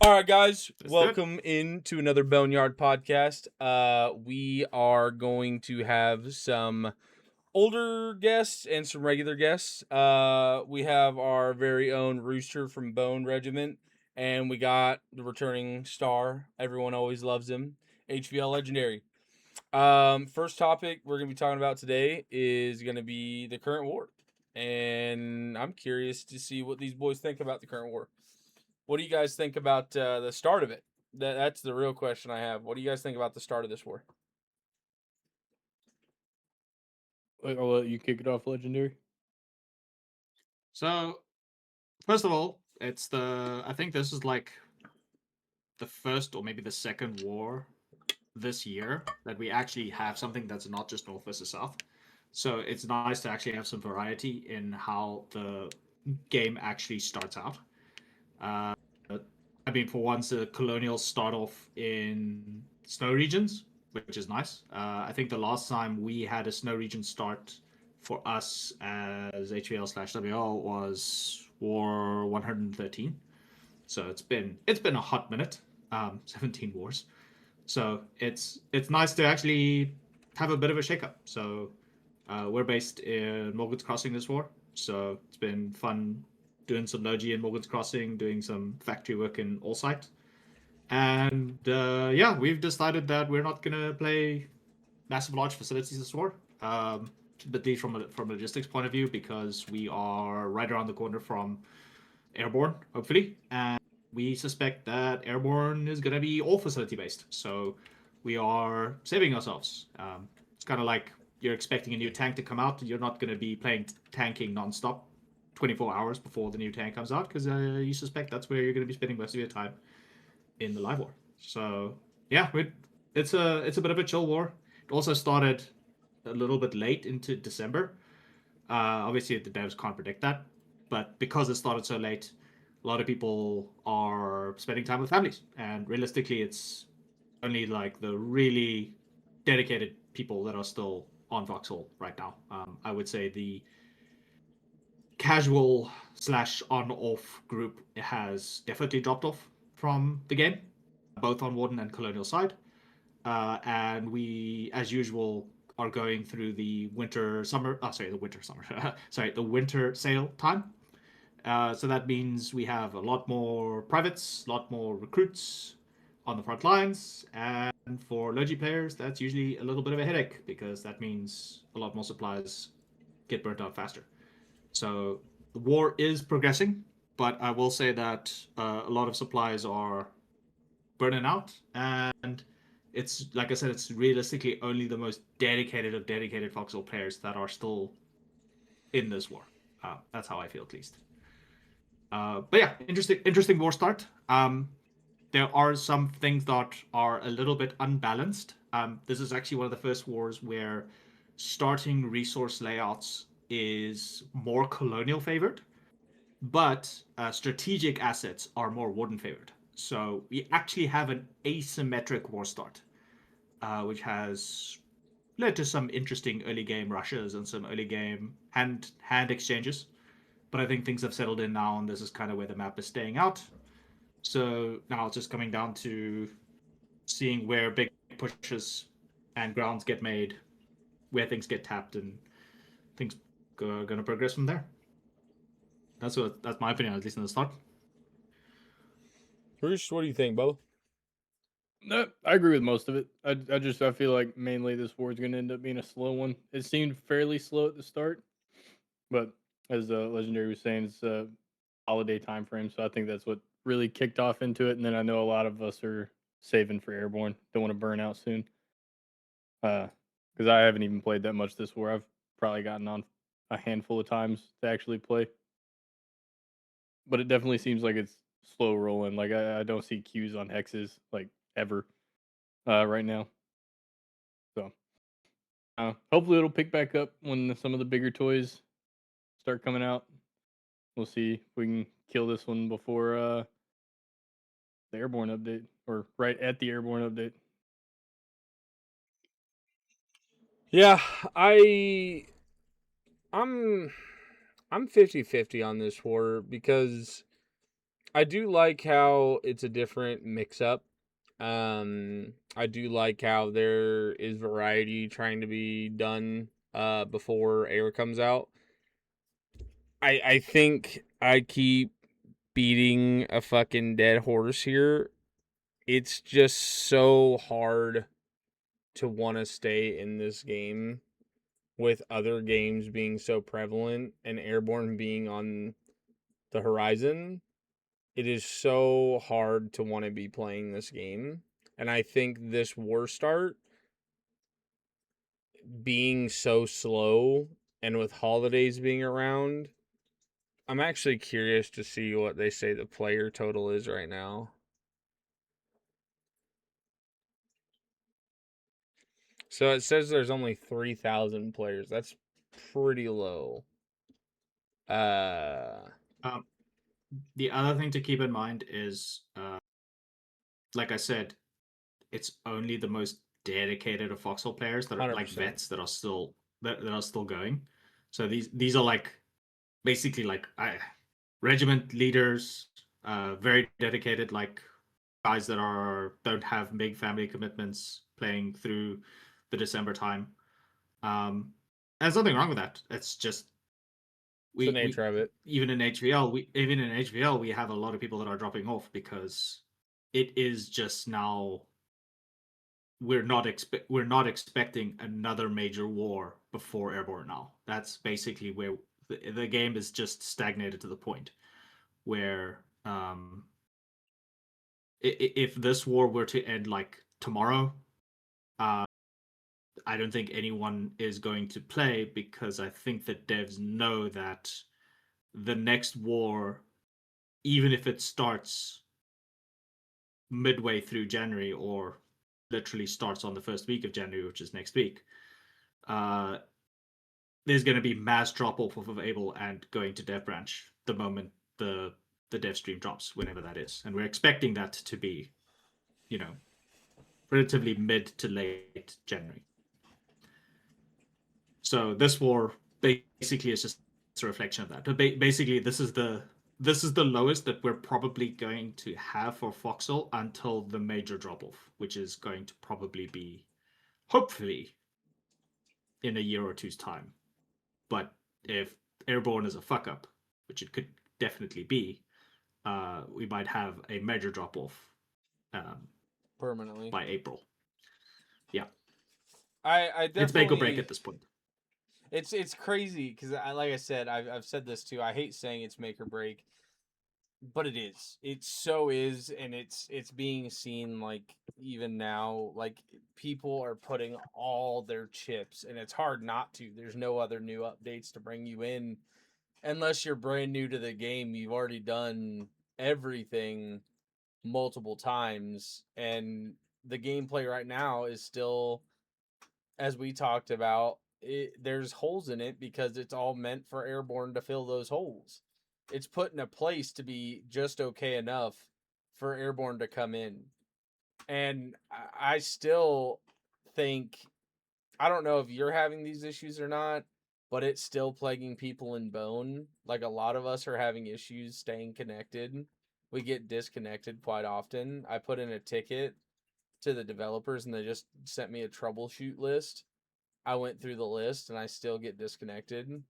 All right, guys, Let's do it. welcome into another Boneyard podcast. We are going to have some older guests and some regular guests. We have our very own Rooster from Bone Regiment, and we got the returning star. Everyone always loves him, HVL Legendary. First topic we're gonna be talking about today is gonna be the current war, and I'm curious to see what these boys think about the current war. What do you guys think about the start of it? That's the real question I have. What do you guys think about the start of this war? I'll let you kick it off, Legendary. So, first of all, I think this is like the first or maybe the second war this year that we actually have something that's not just North versus South. So it's nice to actually have some variety in how the game actually starts out. Uh, I mean, for once, the colonials start off in snow regions, which is nice. I think the last time we had a snow region start for us as HVL/WL was War 113. So it's been a hot minute, 17 wars. So it's nice to actually have a bit of a shakeup. So we're based in Morgan's Crossing this war, so it's been fun doing some Logi in Morgan's Crossing, doing some factory work in Allsight. And yeah, we've decided that we're not gonna play massive large facilities this war. But these from a logistics point of view, because we are right around the corner from airborne, hopefully, and we suspect that airborne is gonna be all facility based. So we are saving ourselves. It's kind of like you're expecting a new tank to come out. You're not gonna be playing tanking nonstop, 24 hours before the new tank comes out, because you suspect that's where you're gonna be spending most of your time in the live war. So yeah, it's a bit of a chill war. It also started a little bit late into December. Obviously, the devs can't predict that, but because it started so late, a lot of people are spending time with families, and realistically, it's only like the really dedicated people that are still on Foxhole right now. I would say the casual slash on off group has definitely dropped off from the game, both on Warden and Colonial side. And we, as usual, are going through the winter summer. Oh, sorry, the winter summer. Sorry, the winter sale time. So that means we have a lot more privates, a lot more recruits on the front lines, and for Logi players, that's usually a little bit of a headache because that means a lot more supplies get burnt out faster. So the war is progressing, but I will say that a lot of supplies are burning out, and it's like I said, it's realistically only the most dedicated of dedicated foxhole players that are still in this war. That's how I feel, at least. But yeah, interesting war start. There are some things that are a little bit unbalanced. This is actually one of the first wars where starting resource layouts is more colonial favored, but strategic assets are more warden favored. So we actually have an asymmetric war start, which has led to some interesting early game rushes and some early game hand exchanges. But I think things have settled in now, and this is kind of where the map is staying out. So now it's just coming down to seeing where big pushes and grounds get made, where things get tapped, and things are going to progress from there. That's my opinion, at least in the start. Bruce, what do you think, Bo? No, I agree with most of it. I feel like mainly this war is going to end up being a slow one. It seemed fairly slow at the start, but as Legendary was saying, it's a holiday time frame, so I think that's what really kicked off into it. And then I know a lot of us are saving for airborne. Don't want to burn out soon. Because I haven't even played that much this war. I've probably gotten on a handful of times to actually play, but it definitely seems like it's slow rolling. Like I don't see queues on hexes like ever right now. So hopefully it'll pick back up when some of the bigger toys start coming out. We'll see if we can kill this one before the airborne update or right at the airborne update. Yeah, I I'm I'm 50-50 on this war because I do like how it's a different mix-up. I do like how there is variety trying to be done before air comes out. I think I keep beating a fucking dead horse here. It's just so hard to want to stay in this game with other games being so prevalent and airborne being on the horizon. It is so hard to want to be playing this game. And I think this war start being so slow and with holidays being around, I'm actually curious to see what they say the player total is right now. So it says there's only 3,000 players. That's pretty low. Uh, Um, the other thing to keep in mind is, like I said, it's only the most dedicated of foxhole players that are like 100%. vets that are still going. So these are like basically like regiment leaders, very dedicated, like guys that don't have big family commitments, playing through the December time. There's nothing wrong with that. It's just It's the we nature of it. even in HVL we have a lot of people that are dropping off because it is just now we're not expecting another major war before airborne now. That's basically where the game is just stagnated to the point where if this war were to end like tomorrow, uh, I don't think anyone is going to play because I think that devs know that the next war, even if it starts midway through January or literally starts on the first week of January, which is next week, uh, there's going to be mass drop off of Able and going to dev branch the moment the dev stream drops, whenever that is, and we're expecting that to be, you know, relatively mid to late January. So this war basically is just a reflection of that. But basically, this is the lowest that we're probably going to have for Foxhole until the major drop off, which is going to probably be, hopefully, in a year or two's time. But if Airborne is a fuck up, which it could definitely be, we might have a major drop off Permanently. by April. Yeah, I it's make or break definitely. at this point. It's crazy because like I said, I've said this too. I hate saying it's make or break, but it is. It so is, and it's being seen like even now. Like people are putting all their chips, and it's hard not to. There's no other new updates to bring you in unless you're brand new to the game. You've already done everything multiple times, and the gameplay right now is still, as we talked about, there's holes in it because it's all meant for airborne to fill those holes. It's put in a place to be just okay enough for airborne to come in. And I still think, I don't know if you're having these issues or not, but it's still plaguing people in bone. Like a lot of us are having issues staying connected. We get disconnected quite often. I put in a ticket to the developers and they just sent me a troubleshoot list. I went through the list and I still get disconnected.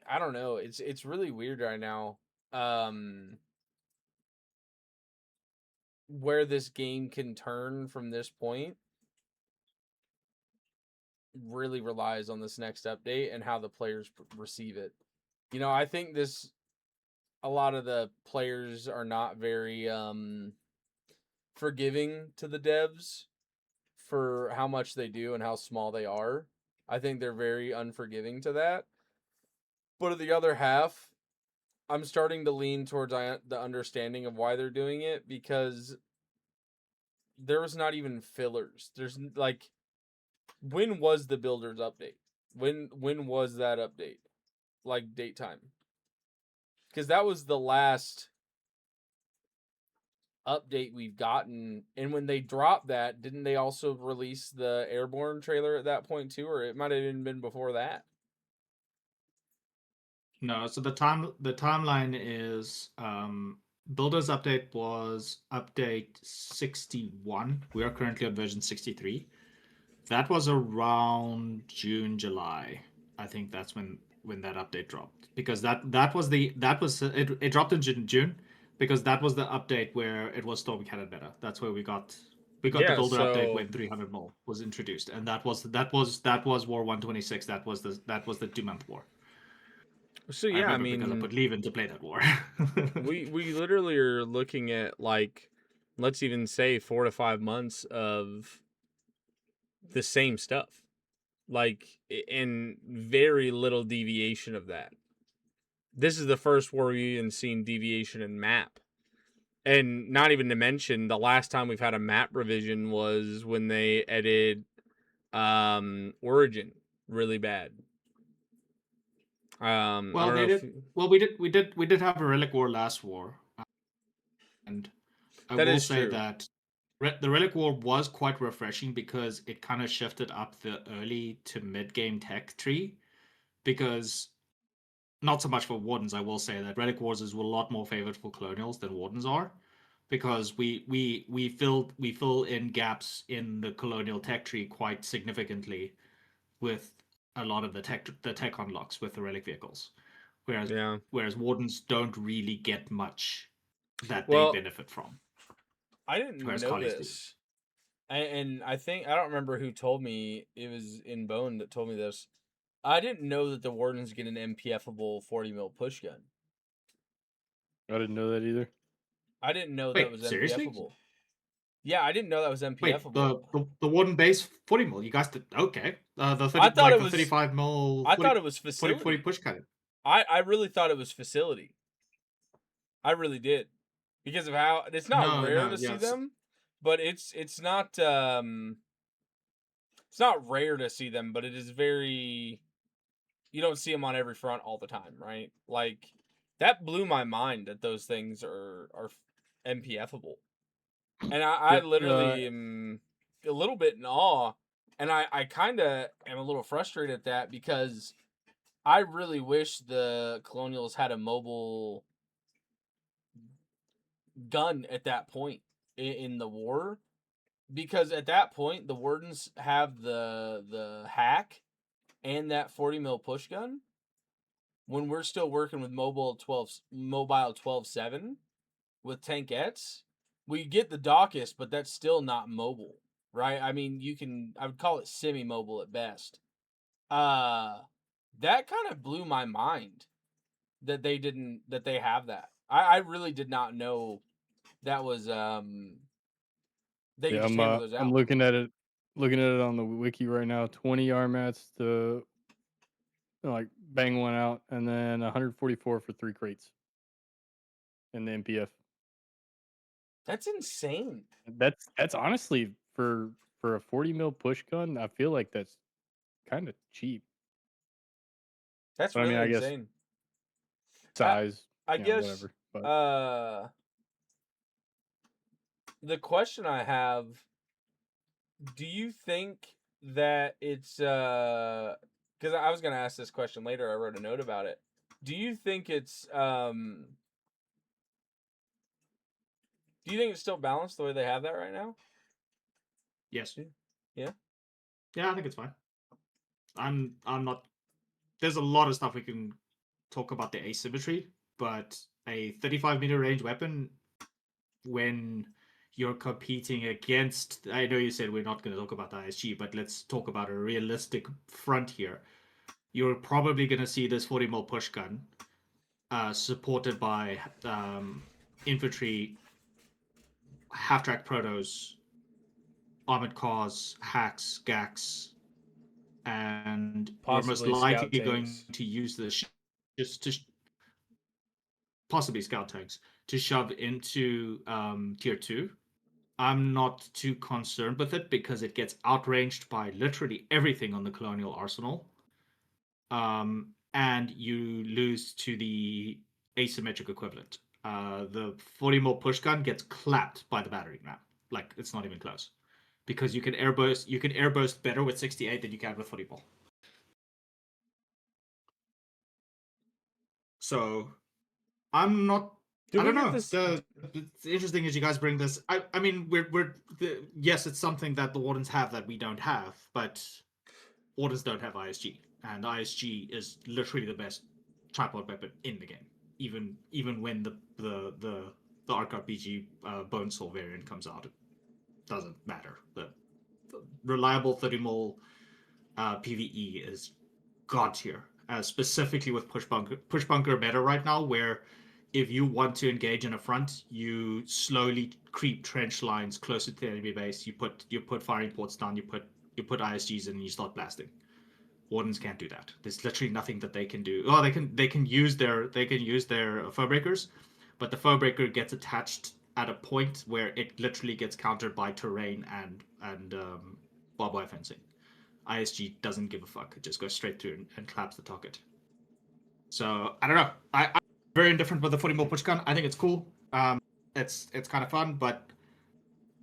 I don't know. It's really weird right now. Um where this game can turn from this point really relies on this next update and how the players receive it. You know, I think this a lot of the players are not very forgiving to the devs for how much they do and how small they are. I think they're very unforgiving to that. But at the other half, I'm starting to lean towards the understanding of why they're doing it because there was not even fillers. There's like, when was the builders update? When was that update? Like date time? Because that was the last update we've gotten. And when they dropped that, didn't they also release the airborne trailer at that point too, or it might have even been before that? No, so the timeline is builders update was update 61. We are currently on version 63. That was around June, July. I think that's when that update dropped, because it dropped in June because that was the update where it was Storm Cannon beta. That's where we got the Yeah, builder update so when 300 mil was introduced, and that was War 126. That was the 2-month war. I yeah, I remember because I mean, put Leave in to play that war. we literally are looking at, like, let's even say 4 to 5 months of the same stuff, like, in very little deviation of that. This is the first where we've even seen deviation in map. And not even to mention, the last time we've had a map revision was when they edited Origin really bad. I Well, don't know they if did. Well, we did have a Relic War last war, and I that will is say true. that the Relic War was quite refreshing because it kind of shifted up the early to mid game tech tree. Because not so much for Wardens, I will say that Relic Wars is a lot more favored for Colonials than Wardens are, because we fill in gaps in the Colonial tech tree quite significantly with a lot of the tech unlocks with the Relic vehicles, whereas Yeah. Wardens don't really get much that they Well, benefit from, I didn't whereas know Collies do. this. And I think I don't remember who told me. It was in Bone that told me this. I didn't know that the Wardens get an MPFable 40 mil push gun. I didn't know that either. I didn't know that Wait, was seriously? MPFable. Yeah, I didn't know that was Wait, MPFable. the Warden base 40 mil. You guys did okay. The I 30 thought like it the was 35 mil I 40 thought it was 40 facility. push cannon. I really thought it was facility. I really did. Because of how it's not No, rare no, to see yes. them, but it's not rare to see them, but it is very, you don't see them on every front all the time, right? Like, that blew my mind that those things are MPFable. And I Yep. literally am a little bit in awe, and I kind of am a little frustrated at that because I really wish the Colonials had a mobile gun at that point in the war, because at that point the Wardens have the hack and that 40 mil push gun when we're still working with mobile 12/7 with tankettes. We get the Dawkist, but that's still not mobile, right? I mean, I would call it semi-mobile at best. Uh that kind of blew my mind that they have that. I really did not know that was they could Yeah, just hammer those I'm out. looking at it on the wiki right now. 20 armats to like bang one out, and then 144 for 3 crates in the MPF. That's insane. That's honestly for a 40 mil push gun. I feel like that's kind of cheap. That's But I mean, really I guess insane. I size, I guess whatever. But uh the question I have, do you think that it's cuz I was going to ask this question later. I wrote a note about it. Do you think it's still balanced the way they have that right now? Yes. Yeah. Yeah, I think it's fine. I'm not There's a lot of stuff we can talk about the asymmetry, but a 35-meter range weapon when you're competing against, I know you said we're not going to talk about the ISG, but let's talk about a realistic front here. You're probably going to see this 40 mil push gun supported by infantry, half-track protos, armored cars, hacks, GACs, and we're most Possibly likely scout going tanks. to use this just to possibly scout tanks to shove into tier 2. I'm not too concerned with it because it gets outranged by literally everything on the colonial arsenal, and you lose to the asymmetric equivalent. The 40 mil push gun gets clapped by the battering ram. Like, it's not even close, because you can airburst better with 68 than you can with 40 mil. So I'm not. Do I we don't get know. this? It's interesting as you guys bring this. I mean, yes, it's something that the Wardens have that we don't have, but Wardens don't have ISG, and ISG is literally the best tripod weapon in the game. Even when the Arc RPG Bonesaw variant comes out, it doesn't matter. The reliable 30 mil PVE is god tier, specifically with push bunker meta right now, where if you want to engage in a front, you slowly creep trench lines closer to the enemy base. You put firing ports down. You put ISGs in, and you start blasting. Wardens can't do that. There's literally nothing that they can do. Oh, they can use their foe breakers, but the foe breaker gets attached at a point where it literally gets countered by terrain and barbed wire fencing. ISG doesn't give a fuck. It just goes straight through and claps the target. So I don't know. I'm very indifferent with the 40 mil push gun. I think it's cool. It's kind of fun, but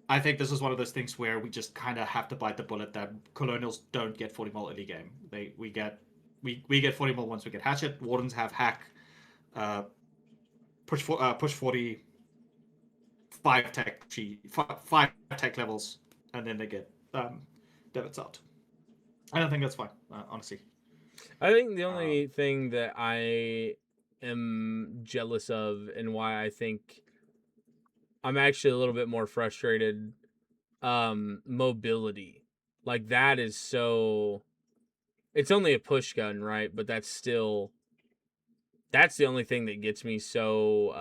I think this is one of those things where we just kind of have to bite the bullet that Colonials don't get 40 mil early game. We get 40 mil once we get Hatchet. Wardens have hack, push 40, 5 tech levels, and then they get Devitt's out. I don't think that's fine, honestly. I think the only thing that I am jealous of and why I think I'm actually a little bit more frustrated, mobility. Like that is so. It's only a push gun, right? But that's the only thing that gets me so,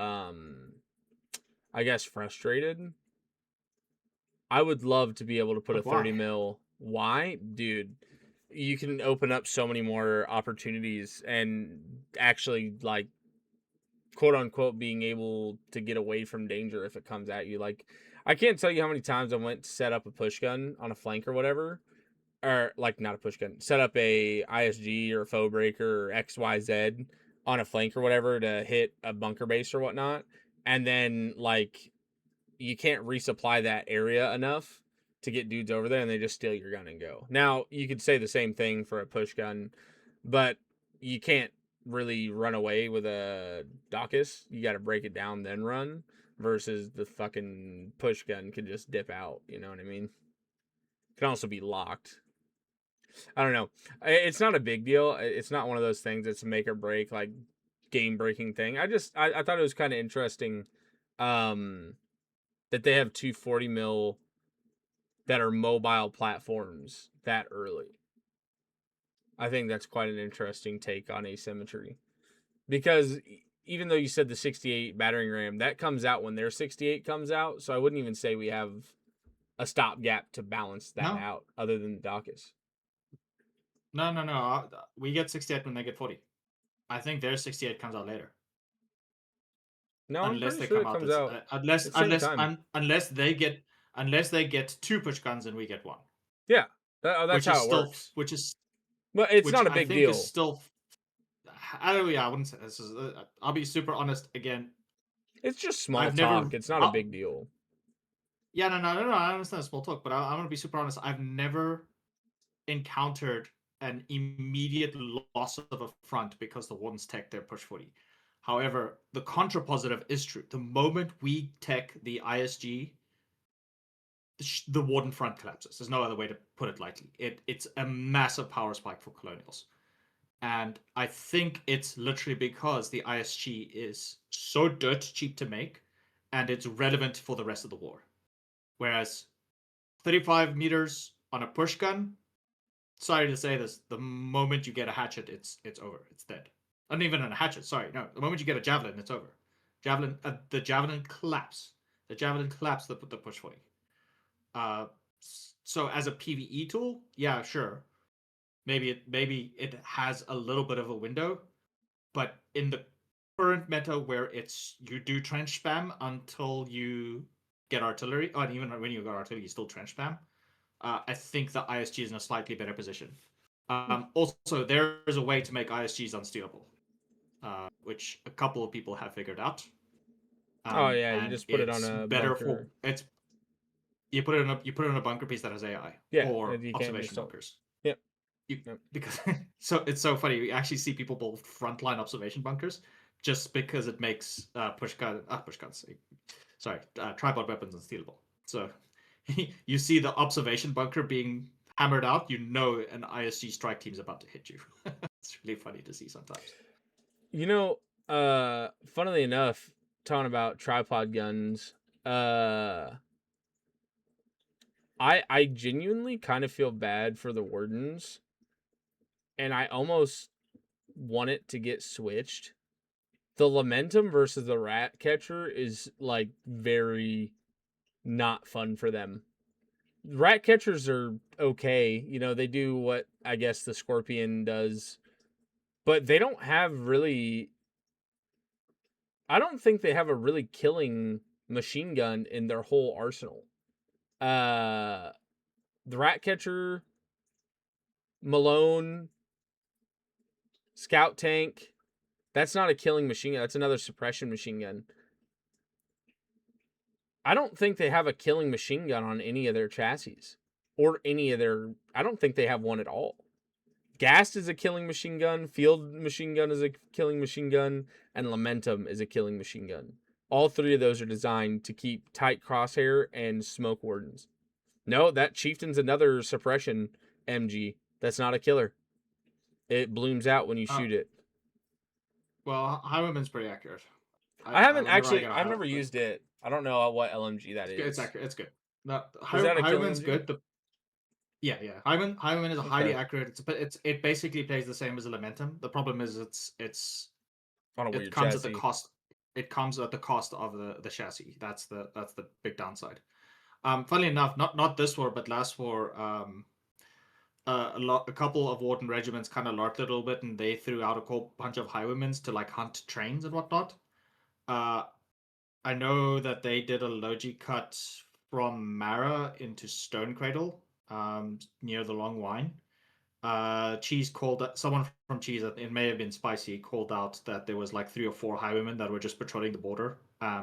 I guess, frustrated. I would love to be able to put But a 30 why? mil. Why? Dude, you can open up so many more opportunities and actually, like, quote unquote, being able to get away from danger if it comes at you. Like, I can't tell you how many times I went to set up a push gun on a flank or whatever. Or, like, not a push gun. Set up a ISG or a foe breaker or XYZ on a flank or whatever to hit a bunker base or whatnot. And then, like, you can't resupply that area enough to get dudes over there, and they just steal your gun and go. Now, you could say the same thing for a push gun, but you can't really run away with a Daucus. You got to break it down, then run, versus the fucking push gun could just dip out. You know what I mean? Can also be locked. I don't know. It's not a big deal. It's not one of those things that's a make or break, like, game breaking thing. I thought it was kind of interesting. That they have 240 mil that are mobile platforms that early. I think that's quite an interesting take on asymmetry. Because even though you said the 68 battering ram, that comes out when their 68 comes out, so I wouldn't even say we have a stopgap to balance that out other than the Daucus. No. We get 68 when they get 40. I think their 68 comes out later. No, unless I'm they pretty sure come it out comes out unless they get 2 push guns and we get 1. Yeah, that's how it works. But it's not a big deal. Is still, I don't. Yeah, I wouldn't say this is. I'll be super honest again. It's just small talk. It's not a big deal. Yeah, no. I understand small talk, but I'm gonna be super honest. I've never encountered an immediate loss of a front because the Wardens tech their push 40. However, the contrapositive is true. The moment we tech the ISG, the Warden front collapses. There's no other way to put it lightly. It's a massive power spike for Colonials. And I think it's literally because the ISG is so dirt cheap to make and it's relevant for the rest of the war. Whereas 35 meters on a push gun, sorry to say this, the moment you get a hatchet, it's over. It's dead. Not even on a hatchet, sorry. No, the moment you get a javelin, it's over. The javelin collapse. The javelin collapse the push 40. So as a PvE tool, yeah, sure. Maybe it has a little bit of a window, but in the current meta where it's you do trench spam until you get artillery, and even when you got artillery, you still trench spam. I think the ISG is in a slightly better position. Also, there is a way to make ISGs unstealable, which a couple of people have figured out. You just put it on a bunker. You put it on a bunker piece that has AI or observation bunkers. Yep. Because so it's so funny. We actually see people build frontline observation bunkers just because it makes tripod weapons unstealable. So you see the observation bunker being hammered out, you know an ISG strike team's about to hit you. It's really funny to see sometimes. You know, funnily enough, talking about tripod guns, I genuinely kind of feel bad for the wardens, and I almost want it to get switched. The Lamentum versus the Rat Catcher is like very not fun for them. Rat Catchers are okay, you know, they do what I guess the Scorpion does, but they don't have really. I don't think they have a really killing machine gun in their whole arsenal. Uh, the Rat Catcher, Malone, Scout Tank. That's not a killing machine gun. That's another suppression machine gun. I don't think they have a killing machine gun on any of their chassis or any of their. I don't think they have one at all. Gast is a killing machine gun. Field machine gun is a killing machine gun. And Lamentum is a killing machine gun. All three of those are designed to keep tight crosshair and smoke wardens. No, that Chieftain's another suppression MG. That's not a killer. It blooms out when you shoot it. Well, Highwayman's pretty accurate. I haven't whenever actually. get a I've never Highwayman- used it. I don't know what LMG that It's is. accurate. It's good. No, Is that a killing Highwayman's MG? good. Yeah. Highwayman is a highly Okay. accurate. It basically plays the same as a Lamentum. The problem is it's On a it weird comes chassis. at the cost. It comes at the cost of the chassis. That's the big downside. Funnily enough, not this war, but last war, a couple of Warden regiments kind of larked a little bit, and they threw out a whole bunch of highwaymans to like hunt trains and whatnot. I know that they did a logi cut from Mara into Stone Cradle, near the Long Wine. Cheese called someone from Cheese. It may have been Spicy. Called out that there was like 3 or 4 highwaymen that were just patrolling the border,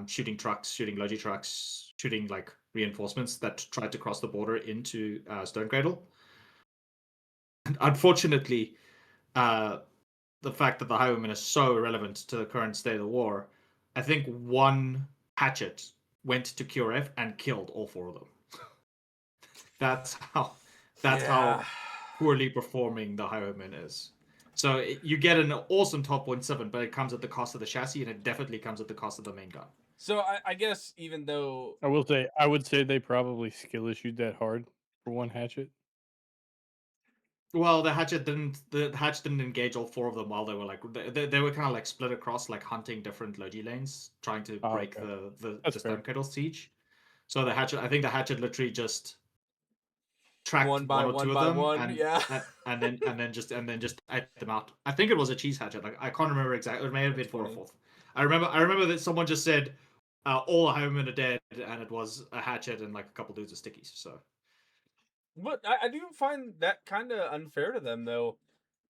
shooting trucks, shooting logi trucks, shooting like reinforcements that tried to cross the border into Stone Cradle. And unfortunately, the fact that the highwayman is so relevant to the current state of the war, I think one hatchet went to QRF and killed all 4 of them. That's how poorly performing the highwayman is. So you get an awesome top 1.7, but it comes at the cost of the chassis, and it definitely comes at the cost of the main gun. So I guess even though I would say they probably skill issued that hard for one hatchet. Well, the hatch didn't engage all 4 of them while they were like they were kind of like split across, like hunting different logi lanes, trying to break okay. the Stone Cradle siege. So I think the hatchet literally just tracked one or 2 of them, and then just ate them out. I think it was a cheese hatchet. Like I can't remember exactly. It may have been 4 or 4th. I remember that someone just said all the highwaymen are dead, and it was a hatchet and like a couple dudes of stickies. So. But I do find that kind of unfair to them, though.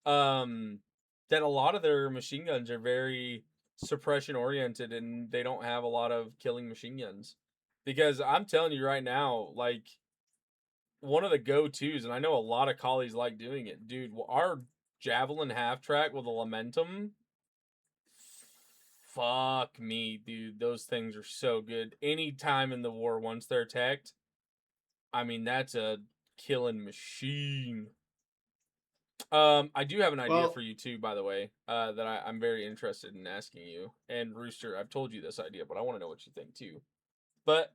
That a lot of their machine guns are very suppression oriented, and they don't have a lot of killing machine guns. Because I'm telling you right now, like one of the go-tos, and I know a lot of collies like doing it, dude. Our javelin half track with a Lamentum. Fuck me, dude. Those things are so good. Anytime in the war, once they're attacked, I mean that's a killing machine. I do have an idea for you too, by the way, that I'm very interested in asking you. And Rooster, I've told you this idea, but I want to know what you think too. But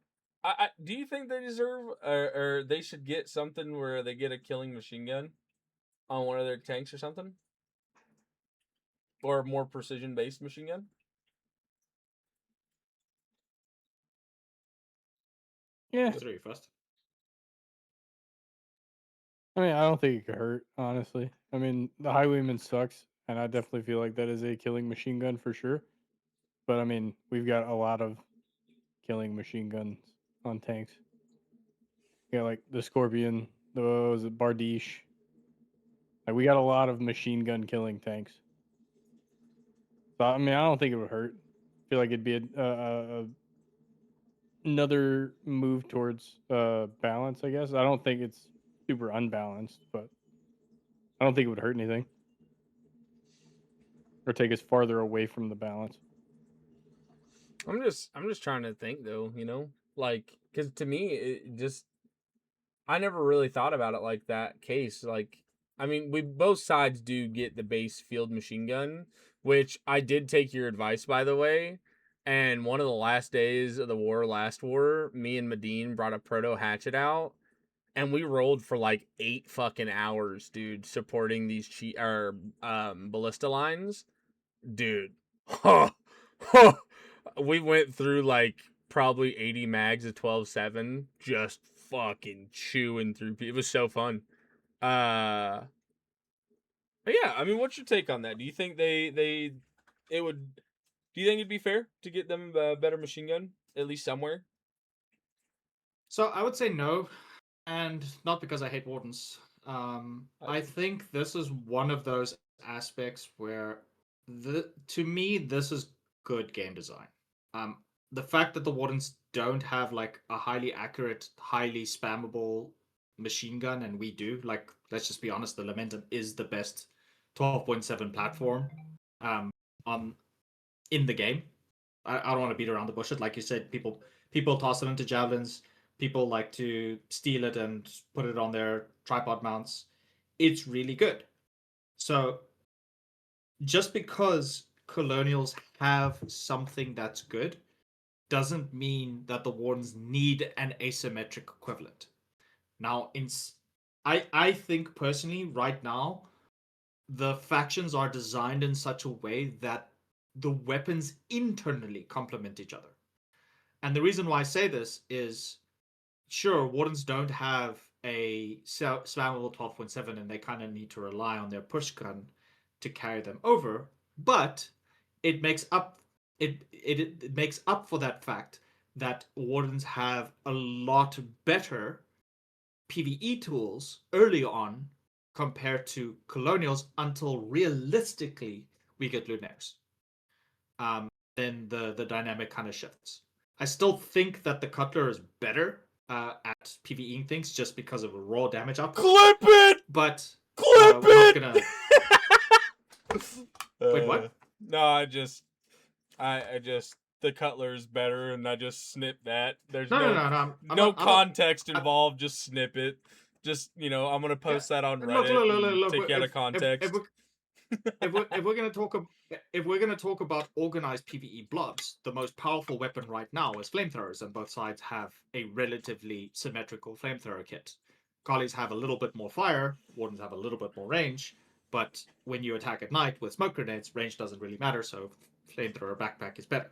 do you think they deserve, or they should get something where they get a killing machine gun on one of their tanks or something, or a more precision based machine gun? Yeah. Three first. I mean, I don't think it could hurt, honestly. I mean, the highwayman sucks, and I definitely feel like that is a killing machine gun for sure. But I mean, we've got a lot of killing machine guns on tanks. You got like the Scorpion, the Bardiche. Like we got a lot of machine gun killing tanks. So I mean, I don't think it would hurt. I feel like it'd be another move towards balance, I guess. I don't think it's super unbalanced, but I don't think it would hurt anything. or take us farther away from the balance. I'm just trying to think though, like because to me it just I never really thought about it like that case. Like, I mean, we both sides do get the base field machine gun, which I did take your advice by the way. And one of the last days of the last war, me and Medine brought a proto hatchet out, and we rolled for like 8 fucking hours, dude, supporting these ballista lines, dude. We went through like probably 80 mags of 12-7, just fucking chewing through. It was so fun. Uh, but yeah, I mean, what's your take on that? Do you think it would? Do you think it'd be fair to get them a better machine gun at least somewhere? So I would say no, and not because I hate wardens. I think this is one of those aspects where to me this is good game design. Um, the fact that the wardens don't have like a highly accurate, highly spammable machine gun, and we do. Like, let's just be honest, the Lamentum is the best 12.7 platform um, on in the game. I don't want to beat around the bush. Like you said, people toss it into javelins. People like to steal it and put it on their tripod mounts. It's really good. So just because colonials have something that's good doesn't mean that the wardens need an asymmetric equivalent. Now, I think personally, right now, the factions are designed in such a way that the weapons internally complement each other. And the reason why I say this is, sure, wardens don't have a spammable 12.7 and they kind of need to rely on their push gun to carry them over, but it makes up it makes up for that fact that wardens have a lot better PvE tools early on compared to colonials until realistically we get lunaires. Then the dynamic kind of shifts. I still think that the Cutler is better at PvEing things just because of a raw damage output. Clip it! But Clip we're it! not gonna. Wait, what? No, I just the cutler's better, and I just snip that. There's No. no context I'm- involved. Just snip it. Just I'm gonna post that on Reddit. Look, take you out of if context. if we're gonna talk about organized PvE blobs, the most powerful weapon right now is flamethrowers, and both sides have a relatively symmetrical flamethrower kit. Collies have a little bit more fire, wardens have a little bit more range, but when you attack at night with smoke grenades, range doesn't really matter, so flamethrower backpack is better.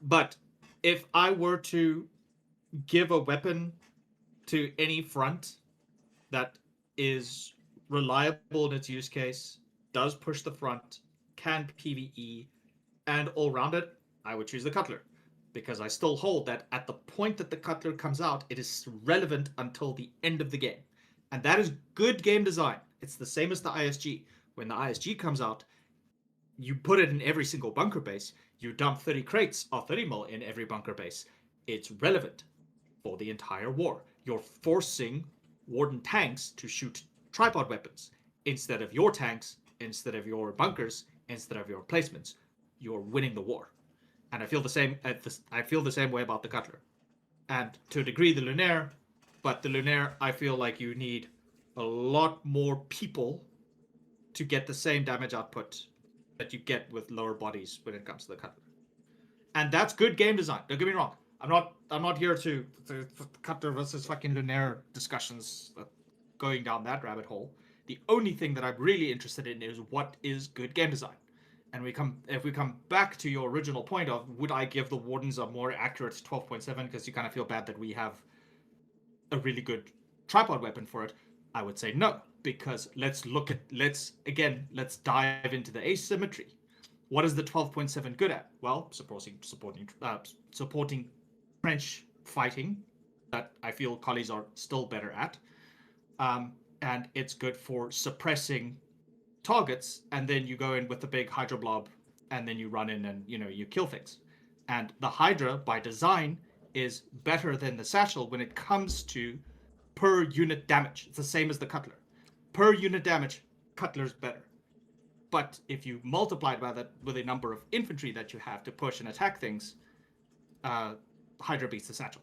But if I were to give a weapon to any front that is reliable in its use case, does push the front, can PvE, and all round it, I would choose the Cutler. Because I still hold that at the point that the Cutler comes out, it is relevant until the end of the game. And that is good game design. It's the same as the ISG. When the ISG comes out, you put it in every single bunker base, you dump 30 crates or 30 mil in every bunker base. It's relevant for the entire war. You're forcing Warden tanks to shoot tripod weapons instead of your tanks, instead of your bunkers, instead of your placements. You're winning the war, and I feel the same. I feel the same way about the Cutler, and to a degree the Lunaire. But the Lunaire, I feel like you need a lot more people to get the same damage output that you get with lower bodies when it comes to the Cutler, and that's good game design. Don't get me wrong. I'm not here to Cutler versus fucking Lunaire discussions going down that rabbit hole. The only thing that I'm really interested in is what is good game design. And if we come back to your original point of would I give the Wardens a more accurate 12.7 because you kind of feel bad that we have a really good tripod weapon for it, I would say no, because let's dive into the asymmetry. What is the 12.7 good at? Well, supporting trench fighting that I feel collies are still better at. And it's good for suppressing targets, and then you go in with the big Hydra blob, and then you run in and you kill things. And the Hydra, by design, is better than the Satchel when it comes to per unit damage. It's the same as the Cutler. Per unit damage, Cutler's better. But if you multiply it by that with the number of infantry that you have to push and attack things, Hydra beats the satchel.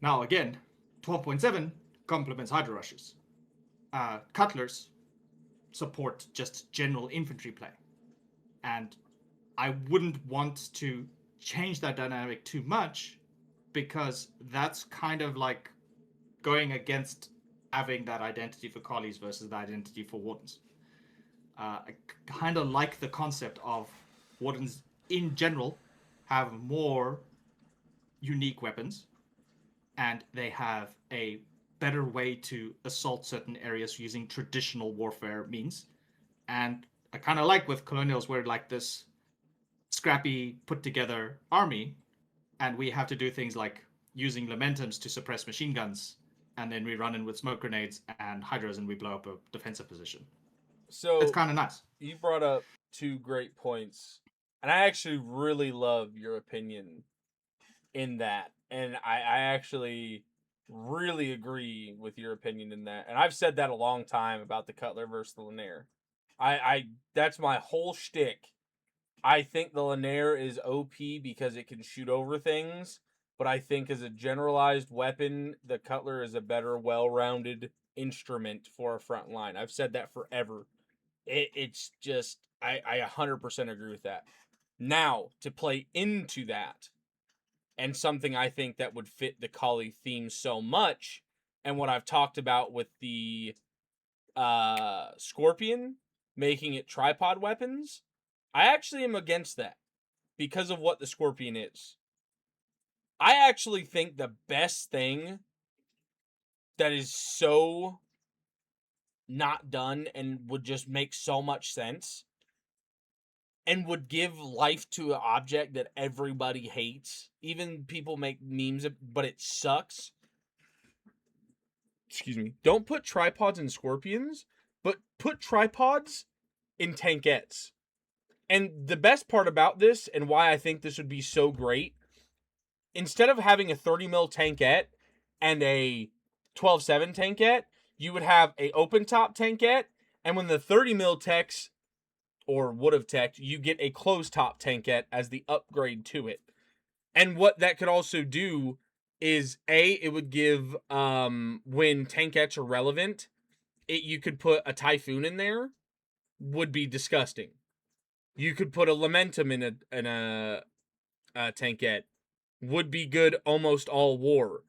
Now again, 12.7 complements Hydra rushes. Cutlers support just general infantry play. And I wouldn't want to change that dynamic too much, because that's kind of like going against having that identity for collies versus the identity for wardens. I kind of like the concept of wardens in general have more unique weapons, and they have a better way to assault certain areas using traditional warfare means. And I kind of like with colonials where like this scrappy put together army, and we have to do things like using lamentums to suppress machine guns, and then we run in with smoke grenades and hydras and we blow up a defensive position. So It's kind of nice. you brought up two great points, and I actually really love your opinion in that, and I actually really agree with your opinion in that, and I've said that a long time about the Cutler versus the Lanier. I that's my whole shtick. I think the Lanier is OP because it can shoot over things, but I think as a generalized weapon, the Cutler is a better, well-rounded instrument for a front line. I've said that forever. It's just I 100% agree with that. Now, to play into that, and something I think that would fit the Collie theme so much, and what I've talked about with the Scorpion, making it tripod weapons, I actually am against that because of what the Scorpion is. I actually think the best thing that is so not done and would just make so much sense and would give life to an object that everybody hates. Even people make memes, but it sucks. Excuse me. Don't put tripods in Scorpions, but put tripods in tankettes. And the best part about this, and why I think this would be so great, instead of having a 30 mil tankette and a 12.7 tankette, you would have a open top tankette, and when the 30 mil techs, or would have teched, you get a closed top tankette as the upgrade to it. And what that could also do is, it would give, when tankettes are relevant, you could put a Typhoon in there, would be disgusting. You could put a Lamentum in a tankette, would be good almost all war.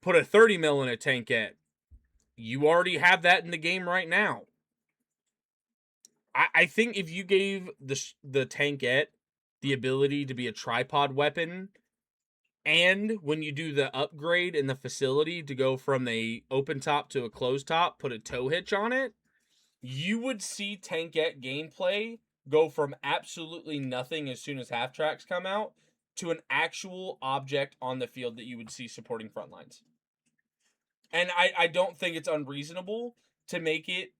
Put a 30 mil in a tankette, you already have that in the game right now. I think if you gave the tankette the ability to be a tripod weapon, and when you do the upgrade in the facility to go from a open top to a closed top, put a tow hitch on it, you would see tankette gameplay go from absolutely nothing as soon as half tracks come out to an actual object on the field that you would see supporting front lines. And I don't think it's unreasonable to make it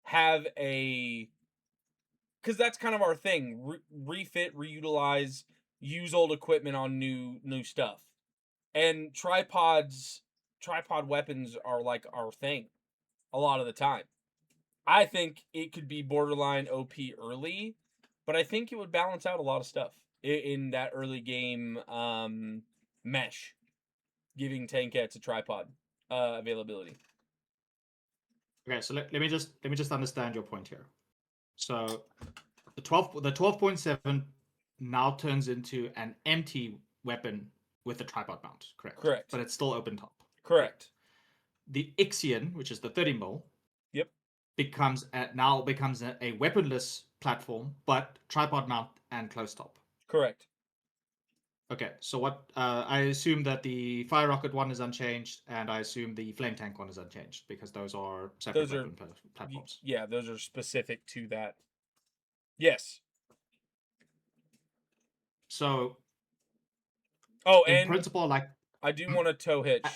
have a... Because that's kind of our thing. Refit, reutilize, use old equipment on new stuff. And tripod weapons are like our thing a lot of the time. I think it could be borderline OP early, but I think it would balance out a lot of stuff in that early game mesh, giving tankettes a tripod availability. Okay, so let me just understand your point here. So the 12.7 now turns into an empty weapon with a tripod mount, correct? Correct. But it's still open top. Correct. The Ixion, which is the 30 mil, Yep. becomes a weaponless platform, but tripod mount and closed top. Correct. Okay, so what I assume that the fire rocket one is unchanged, and I assume the flame tank one is unchanged because those are separate weapon platforms. Yeah, those are specific to that. Yes. So, in and principle, like I do want a tow hitch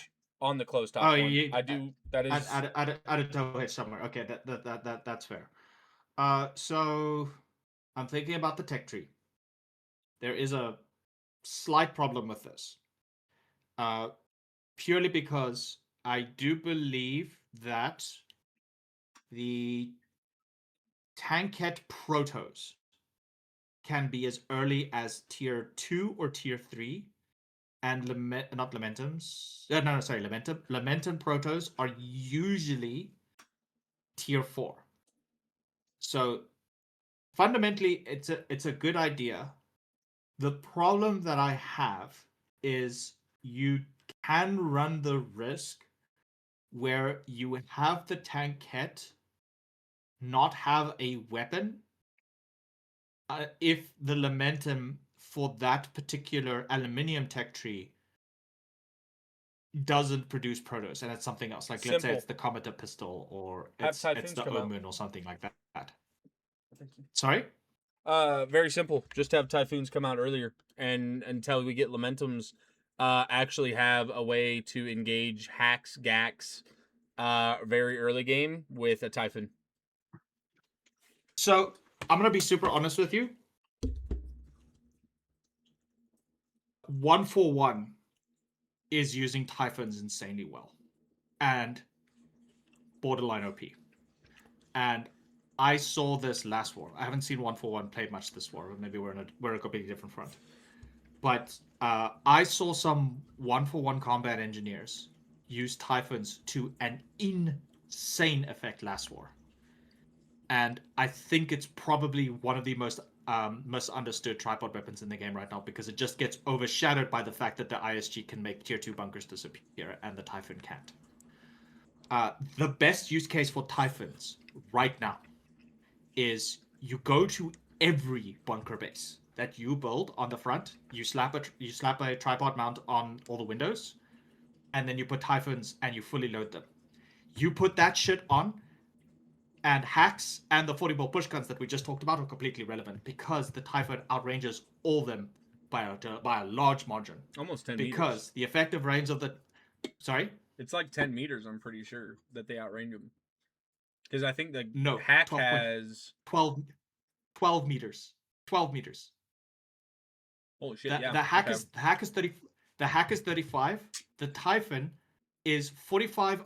on the closed top one. I do. That is add a tow hitch somewhere. Okay, that's fair. So I'm thinking about the tech tree. There is a slight problem with this. Purely because I do believe that the tankette protos can be as early as tier 2 or tier 3, and not Lamentum's. Lamentum protos are usually tier 4. So fundamentally, it's a good idea. The problem that I have is you can run the risk where you have the tankette not have a weapon if the Lamentum for that particular aluminium tech tree doesn't produce protos and it's something else. Like let's say Simple. it's the Cometer pistol or Have it's Typhoons the come out. Omen or something like that. Sorry? Very simple. Just have Typhoons come out earlier, and until we get Lamentums, actually have a way to engage hacks, gax, very early game with a Typhoon. So I'm gonna be super honest with you. 141 is using Typhoons insanely well, and borderline OP. And I saw this last war. I haven't seen 141 play much this war. Maybe we're a completely different front. But I saw some 141 combat engineers use Typhoons to an insane effect last war. And I think it's probably one of the most misunderstood tripod weapons in the game right now because it just gets overshadowed by the fact that the ISG can make tier 2 bunkers disappear and the Typhoon can't. The best use case for Typhoons right now is you go to every bunker base that you build on the front, you slap a tripod mount on all the windows, and then you put Typhoons and you fully load them. You put that shit on, and hacks and the 40 ball push guns that we just talked about are completely relevant because the Typhoon outranges all of them by a large margin. Almost 10 because meters. the effective range of the It's like 10 meters, I'm pretty sure, that they outrange them. Because I think the No, hack 12 has 12 meters. 12 meters. Holy shit, yeah. The hack okay. is the hack is 30. The hack is 35. The Typhoon is 45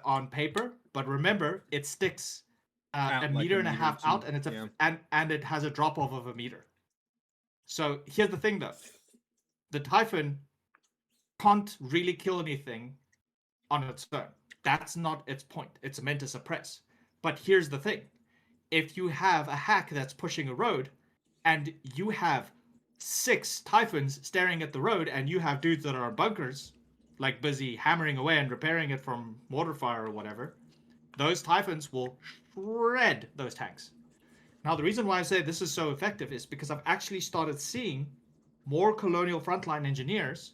on paper, but remember it sticks Out a like meter a and a meter half to- out, and it's yeah. and it has a drop off of a meter. So here's the thing, though: the Typhoon can't really kill anything on its own. That's not its point. It's meant to suppress. But here's the thing: if you have a hack that's pushing a road, and you have 6 Typhoons staring at the road, and you have dudes that are in bunkers, like busy hammering away and repairing it from mortar fire or whatever, those Typhoons will shred those tanks. Now, the reason why I say this is so effective is because I've actually started seeing more colonial frontline engineers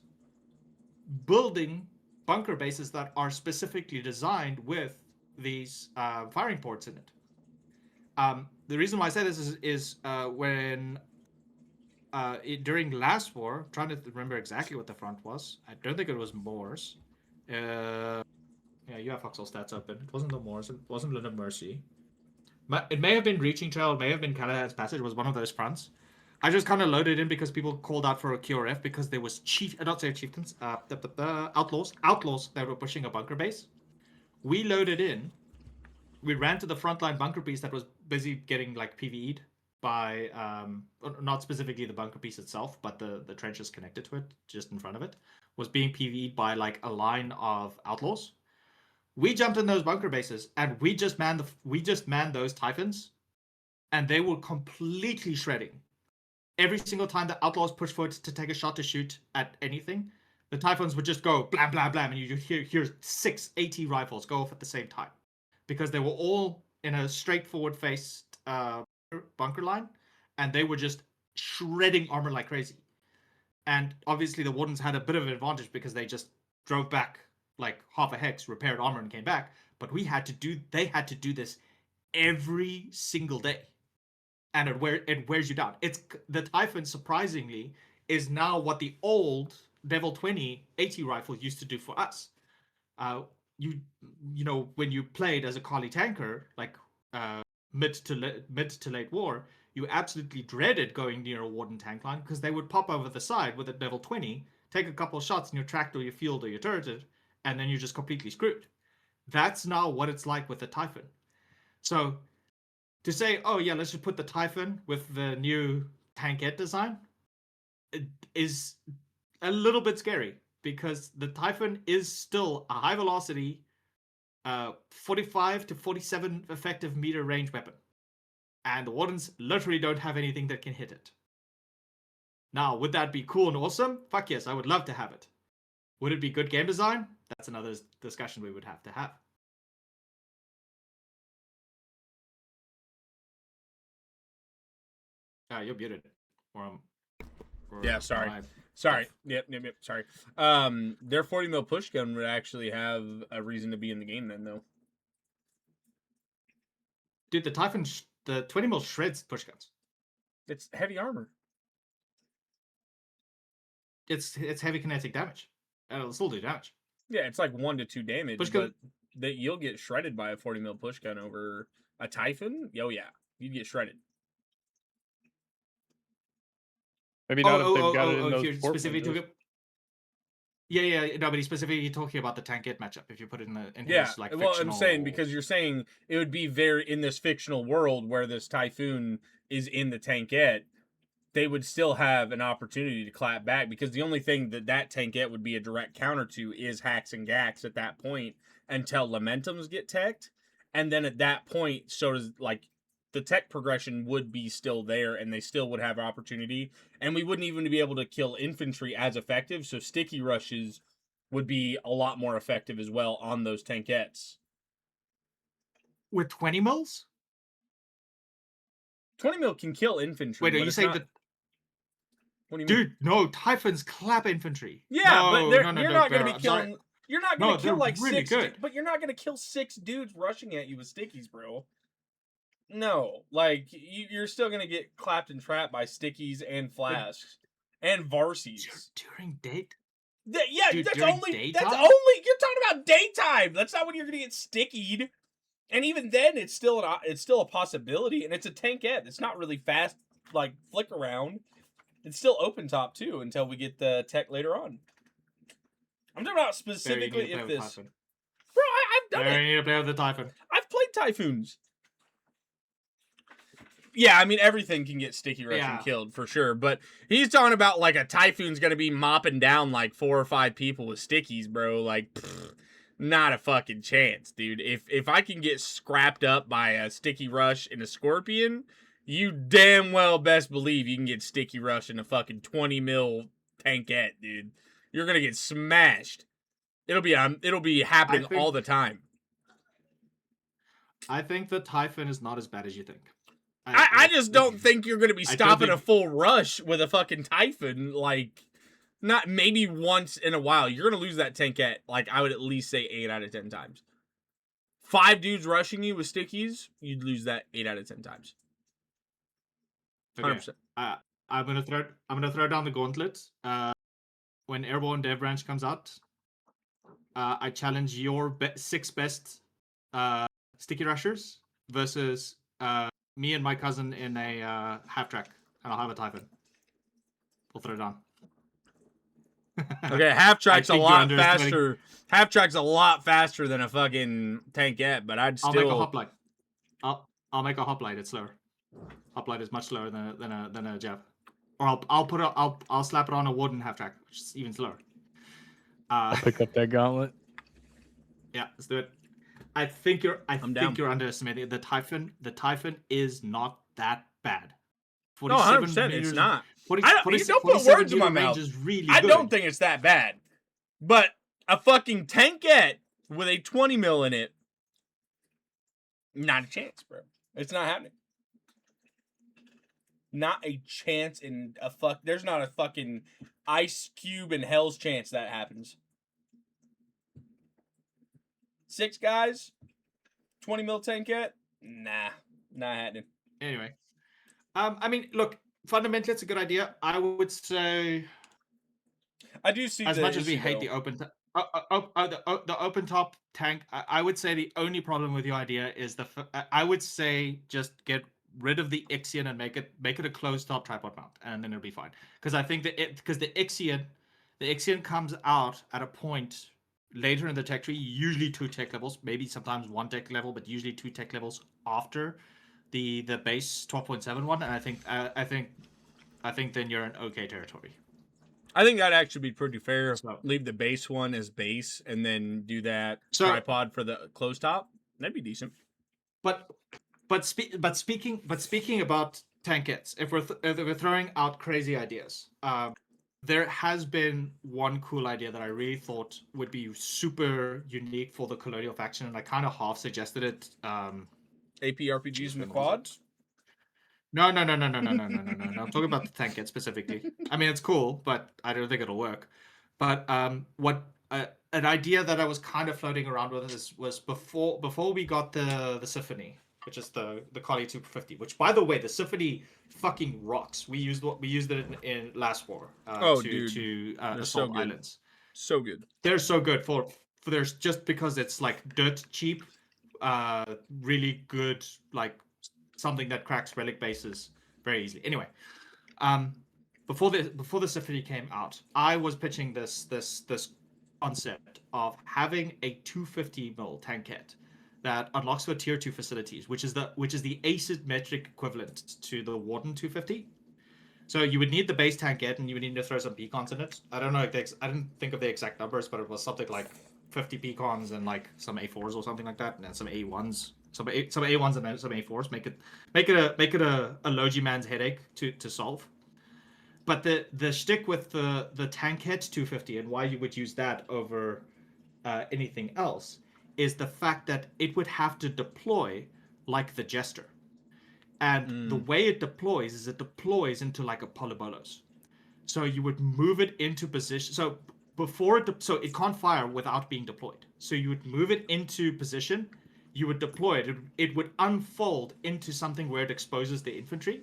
building bunker bases that are specifically designed with these firing ports in it. The reason why I say this is when during last war, I'm trying to remember exactly what the front was. I don't think it was Moors. Yeah, you have foxhole stats open. It wasn't the Moors. It wasn't Lund of Mercy. It may have been Reaching Trail. It may have been Callahan's Passage. It was one of those fronts. I just kind of loaded in because people called out for a QRF because there was chieftains, outlaws that were pushing a bunker base. We loaded in. We ran to the frontline bunker piece that was busy getting like PVE'd by not specifically the bunker piece itself, but the trenches connected to it, just in front of it, was being PVE'd by like a line of outlaws. We jumped in those bunker bases and we just manned those Typhons, and they were completely shredding. Every single time the outlaws pushed forward to take a shot to shoot at anything, the Typhons would just go blam blam blam, and you hear 6 AT rifles go off at the same time, because they were all in a straightforward faced bunker line, and they were just shredding armor like crazy. And obviously the Wardens had a bit of an advantage because they just drove back like half a hex, repaired armor, and came back. But they had to do this every single day, and it wears you down. It's the Typhon, surprisingly, is now what the old Devil 20 AT rifle used to do for us. You know, when you played as a Kali tanker, like mid to late war, you absolutely dreaded going near a Warden tank line because they would pop over the side with a Devil 20, take a couple of shots in your tract or your field or your turreted, and then you're just completely screwed. That's now what it's like with the Typhon. So to say, oh yeah, let's just put the Typhon with the new tankette design, it is a little bit scary because the Typhon is still a high velocity, 45 to 47 effective meter range weapon, and the Wardens literally don't have anything that can hit it. Now, would that be cool and awesome? Fuck yes, I would love to have it. Would it be good game design? That's another discussion we would have to have. You're muted. Yeah, sorry. Sorry. Yep. Sorry. Their 40 mil push gun would actually have a reason to be in the game then, though. Dude, the Typhon, the 20 mil shreds push guns. It's heavy armor. It's heavy kinetic damage. It'll still do damage. Yeah, it's like 1 to 2 damage, Push but gun. that you'll get shredded by a 40 mil push gun over a Typhon. Oh yeah, you'd get shredded. Maybe not if they've got it in those you're port specifically windows. Yeah. No, but he's specifically talking about the tankette matchup. If you put it in Yeah, his, like, well, fictional... I'm saying because you're saying it would be very in this fictional world where this Typhoon is in the tankette, they would still have an opportunity to clap back because the only thing that tankette would be a direct counter to is hacks and gacks at that point until Lamentums get teched, and then at that point, so does like the tech progression would be still there, and they still would have opportunity, and we wouldn't even be able to kill infantry as effective. So sticky rushes would be a lot more effective as well on those tankettes. With 20 mils? 20 mil can kill infantry. Wait, are you saying that... What do you mean? Dude, no, Typhons clap infantry. Yeah, no, but you're not going to be I'm killing... sorry. You're not going to kill like really 6... good. But you're not going to kill 6 dudes rushing at you with stickies, bro. No. Like, you're still going to get clapped and trapped by stickies and flasks. And varsies. During date? Yeah, Dude, that's during only... daytime? That's only... You're talking about daytime! That's not when you're going to get stickied. And even then, it's still a possibility, and it's a tankette. It's not really fast, like, flick around. It's still open top, too, until we get the tech later on. I'm talking about specifically if this... Typhon. Bro, I've done it. You need to play with the Typhon. I've played Typhoons. Yeah, I mean, everything can get sticky rush and killed, for sure. But he's talking about, like, a Typhoon's going to be mopping down, like, 4 or 5 people with stickies, bro. Like, pfft, not a fucking chance, dude. If I can get scrapped up by a sticky rush and a scorpion, you damn well best believe you can get sticky rush in a fucking 20 mil tankette, dude. You're going to get smashed. It'll be happening all the time. I think the Typhon is not as bad as you think. I just don't think you're going to be stopping a full rush with a fucking Typhon. Like, not maybe once in a while. You're going to lose that tankette, like, I would at least say 8 out of 10 times. 5 dudes rushing you with stickies, you'd lose that 8 out of 10 times. 100%. Okay. I'm gonna throw down the gauntlet. When Airborne Dev Branch comes out, I challenge your 6 best sticky rushers versus me and my cousin in a half track, and I'll have a Typhon. We'll throw it down. Okay, half track's a lot faster. Half track's a lot faster than a fucking tankette, but I'll make a hoplite. I'll make a hoplite. It's slower. Hoplite is much slower than a jab. Or I'll slap it on a wooden half track, which is even slower. I'll pick up that gauntlet. Yeah, let's do it. I think you're underestimating it. The Typhon is not that bad. No, 100%, it's not. Don't put words in my mouth. Really I good. don't think it's that bad. But a fucking tankette with a 20 mil in it, not a chance, bro. It's not happening. Not a chance in a fuck. There's not a fucking ice cube in hell's chance that happens. 6 guys, 20 mil tankette, nah, not happening. Anyway, I mean, look, fundamentally, it's a good idea. I would say, I do see as much as we hate the open, the open top tank. I would say the only problem with your idea is I would say just get rid of the Ixion and make it a closed top tripod mount, and then it'll be fine. Because I think the Ixion comes out at a point later in the tech tree, usually 2 tech levels, maybe sometimes 1 tech level, but usually 2 tech levels after the base 12.7 one, and I think then you're in okay territory. I think that'd actually be pretty fair. So- Leave the base one as base, and then do that So- tripod for the closed top. That'd be decent. But speaking about tankettes, if we're throwing out crazy ideas, there has been one cool idea that I really thought would be super unique for the colonial faction, and I kind of half suggested it. AP RPGs in the when was quad. No. I'm talking about the tankette specifically. I mean, it's cool, but I don't think it'll work. But an idea that I was kind of floating around with was before we got the Symphony, which is the Kali 250. Which, by the way, the Symphony fucking rocks. We used it in last war. To assault good. islands. So good. They're so good for there's just because it's like dirt cheap, really good, like something that cracks relic bases very easily. Anyway, before the Symphony came out, I was pitching this concept of having a 250 mil tankette that unlocks for tier 2 facilities, which is the asymmetric equivalent to the Warden 250. So you would need the base tankette, and you would need to throw some beacons in it. I don't know. I didn't think of the exact numbers, but it was something like 50 beacons and like some A4s or something like that, and then some A1s, some A1s and then some A4s. Make it a Logi man's headache to solve. But the shtick with the tankette 250 and why you would use that over anything else is the fact that it would have to deploy like the Jester. And the way it deploys is it deploys into like a polybolos. So you would move it into position. So so it can't fire without being deployed. So you would move it into position. You would deploy it. It would unfold into something where it exposes the infantry,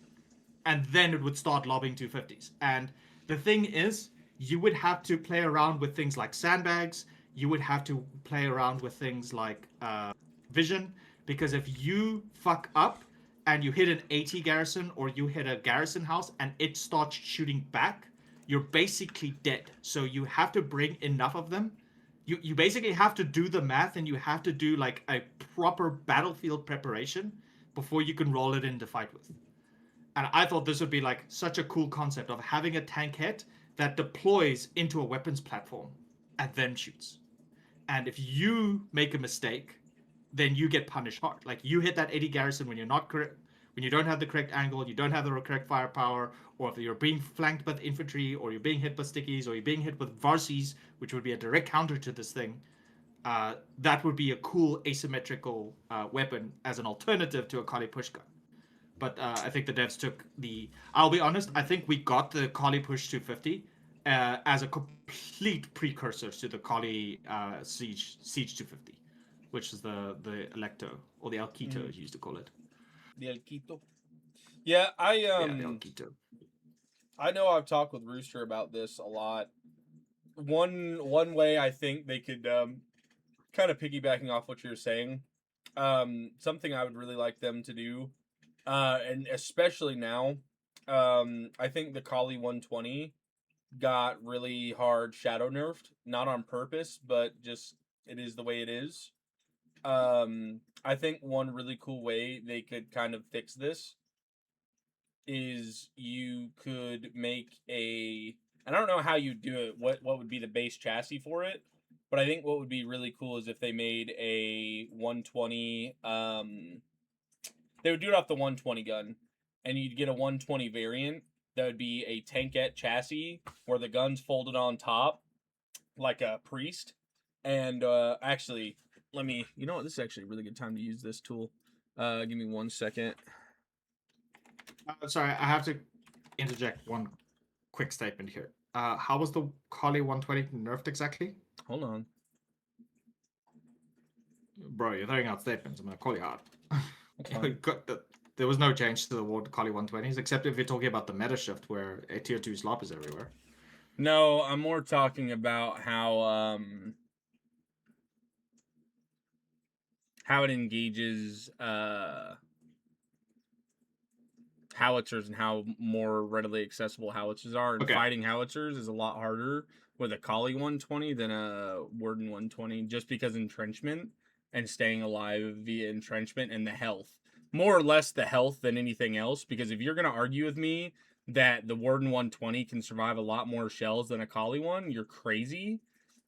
and then it would start lobbing 250s. And the thing is, you would have to play around with things like sandbags. You would have to play around with things like vision, because if you fuck up and you hit an AT garrison or you hit a garrison house and it starts shooting back, you're basically dead. So you have to bring enough of them. You basically have to do the math, and you have to do like a proper battlefield preparation before you can roll it in to fight with. And I thought this would be like such a cool concept of having a tankette that deploys into a weapons platform and then shoots. And if you make a mistake, then you get punished hard. Like you hit that 80 garrison when you're not correct, when you don't have the correct angle, you don't have the correct firepower, or if you're being flanked by the infantry, or you're being hit by stickies, or you're being hit with Varsies, which would be a direct counter to this thing. That would be a cool asymmetrical weapon as an alternative to a Kali pushgun. But I think the devs took the. I'll be honest. I think we got the Kali Push 250 as a complete precursor to the Kali Siege 250, which is the Electo, or the Alquito, as you used to call it. The Alquito. Yeah, the Alquito. I know I've talked with Rooster about this a lot. One way I think they could kind of piggybacking off what you're saying, something I would really like them to do, and especially now, I think the Kali 120 got really hard shadow nerfed, not on purpose, but just it is the way it is. I think one really cool way they could kind of fix this is you could make and I don't know how you do it, what would be the base chassis for it, but I think what would be really cool is if they made a 120, they would do it off the 120 gun, and you'd get a 120 variant that would be a tankette chassis where the gun's folded on top like a priest. And actually, you know what, this is actually a really good time to use this tool. Give me 1 second. Sorry, I have to interject one quick statement here. How was the Kali 120 nerfed exactly? Hold on. Bro, you're throwing out statements. I'm going to call you out. There was no change to the Kali 120s, except if you're talking about the meta shift where a tier 2 slop is everywhere. No, I'm more talking about how it engages howitzers and how more readily accessible howitzers are. And fighting howitzers is a lot harder with a Kali 120 than a Warden 120, just because entrenchment and staying alive via entrenchment and the health. more or less the health than anything else. Because if you're gonna argue with me that the Warden 120 can survive a lot more shells than a Collie one, you're crazy.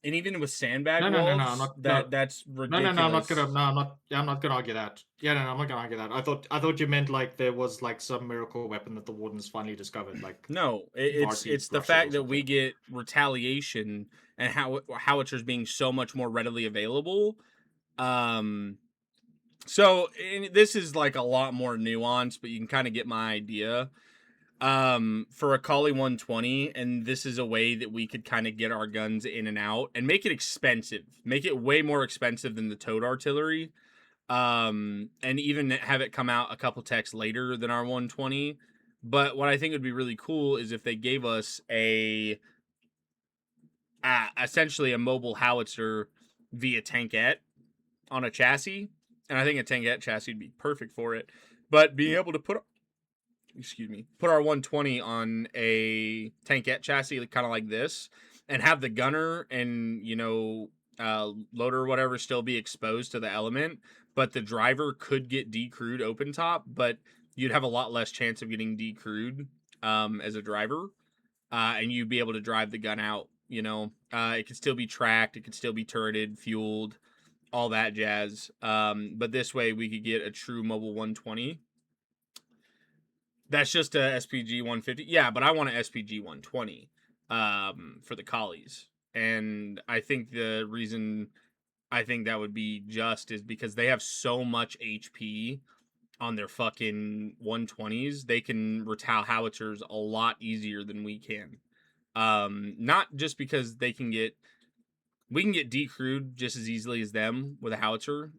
And even with sandbag No, I'm walls, not. No, that's no, I'm not ridiculous. gonna. No, I'm not. Yeah, I'm not gonna argue that. Yeah, no, I'm not gonna argue that. I thought you meant like there was like some miracle weapon that the Wardens finally discovered, like No, Varsity it's the brushes or fact that we something. get retaliation and howitzers being so much more readily available. So this is like a lot more nuanced, but you can kind of get my idea. For a Collie 120, and this is a way that we could kind of get our guns in and out and make it expensive, make it way more expensive than the towed artillery. And even have it come out a couple techs later than our 120. But what I think would be really cool is if they gave us essentially a mobile howitzer via tankette on a chassis, and I think a tankette chassis would be perfect for it. But being able to put our 120 on a tankette chassis, kind of like this, and have the gunner and loader or whatever still be exposed to the element, but the driver could get decrewed open top, but you'd have a lot less chance of getting decrewed as a driver, and you'd be able to drive the gun out. It could still be tracked, it could still be turreted, fueled, all that jazz. But this way we could get a true mobile 120. That's just a SPG 150. Yeah, but I want an SPG 120 for the Collies. And I think the reason I think that would be just is because they have so much HP on their fucking 120s. They can retaliate howitzers a lot easier than we can. Not just because we can get decrewed just as easily as them with a howitzer,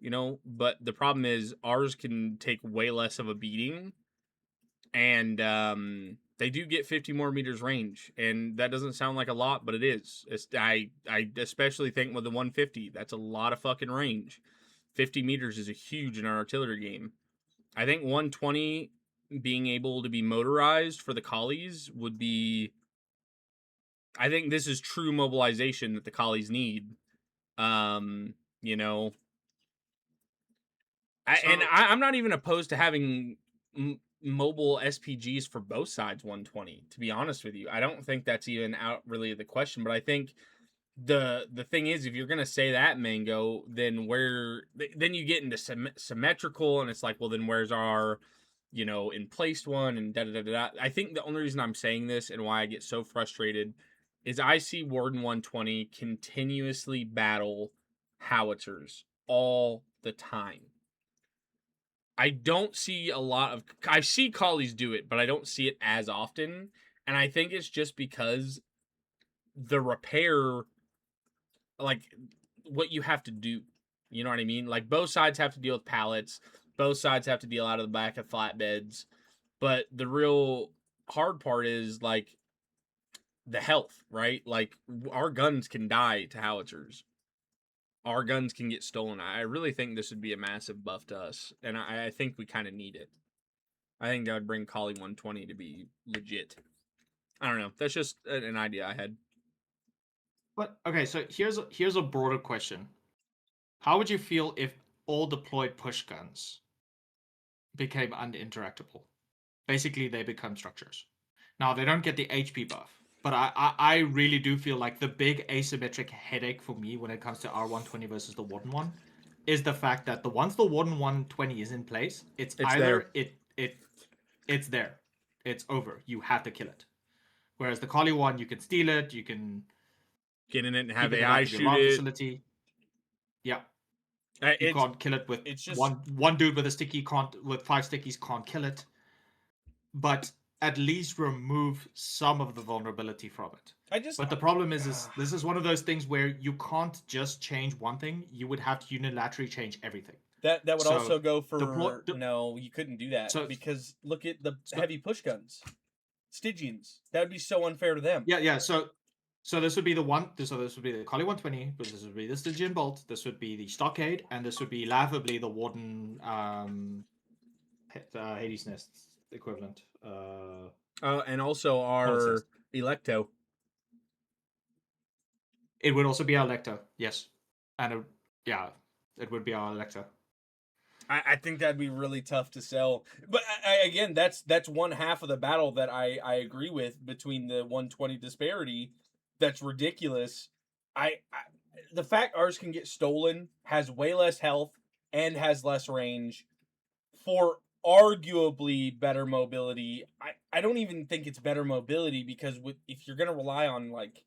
but the problem is ours can take way less of a beating, and they do get 50 more meters range, and that doesn't sound like a lot, but it is. I especially think with the 150, that's a lot of fucking range. 50 meters is a huge in our artillery game. I think 120 being able to be motorized for the Collies would be. I think this is true mobilization that the Collies need. Um, you know, I'm not even opposed to having mobile SPGs for both sides 120. To be honest with you, I don't think that's even out really the question. But I think the thing is, if you're gonna say that, Mango, then then you get into symmetrical, and it's like, well, then where's our in placed one, and da da da da. I think the only reason I'm saying this and why I get so frustrated is I see Warden 120 continuously battle howitzers all the time. I don't see a lot of. I see Collies do it, but I don't see it as often. And I think it's just because the repair, like what you have to do. You know what I mean? Like both sides have to deal with pallets. Both sides have to deal out of the back of flatbeds. But the real hard part is like the health, right? Like our guns can die to howitzers. Our guns can get stolen. I really think this would be a massive buff to us, and I think we kind of need it. I think that would bring Collie 120 to be legit. I don't know. That's just an idea I had. But okay, so here's a broader question. How would you feel if all deployed push guns became uninteractable? Basically, they become structures. Now they don't get the HP buff, but I really do feel like the big asymmetric headache for me when it comes to R120 versus the Warden one is the fact that once the Warden 120 is in place, it's either there. it's there, it's over. You have to kill it. Whereas the Collie one, you can steal it, you can Get in it and keep have it in the AI back of your shoot alarm it. facility. Yeah, you can't kill it with it's just one dude with a sticky can't with 5 stickies can't kill it. But at least remove some of the vulnerability from it. But the problem is this is one of those things where you can't just change one thing. You would have to unilaterally change everything. that would So, also go for no, you couldn't do that so- because look at the heavy push guns. Stygians. That would be so unfair to them. Yeah. So this would be the one. So this would be the Collie 120. This would be the Stygian Bolt. This would be the Stockade, and this would be laughably the Warden Hades Nest equivalent. And also our Electo. It would also be our Lecter, yes, and it would be our Lecter. I think that'd be really tough to sell. But again, that's one half of the battle that I agree with between the 120 disparity. That's ridiculous. I the fact ours can get stolen, has way less health, and has less range for arguably better mobility. I don't even think it's better mobility because if you're gonna rely on like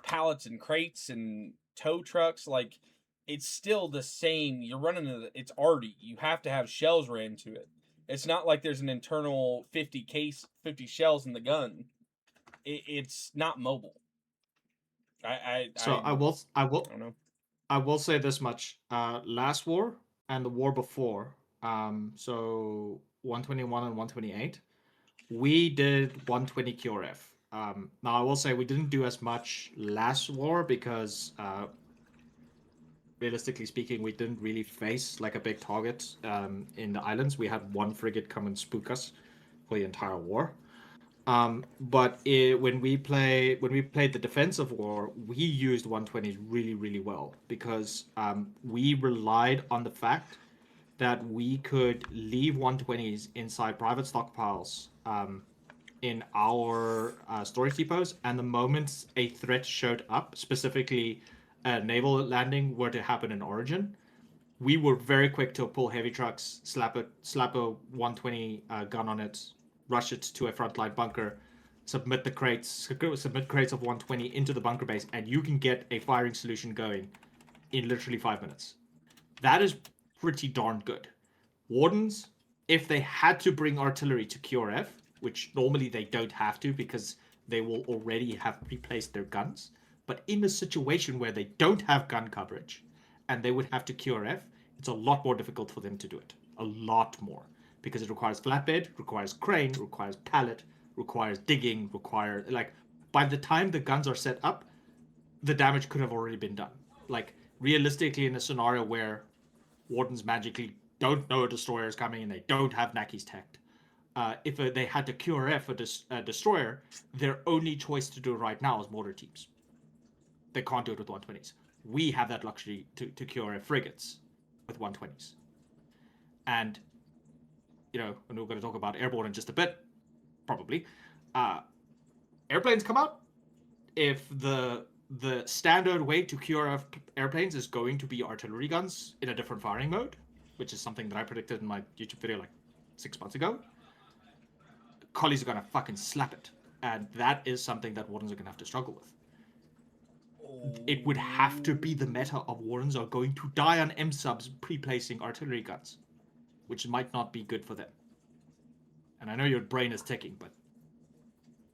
pallets and crates and tow trucks, like it's still the same. You're running it's arty. You have to have shells ran to it. It's not like there's an internal 50 shells in the gun. It's not mobile. So I don't know. I will say this much. Last war and the war before, so 121 and 128, we did 120 QRF. Now I will say we didn't do as much last war because, realistically speaking, we didn't really face like a big target in the islands. We had one frigate come and spook us for the entire war. When we played the defensive war, we used 120s really, really well because we relied on the fact that we could leave 120s inside private stockpiles in our storage depots, and the moment a threat showed up, specifically a naval landing were to happen in Origin, we were very quick to pull heavy trucks, slap a 120 gun on it, rush it to a frontline bunker, submit crates of 120 into the bunker base, and you can get a firing solution going in literally 5 minutes. That is pretty darn good. Wardens, if they had to bring artillery to QRF, which normally they don't have to because they will already have replaced their guns, but in a situation where they don't have gun coverage and they would have to QRF, it's a lot more difficult for them to do it. A lot more. Because it requires flatbed, requires crane, requires pallet, requires digging, by the time the guns are set up, the damage could have already been done. Like, realistically, in a scenario where wardens magically don't know a destroyer is coming and they don't have Naki's tech, if they had to QRF a destroyer, their only choice to do right now is mortar teams. They can't do it with 120s. We have that luxury to QRF frigates with 120s. And, and we're going to talk about airborne in just a bit, probably. Airplanes come out. If the standard way to QRF airplanes is going to be artillery guns in a different firing mode, which is something that I predicted in my YouTube video like 6 months ago, collies are going to fucking slap it. And that is something that wardens are going to have to struggle with. It would have to be the meta of wardens are going to die on M-subs pre-placing artillery guns, which might not be good for them. And I know your brain is ticking,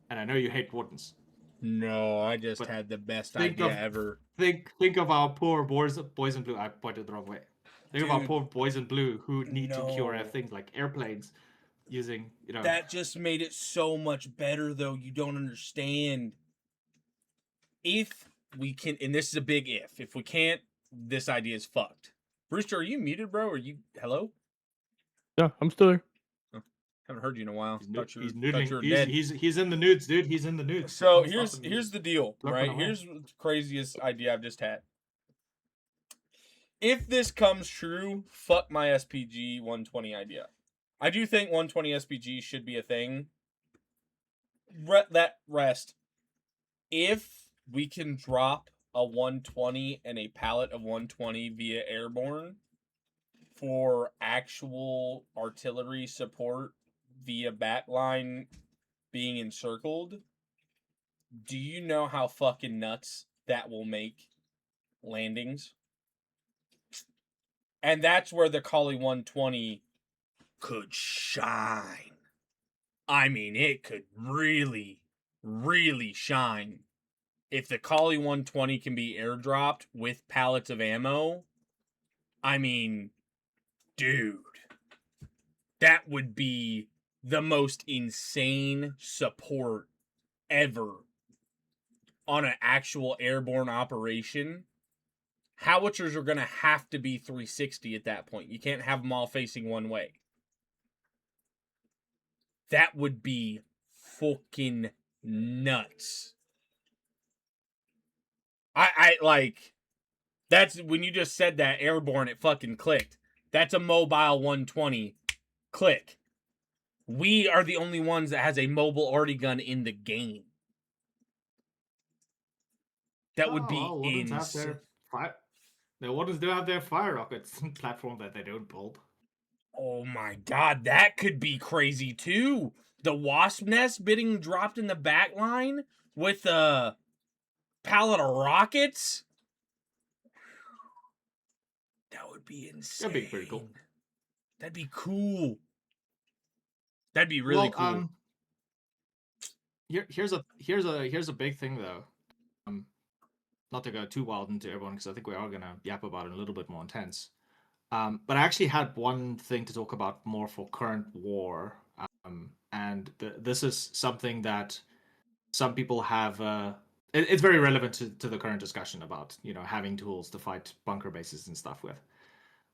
and I know you hate wardens. No, I just had the best idea ever. Think of our poor boys in blue. I pointed the wrong way. Think of our poor boys in blue who need to QRF things like airplanes using, That just made it so much better, though. You don't understand. If we can, and this is a big if we can't, this idea is fucked. Brewster, are you muted, bro? Are you, hello? Yeah, I'm still here. Haven't heard you in a while. He's noodling. He's in the nudes, dude. He's in the nudes. So here's the deal, right? Here's the craziest idea I've just had. If this comes true, fuck my SPG 120 idea. I do think 120 SPG should be a thing. That rest. If we can drop a 120 and a pallet of 120 via airborne for actual artillery support via backline being encircled, do you know how fucking nuts that will make landings? And that's where the Collie 120 could shine. I mean, it could really, really shine. If the Collie 120 can be airdropped with pallets of ammo, I mean, dude, that would be the most insane support ever on an actual airborne operation. Howitzers are going to have to be 360 at that point. You can't have them all facing one way. That would be fucking nuts. I like, that's when you just said that airborne, it fucking clicked. That's a mobile 120. Click. We are the only ones that has a mobile arty gun in the game. That would be well, Wardens have insane. their fire. The Wardens do have their fire rockets platform that they don't build. Oh my god, that could be crazy too. The wasp nest being dropped in the back line with a pallet of rockets. That would be insane. That'd be pretty cool. That'd be cool. That'd be really cool. Here's a big thing though. Not to go too wild into everyone because I think we are gonna yap about it a little bit more intense. But I actually had one thing to talk about more for current war, and this is something that some people have. It's very relevant to the current discussion about having tools to fight bunker bases and stuff with.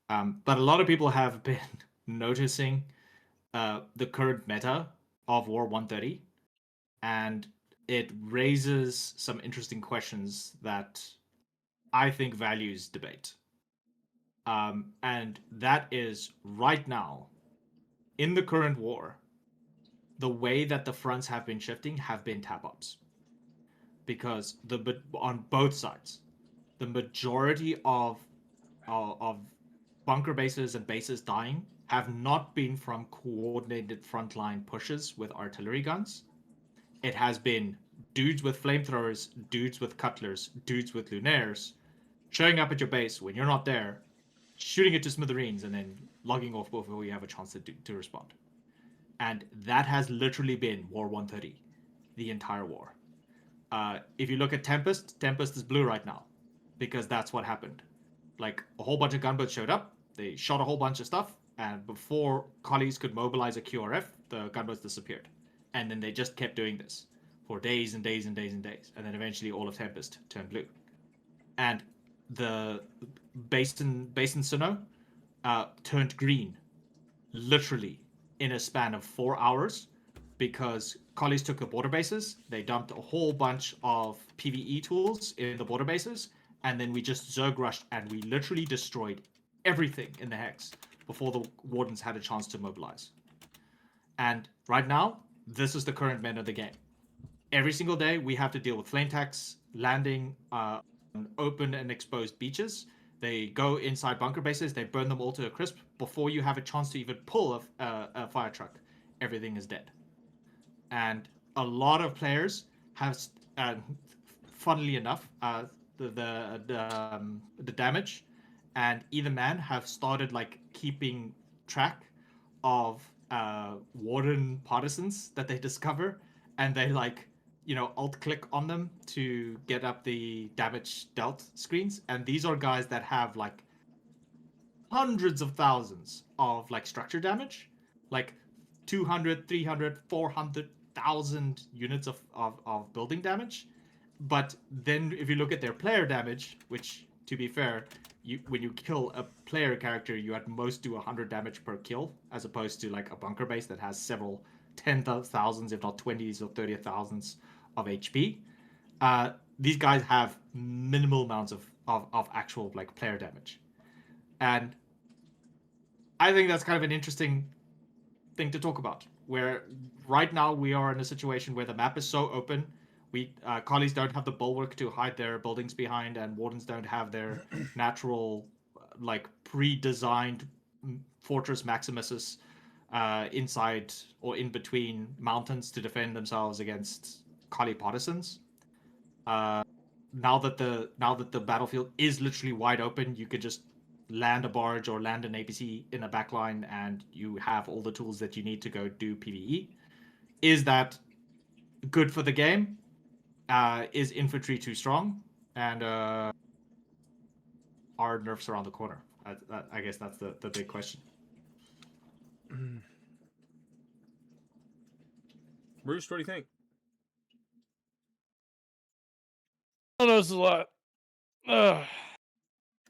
But a lot of people have been noticing the current meta of War 130, and it raises some interesting questions that I think values debate. And that is right now, in the current war, the way that the fronts have been shifting have been tap ups. Because on both sides, the majority of bunker bases and bases dying have not been from coordinated frontline pushes with artillery guns. It has been dudes with flamethrowers, dudes with cutlers, dudes with lunaires showing up at your base when you're not there, shooting it to smithereens, and then logging off before you have a chance to respond. And that has literally been War 130, the entire war. If you look at Tempest, Tempest is blue right now because that's what happened. Like a whole bunch of gunboats showed up, they shot a whole bunch of stuff, and before collies could mobilize a QRF, the gunboats disappeared. And then they just kept doing this for days and days and days and days. And then eventually all of Tempest turned blue. And the Basin Sinnoh turned green, literally in a span of 4 hours, because collies took the border bases. They dumped a whole bunch of PvE tools in the border bases, and then we just Zerg rushed and we literally destroyed everything in the hex before the Wardens had a chance to mobilize. And right now, this is the current meta of the game. Every single day, we have to deal with flame attacks, landing on open and exposed beaches. They go inside bunker bases, they burn them all to a crisp. Before you have a chance to even pull a fire truck, everything is dead. And a lot of players have, funnily enough, the damage and either man have started like keeping track of warden partisans that they discover, and they like alt click on them to get up the damage dealt screens. And these are guys that have like hundreds of thousands of like structure damage, like 200, 300, 400,000 units of building damage. But then if you look at their player damage, which to be fair, when you kill a player character, you at most do 100 damage per kill, as opposed to like a bunker base that has several 10,000s, if not 20s or 30,000s of HP. These guys have minimal amounts of actual like player damage. And I think that's kind of an interesting thing to talk about, where right now we are in a situation where the map is so open. Collies don't have the bulwark to hide their buildings behind, and Wardens don't have their natural, like pre-designed Fortress Maximuses inside or in between mountains to defend themselves against Collie partisans. Now that the battlefield is literally wide open, you could just land a barge or land an APC in a backline, and you have all the tools that you need to go do PvE. Is that good for the game? Is infantry too strong? And are nerfs around the corner? I guess that's the big question. Bruce, what do you think? I don't know, it's a lot.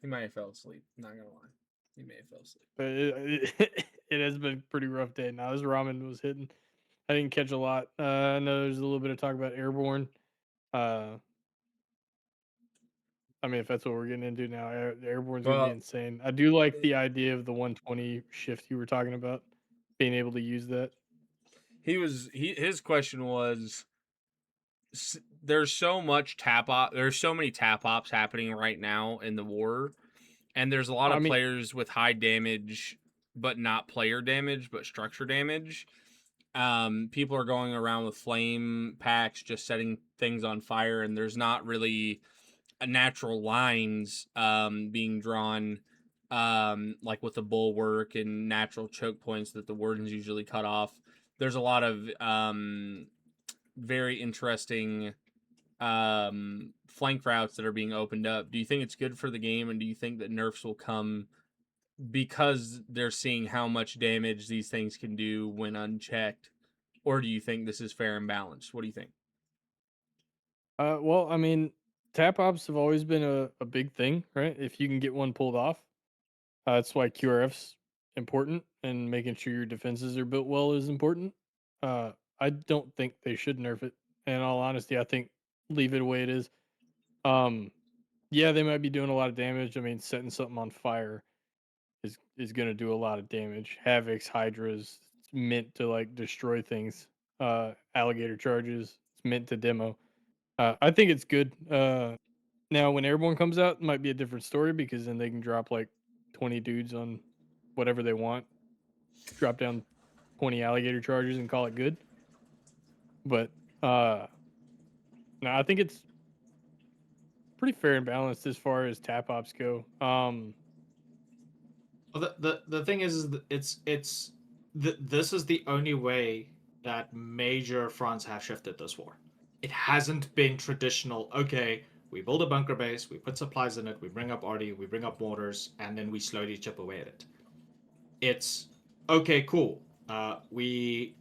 He might have fell asleep. Not gonna lie, he may have fell asleep. But it has been a pretty rough day. Now this ramen was hitting. I didn't catch a lot. I know there's a little bit of talk about airborne. I mean, if that's what we're getting into now, airborne's gonna be Well, insane. I do like the idea of the 120 shift you were talking about, being able to use that. his question was there's so much there's so many tap ops happening right now in the war, and there's a lot I of mean, players with high damage but not player damage but structure damage. People are going around with flame packs just setting things on fire, and there's not really a natural lines being drawn like with the bulwark and natural choke points that the wardens usually cut off. There's a lot of very interesting flank routes that are being opened up. Do you think it's good for the game, and do you think that nerfs will come because they're seeing how much damage these things can do when unchecked, or do you think this is fair and balanced? What do you think? well, I mean, tap ops have always been a big thing, right? If you can get one pulled off, that's why QRF's important, and making sure your defenses are built well is important. Uh, I don't think they should nerf it. In all honesty, I think leave it the way it is. Um, yeah, they might be doing a lot of damage. I mean, setting something on fire is going to do a lot of damage. Havocs, Hydras, it's meant to like destroy things. Alligator charges, it's meant to demo. I think it's good. Now when Airborne comes out, it might be a different story because then they can drop like 20 dudes on whatever they want, drop down 20 alligator charges and call it good. But uh, no, I think it's pretty fair and balanced as far as tap ops go. Well, the thing is this is the only way that major fronts have shifted this war. It hasn't been traditional. Okay, we build a bunker base, we put supplies in it, we bring up arty, we bring up mortars, and then we slowly chip away at it. It's okay, cool. We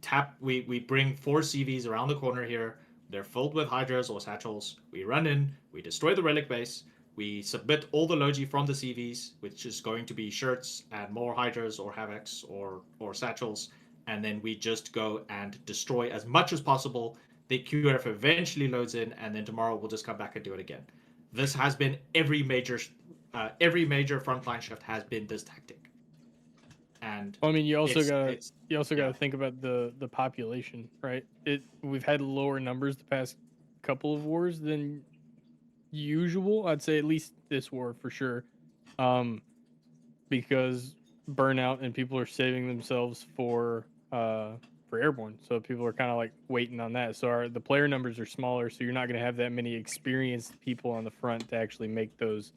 bring 4 CVs around the corner here. They're filled with hydras or satchels. We run in, we destroy the relic base, we submit all the logi from the CVs, which is going to be shirts and more hydras or havocs or satchels, and then we just go and destroy as much as possible. The QRF eventually loads in, and then tomorrow we'll just come back and do it again. This has been every major frontline shift has been this tactic. And I mean, it's you also yeah. gotta think about the population, right? We've had lower numbers the past couple of wars than usual. I'd say at least this war for sure, because burnout and people are saving themselves for airborne. So people are kind of like waiting on that. So the player numbers are smaller, so you're not going to have that many experienced people on the front to actually make those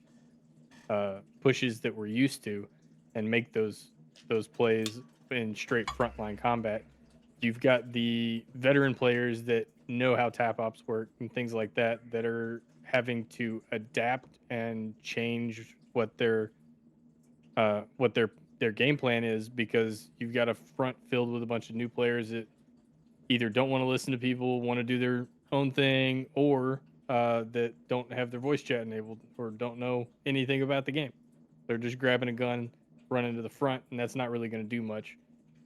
pushes that we're used to, and make those plays in straight frontline combat. You've got the veteran players that know how tap ops work and things like that that are having to adapt and change what their game plan is, because you've got a front filled with a bunch of new players that either don't want to listen to people, want to do their own thing, or that don't have their voice chat enabled or don't know anything about the game. They're just grabbing a gun, running to the front, and that's not really going to do much.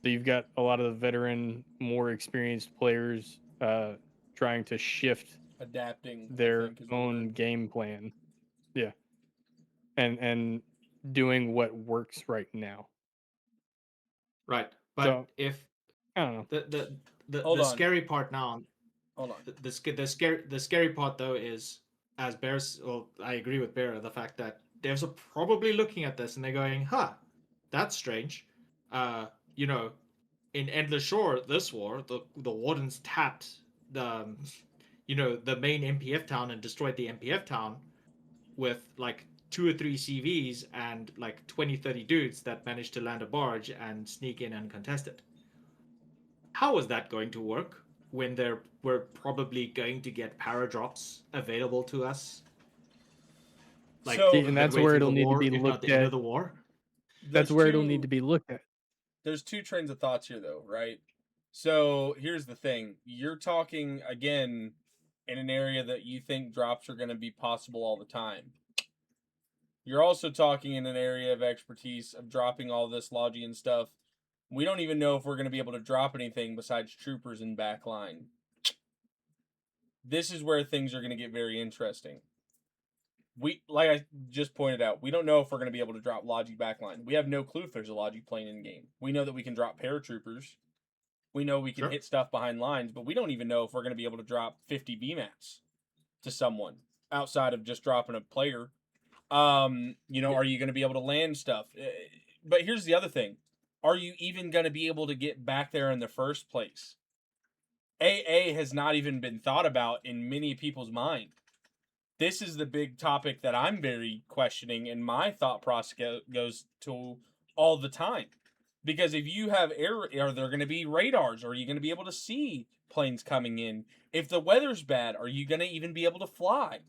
So you've got a lot of the veteran, more experienced players trying to shift Adapting, I their think, is the own word. game plan. Yeah, and doing what works right now. Right. But So if I don't know. Hold the on. scary part now, Hold on. the scary part though is, as Bears, well, I agree with Bear, the fact that devs are probably looking at this and they're going, "Huh, that's strange." Uh, you know, in Endless Shore this war, the wardens tapped the the main MPF town and destroyed the MPF town with like 2 or 3 CVs and like 20, 30 dudes that managed to land a barge and sneak in uncontested. How is that going to work when we're probably going to get paradrops available to us like So See, and that's midway where through the it'll need to war, be if not looked the end of at. the war? That's there's where it'll need to two be looked at. there's two trains of thoughts here though, right? So here's the thing. You're talking again in an area that you think drops are going to be possible all the time. You're also talking in an area of expertise of dropping all this Logian stuff. We don't even know if we're going to be able to drop anything besides troopers in back line. This is where things are going to get very interesting. like I just pointed out, we don't know if we're going to be able to drop Logi backline. We have no clue if there's a Logi plane in game. We know that we can drop paratroopers. We know we can Sure. hit stuff behind lines, but we don't even know if we're going to be able to drop 50 BMATs to someone outside of just dropping a player. Are you going to be able to land stuff? But here's the other thing. Are you even going to be able to get back there in the first place? AA has not even been thought about in many people's mind. This is the big topic that I'm very questioning, and my thought process goes to all the time. Because if you have air, are there going to be radars? Are you going to be able to see planes coming in? If the weather's bad, are you going to even be able to fly?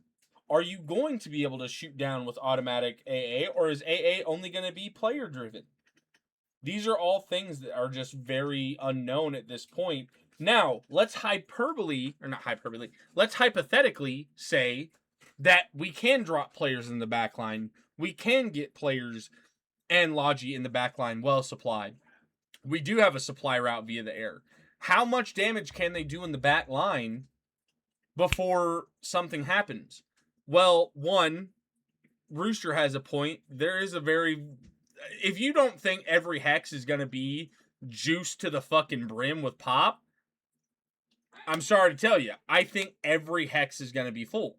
Are you going to be able to shoot down with automatic AA, or is AA only going to be player driven? These are all things that are just very unknown at this point. Now, let's hypothetically say that we can drop players in the back line. We can get players and Logi in the back line well supplied. We do have a supply route via the air. How much damage can they do in the back line before something happens? Well, one, Rooster has a point. There is a very... If you don't think every hex is going to be juiced to the fucking brim with pop, I'm sorry to tell you, I think every hex is going to be full.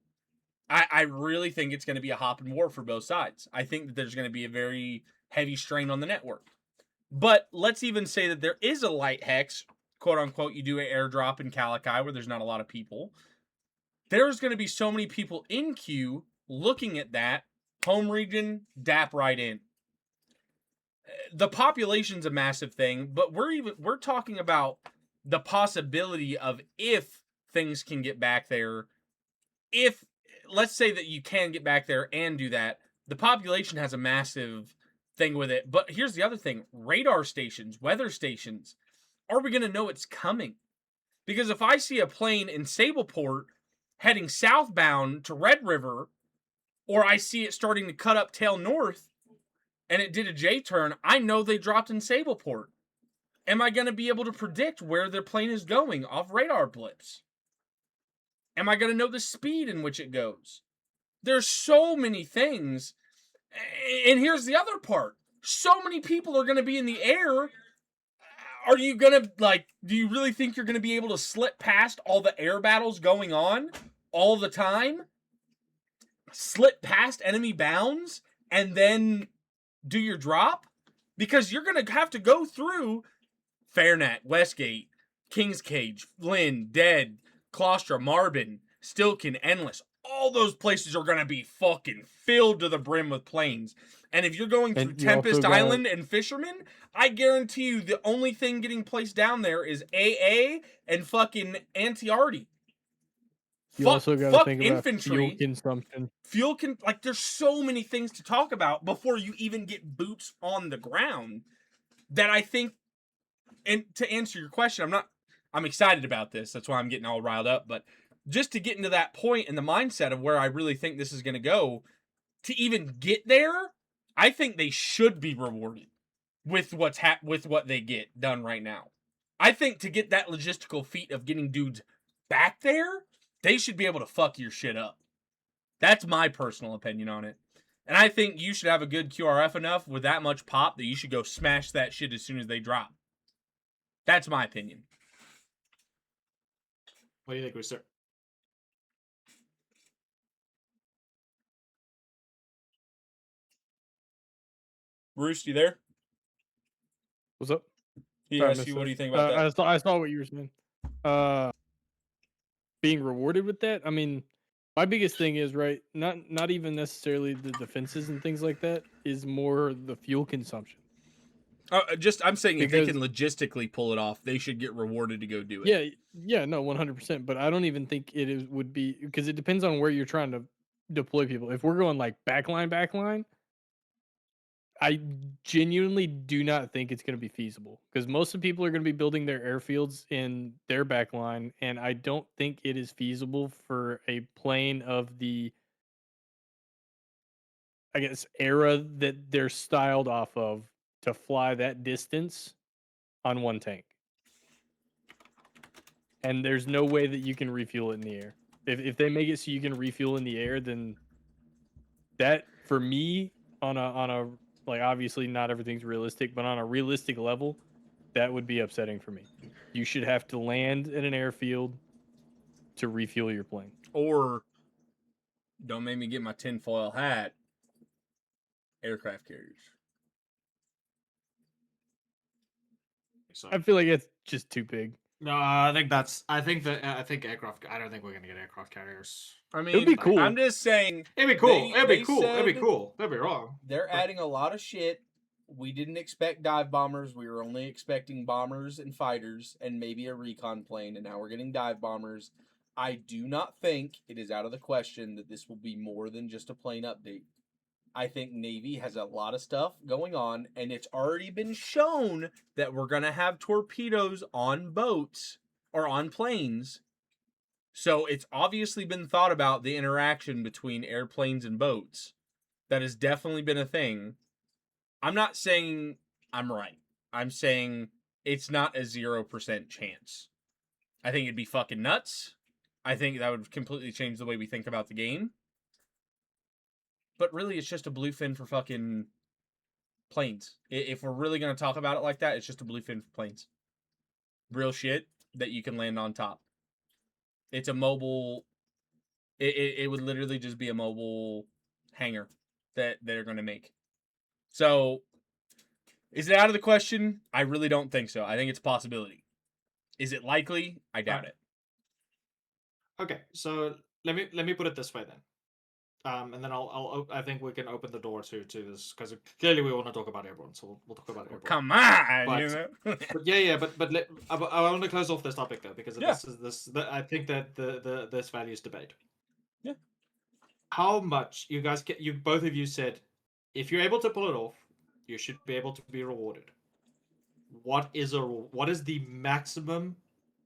I really think it's going to be a hop and war for both sides. I think that there's going to be a very heavy strain on the network. But let's even say that there is a light hex, quote unquote, you do an airdrop in Calakai where there's not a lot of people. There's going to be so many people in queue looking at that, home region, dap right in. The population's a massive thing, but we're talking about the possibility of if things can get back there. If let's say that you can get back there and do that, the population has a massive thing with it. But here's the other thing: radar stations, weather stations. Are we going to know it's coming? Because if I see a plane in Sableport heading southbound to Red River, or I see it starting to cut up tail north, and it did a J-turn, I know they dropped in Sableport. Am I going to be able to predict where their plane is going off radar blips? Am I going to know the speed in which it goes? There's so many things. And here's the other part. So many people are going to be in the air. Are you going to, do you really think you're going to be able to slip past all the air battles going on all the time? Slip past enemy bounds and then do your drop? Because you're going to have to go through Fairnet, Westgate, King's Cage, Flynn, Dead, Claustra, Marbin, Stilkin, Endless. All those places are going to be fucking filled to the brim with planes. And if you're going through Tempest Island and Fisherman, I guarantee you the only thing getting placed down there is AA and fucking Anti-Arty. You also got to think infantry, about fuel consumption. There's so many things to talk about before you even get boots on the ground that I think, and to answer your question, I'm excited about this. That's why I'm getting all riled up. But just to get into that point in the mindset of where I really think this is going to go, to even get there, I think they should be rewarded with with what they get done right now. I think to get that logistical feat of getting dudes back there, they should be able to fuck your shit up. That's my personal opinion on it. And I think you should have a good QRF enough with that much pop that you should go smash that shit as soon as they drop. That's my opinion. What do you think, Rooster? Roost, you there? What's up? He asked you, what do you think about that? I saw what you were saying. Being rewarded with that. I mean, my biggest thing is not even necessarily the defenses and things like that. Is more the fuel consumption. I'm saying if they can logistically pull it off, they should get rewarded to go do it. Yeah, no, 100%. But I don't even think would be, because it depends on where you're trying to deploy people. If we're going like backline, I genuinely do not think it's going to be feasible, because most of the people are going to be building their airfields in their backline, and I don't think it is feasible for a plane of the, I guess, era that they're styled off of to fly that distance on one tank. And there's no way that you can refuel it in the air. If they make it so you can refuel in the air, then that for me on a like obviously not everything's realistic, but on a realistic level, that would be upsetting for me. You should have to land in an airfield to refuel your plane. Or don't make me get my tinfoil hat. Aircraft carriers. So I feel like it's just too big. no, I think aircraft. I don't think we're gonna get aircraft carriers. I It would mean, be cool. I'm just saying. It'd be cool. It'd be They cool. It'd be said cool. Don't be wrong. they're But- adding a lot of shit. We didn't expect dive bombers. We were only expecting bombers and fighters and maybe a recon plane, and now we're getting dive bombers. I do not think it is out of the question that this will be more than just a plane update. I think Navy has a lot of stuff going on, and it's already been shown that we're going to have torpedoes on boats or on planes. So it's obviously been thought about, the interaction between airplanes and boats. That has definitely been a thing. I'm not saying I'm right. I'm saying it's not a 0% chance. I think it'd be fucking nuts. I think that would completely change the way we think about the game. But really, it's just a bluefin for fucking planes. If we're really going to talk about it like that, it's just a bluefin for planes. Real shit that you can land on top. It's a mobile... It would literally just be a mobile hangar that they're going to make. So, is it out of the question? I really don't think so. I think it's a possibility. Is it likely? I doubt it. Okay, so let me put it this way then. And then I think we can open the door to this because clearly we want to talk about airborne, so we'll talk about airborne. Come on, But- you know? But yeah, but I want to close off this topic though because Yeah. I think that this values debate. Yeah. How much you guys you both of you said if you're able to pull it off, you should be able to be rewarded. What is the maximum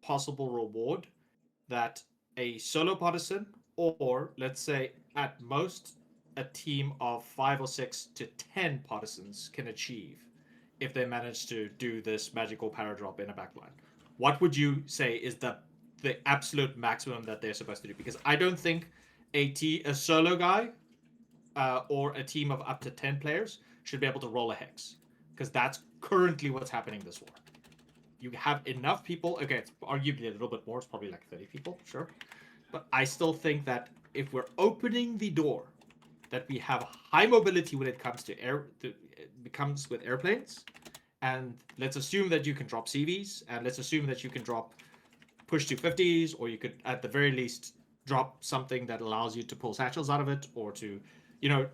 possible reward that a solo partisan, or let's say at most a team of 5 or 6 to 10 partisans can achieve if they manage to do this magical paradrop in a backline? What would you say is the absolute maximum that they're supposed to do? Because I don't think a solo guy or a team of up to 10 players should be able to roll a hex, because that's currently what's happening this war. You have enough people. Okay, it's arguably a little bit more. It's probably like 30 people, sure. But I still think that if we're opening the door, that we have high mobility when it comes to becomes with airplanes, and let's assume that you can drop CVs, and let's assume that you can drop push 250s, or you could at the very least drop something that allows you to pull satchels out of it, or to,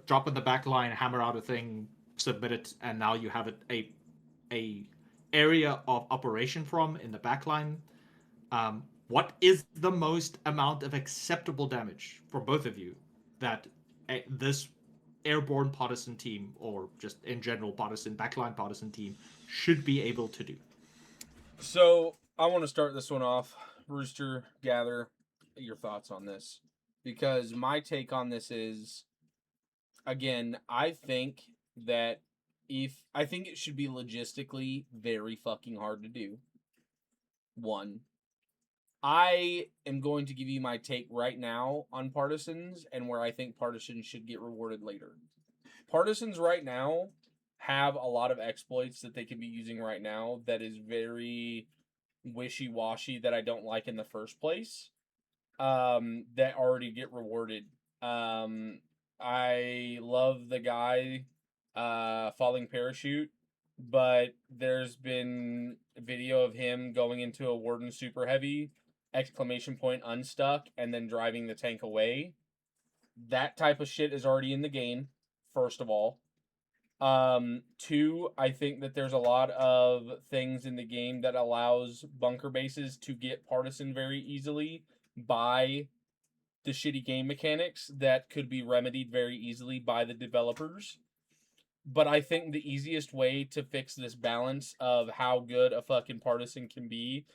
drop in the back line, hammer out a thing, submit it, and now you have a area of operation from in the back line. What is the most amount of acceptable damage for both of you that this airborne partisan team, or just in general backline partisan team, should be able to do? So, I want to start this one off. Rooster, gather your thoughts on this. Because my take on this is, again, I think that I think it should be logistically very fucking hard to do. One. I am going to give you my take right now on partisans and where I think partisans should get rewarded later. Partisans right now have a lot of exploits that they can be using right now that is very wishy-washy, that I don't like in the first place, that already get rewarded. I love the guy falling parachute, but there's been a video of him going into a Warden Super Heavy, exclamation point unstuck, and then driving the tank away. That type of shit is already in the game, first of all. Two, I think that there's a lot of things in the game that allows bunker bases to get partisan very easily by the shitty game mechanics that could be remedied very easily by the developers. But I think the easiest way to fix this balance of how good a fucking partisan can be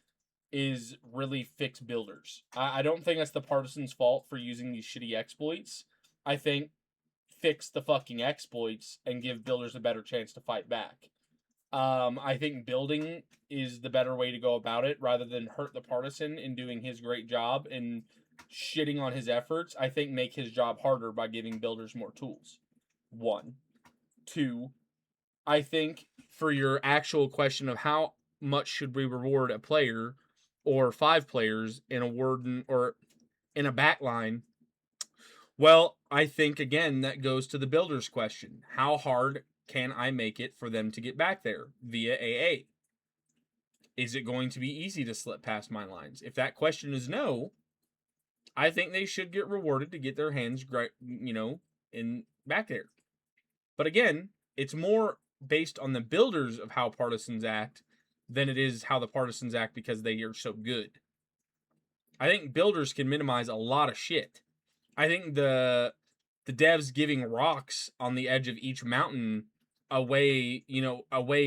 is really fix builders. I don't think that's the partisan's fault for using these shitty exploits. I think fix the fucking exploits and give builders a better chance to fight back. I think building is the better way to go about it, rather than hurt the partisan in doing his great job and shitting on his efforts, I think make his job harder by giving builders more tools. 1. 2, I think for your actual question of how much should we reward a player or 5 players in a warden or in a back line, well, I think again that goes to the builder's question. How hard can I make it for them to get back there via AA? Is it going to be easy to slip past my lines? If that question is no, I think they should get rewarded to get their hands, in back there. But again, it's more based on the builders of how partisans act than it is how the partisans act because they are so good. I think builders can minimize a lot of shit. I think the devs giving rocks on the edge of each mountain away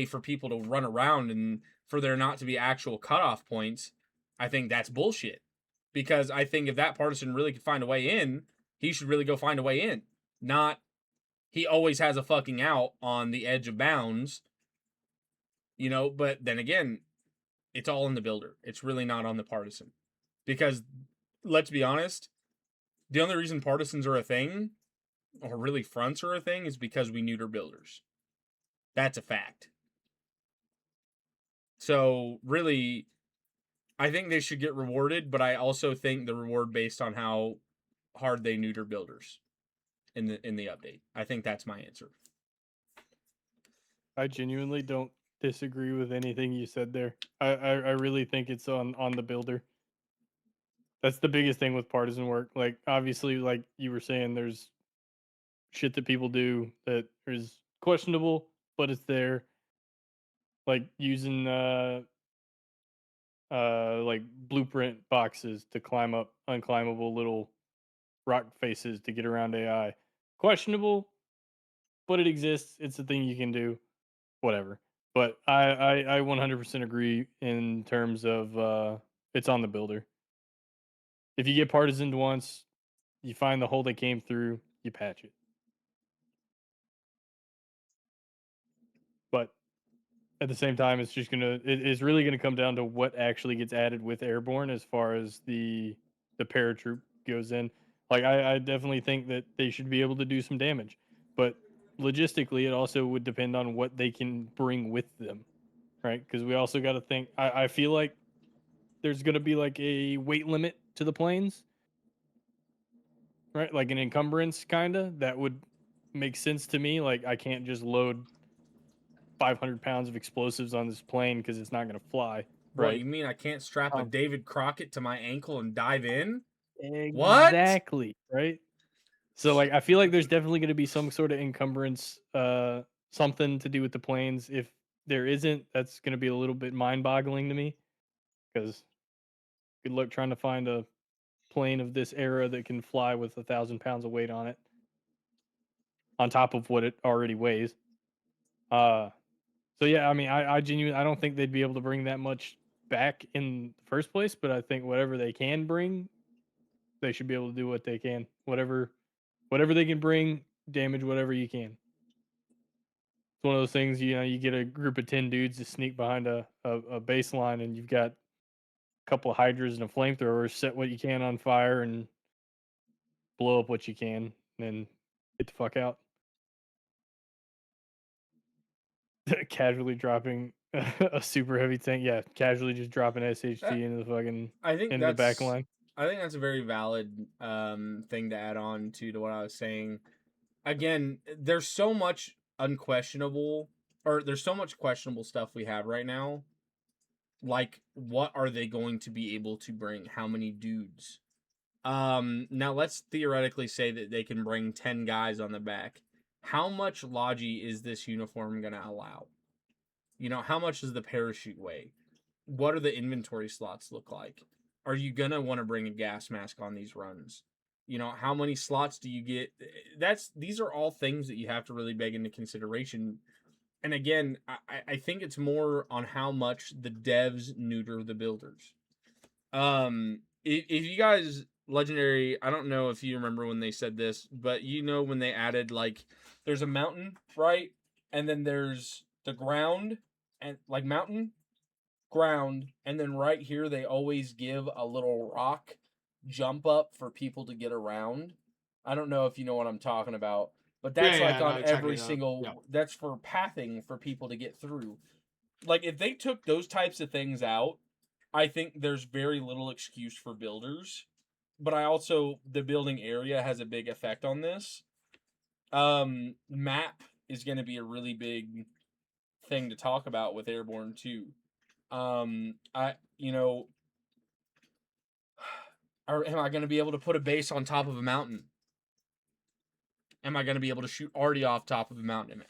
for people to run around and for there not to be actual cutoff points, I think that's bullshit. Because I think if that partisan really could find a way in, he should really go find a way in. Not he always has a fucking out on the edge of bounds. But then again, it's all in the builder. It's really not on the partisan. Because let's be honest, the only reason partisans are a thing, or really fronts are a thing, is because we neuter builders. That's a fact. So really, I think they should get rewarded, but I also think the reward based on how hard they neuter builders in the update. I think that's my answer. I genuinely don't disagree with anything you said there. I really think it's on the builder. That's the biggest thing with partisan work. Like, obviously, like you were saying, there's shit that people do that is questionable, but it's there. Like using like blueprint boxes to climb up unclimbable little rock faces to get around AI. Questionable, but it exists. It's a thing you can do. Whatever. But I 100% agree in terms of it's on the builder. If you get partisaned once, you find the hole they came through, you patch it. But at the same time, it's really gonna come down to what actually gets added with airborne as far as the paratroop goes in. Like I definitely think that they should be able to do some damage, but logistically, it also would depend on what they can bring with them, right? Because we also got to think. I feel like there's gonna be like a weight limit to the planes, right? Like an encumbrance, kinda. That would make sense to me. Like I can't just load 500 pounds of explosives on this plane because it's not going to fly. What, Right? you mean I can't strap a David Crockett to my ankle and dive in? Exactly. Right. So like, I feel like there's definitely going to be some sort of encumbrance, something to do with the planes. If there isn't, that's going to be a little bit mind-boggling to me because good luck trying to find a plane of this era that can fly with 1,000 pounds of weight on it, on top of what it already weighs. So yeah, I mean, I genuinely I don't think they'd be able to bring that much back in the first place, but I think whatever they can bring, they should be able to do what they can. Whatever they can bring, damage whatever you can. It's one of those things, you get a group of 10 dudes to sneak behind a baseline and you've got a couple of hydras and a flamethrower, set what you can on fire and blow up what you can, and then get the fuck out. Casually dropping a super heavy tank. Yeah, casually just dropping SHT into the fucking into the back line. I think that's a very valid thing to add on to what I was saying. Again, there's so much there's so much questionable stuff we have right now. Like, what are they going to be able to bring? How many dudes? Now let's theoretically say that they can bring 10 guys on the back. How much logi is this uniform going to allow? How much does the parachute weigh? What do the inventory slots look like? Are you going to want to bring a gas mask on these runs? How many slots do you get? These are all things that you have to really beg into consideration. And again, I think it's more on how much the devs neuter the builders. If you guys, Legendary, I don't know if you remember when they said this, but when they added, like, there's a mountain, right? And then there's the ground, and like mountain, ground, and then right here they always give a little rock jump up for people to get around. I don't know if you know what I'm talking about, but Yeah, that's yeah, like I know on exactly. every single. Yeah. That's for pathing for people to get through. Like if they took those types of things out, I think there's very little excuse for builders. But I also the building area has a big effect on this. Map is going to be a really big thing to talk about with Airborne too. I am I going to be able to put a base on top of a mountain? Am I going to be able to shoot arty off top of a mountain?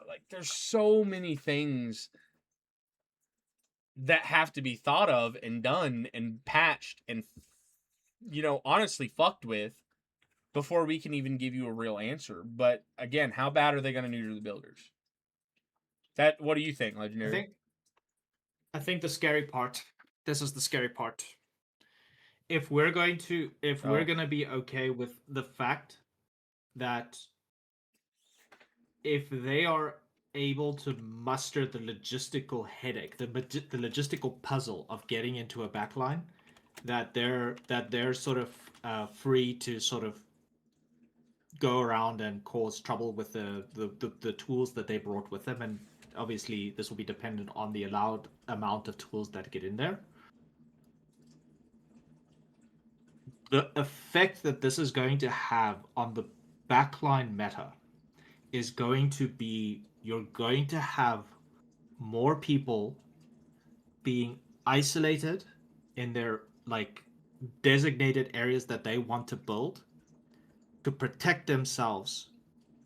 Like, there's so many things that have to be thought of and done and patched and, honestly fucked with before we can even give you a real answer. But again, how bad are they going to neuter the builders? What do you think, I Legendary? think I think the scary part. This is the scary part. If we're going to be okay with the fact that if they are able to muster the logistical headache, the logistical puzzle of getting into a backline, that they're sort of free to sort of go around and cause trouble with the tools that they brought with them, and obviously this will be dependent on the allowed amount of tools that get in there. The effect that this is going to have on the backline meta is going to be you're going to have more people being isolated in their like designated areas that they want to build to protect themselves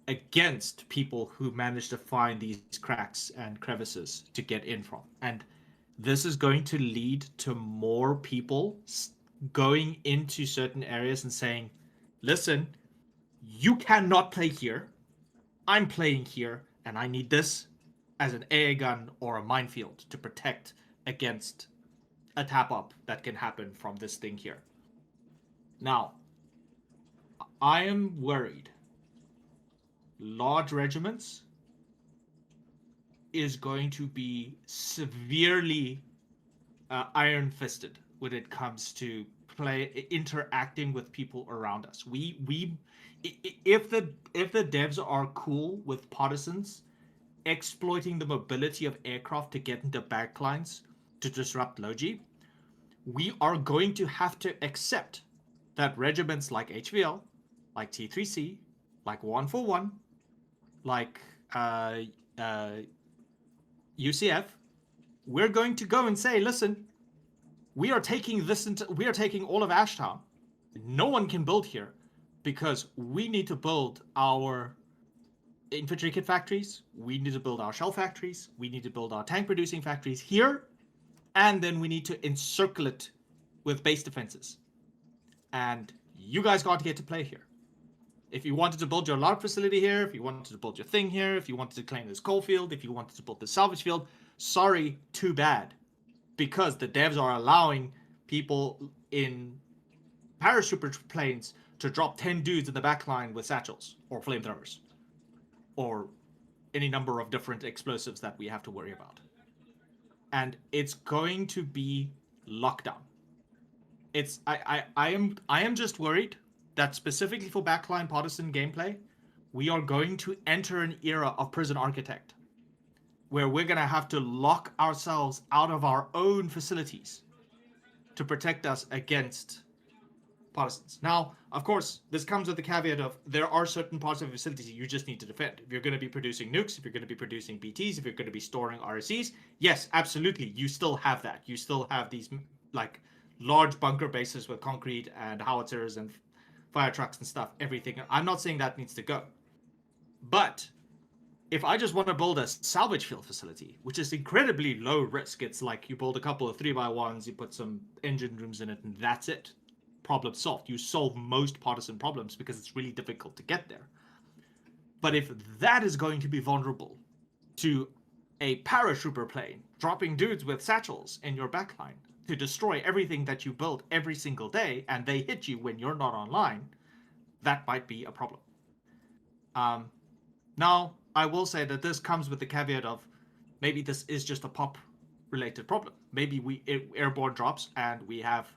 against people who manage to find these cracks and crevices to get in from. And this is going to lead to more people going into certain areas and saying, listen, you cannot play here. I'm playing here, and I need this as an AA gun or a minefield to protect against a tap up that can happen from this thing here. Now, I am worried. Large regiments is going to be severely iron fisted when it comes to interacting with people around us. If the devs are cool with partisans exploiting the mobility of aircraft to get into backlines to disrupt Logi, we are going to have to accept that regiments like HVL, like T3C, like 141, like UCF, we're going to go and say, listen, we are taking all of Ashtown. No one can build here because we need to build our infantry kit factories, we need to build our shell factories, we need to build our tank producing factories here, and then we need to encircle it with base defenses. And you guys got to get to play here. If you wanted to build your large facility here, if you wanted to build your thing here, if you wanted to claim this coal field, if you wanted to build the salvage field, sorry, too bad. Because the devs are allowing people in paratrooper planes to drop 10 dudes in the backline with satchels or flamethrowers or any number of different explosives that we have to worry about. And it's going to be lockdown. I am just worried that specifically for backline partisan gameplay, we are going to enter an era of prison architect where we're going to have to lock ourselves out of our own facilities to protect us against partisans. Now, of course, this comes with the caveat of there are certain parts of the facility you just need to defend. If you're going to be producing nukes, if you're going to be producing BTs, if you're going to be storing RSCs, yes, absolutely, you still have that. You still have these like large bunker bases with concrete and howitzers and fire trucks and stuff, everything. I'm not saying that needs to go. But if I just want to build a salvage field facility, which is incredibly low risk, it's like you build a couple of 3x1s, you put some engine rooms in it, and that's it. Problem solved. You solve most partisan problems because it's really difficult to get there. But if that is going to be vulnerable to a paratrooper plane dropping dudes with satchels in your backline to destroy everything that you build every single day, and they hit you when you're not online, that might be a problem. Now, I will say that this comes with the caveat of maybe this is just a pop related problem. Maybe airborne drops and we have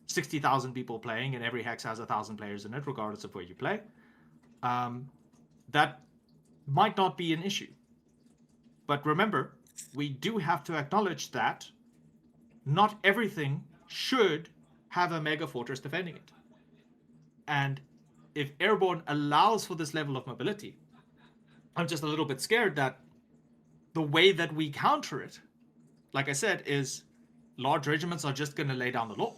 60,000 people playing, and every hex has 1,000 players in it, regardless of where you play, that might not be an issue. But remember, we do have to acknowledge that not everything should have a mega fortress defending it. And if airborne allows for this level of mobility, I'm just a little bit scared that the way that we counter it, like I said, is large regiments are just going to lay down the law.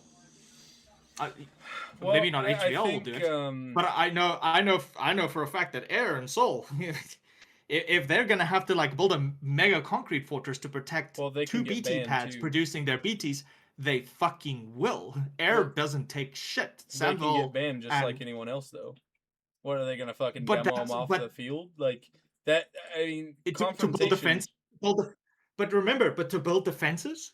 Well, maybe not I HVL will think, do it, but I know for a fact that Air and Soul, if they're gonna have to like build a mega concrete fortress to protect Well, they two can get BT banned, pads too. producing their BTs, they fucking will. Air Well, doesn't take shit. they can Sandville get banned just like anyone else, though. What are they gonna fucking But demo them that's off but the field like that? I mean, to build confrontation. defense. But remember, to build defenses,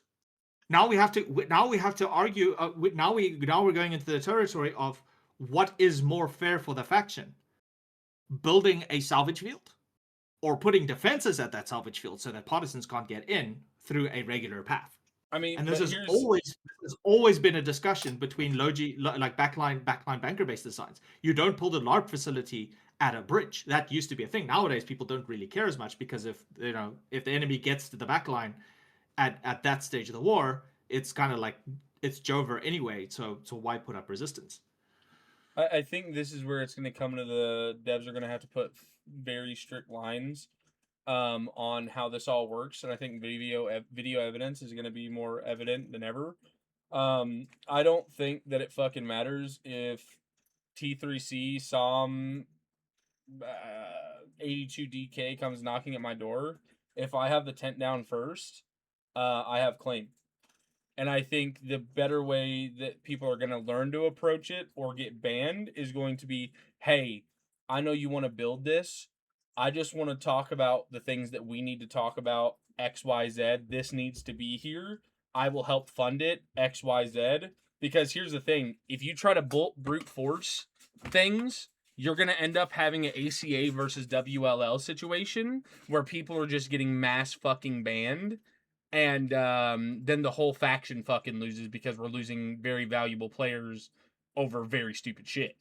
now we have to argue. Now we're going into the territory of what is more fair for the faction: building a salvage field, or putting defenses at that salvage field so that partisans can't get in through a regular path. I mean, And but this here's has always been a discussion between like backline banker based designs. You don't build a LARP facility at a bridge. That used to be a thing. Nowadays, people don't really care as much because if the enemy gets to the backline at that stage of the war, it's kind of like it's Jover anyway. So why put up resistance? I think this is where it's going to come to the devs are going to have to put very strict lines on how this all works, and I think video evidence is going to be more evident than ever. I don't think that it fucking matters if T3C SOM 82DK comes knocking at my door. If I have the tent down first, I have claim. And I think the better way that people are going to learn to approach it or get banned is going to be, hey, I know you want to build this. I just want to talk about the things that we need to talk about, XYZ. This needs to be here. I will help fund it, XYZ. Because here's the thing. If you try to brute force things, you're going to end up having an ACA versus WLL situation where people are just getting mass fucking banned. And then the whole faction fucking loses because we're losing very valuable players over very stupid shit.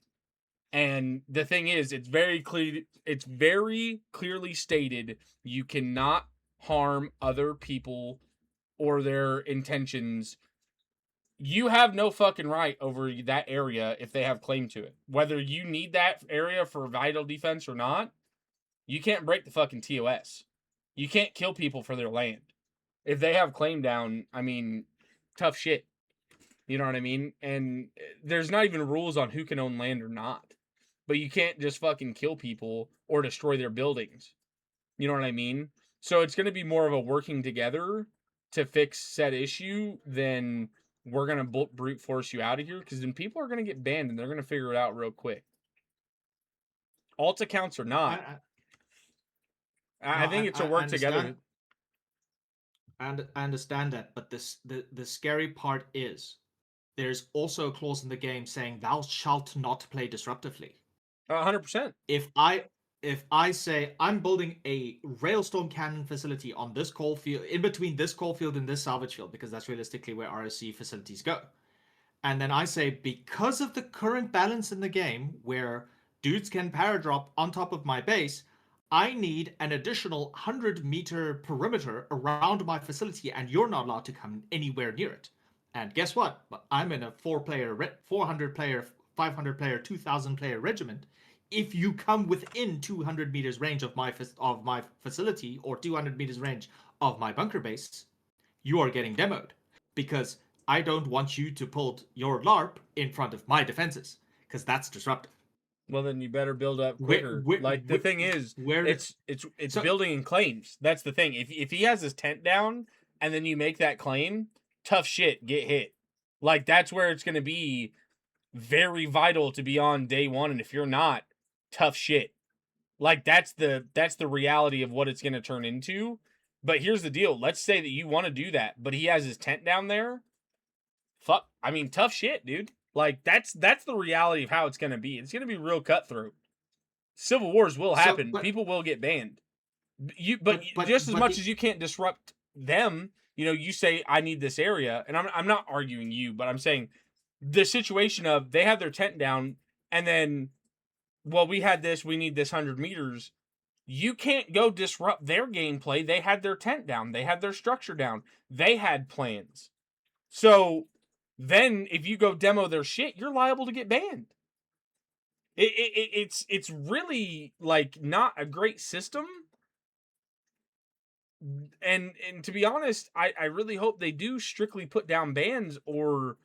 And the thing is, it's very clearly stated you cannot harm other people or their intentions. You have no fucking right over that area if they have claim to it. Whether you need that area for vital defense or not, you can't break the fucking TOS. You can't kill people for their land. If they have claim down, I mean, tough shit. You know what I mean? And there's not even rules on who can own land or not. But you can't just fucking kill people or destroy their buildings. You know what I mean? So it's going to be more of a working together to fix said issue than we're going to brute force you out of here, because then people are going to get banned and they're going to figure it out real quick. Alt accounts or not. I think it's a work together. And I understand that, but the scary part is there's also a clause in the game saying thou shalt not play disruptively. 100%. If I say I'm building a railstorm cannon facility on this coal field, in between this coal field and this salvage field, because that's realistically where RSC facilities go, and then I say because of the current balance in the game where dudes can paradrop on top of my base, I need an additional 100-meter perimeter around my facility, and you're not allowed to come anywhere near it. And guess what? I'm in a 400-player, 500-player, 2,000-player regiment. If you come within 200 meters range of my facility or 200 meters range of my bunker base, you are getting demoed, because I don't want you to pull your LARP in front of my defenses, because that's disruptive. Well, then you better build up quicker. The thing is, it's building in claims. That's the thing. If he has his tent down and then you make that claim, tough shit, get hit. Like, that's where it's going to be very vital to be on day one. And if you're not, tough shit. Like, that's the reality of what it's going to turn into. But here's the deal. Let's say that you want to do that, but he has his tent down there. Tough shit, dude. Like, that's the reality of how it's going to be. It's going to be real cutthroat. Civil wars will happen. People will get banned. But just as much as you can't disrupt them, you say, I need this area. And I'm not arguing you, but I'm saying the situation of they had their tent down and then, well, we had this, we need this 100 meters. You can't go disrupt their gameplay. They had their tent down. They had their structure down. They had plans. So then if you go demo their shit, you're liable to get banned. It's really like not a great system. And to be honest, I really hope they do strictly put down bans, or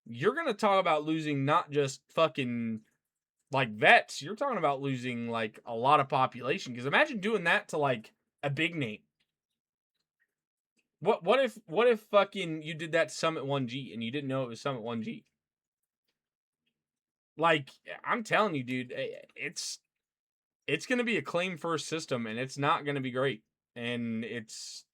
you're gonna talk about losing not just fucking like vets, you're talking about losing like a lot of population. Because imagine doing that to like a big name. What if fucking you did that to Summit 1G and you didn't know it was Summit 1G? Like, I'm telling you, dude, it's gonna be a claim first system, and it's not gonna be great. And it's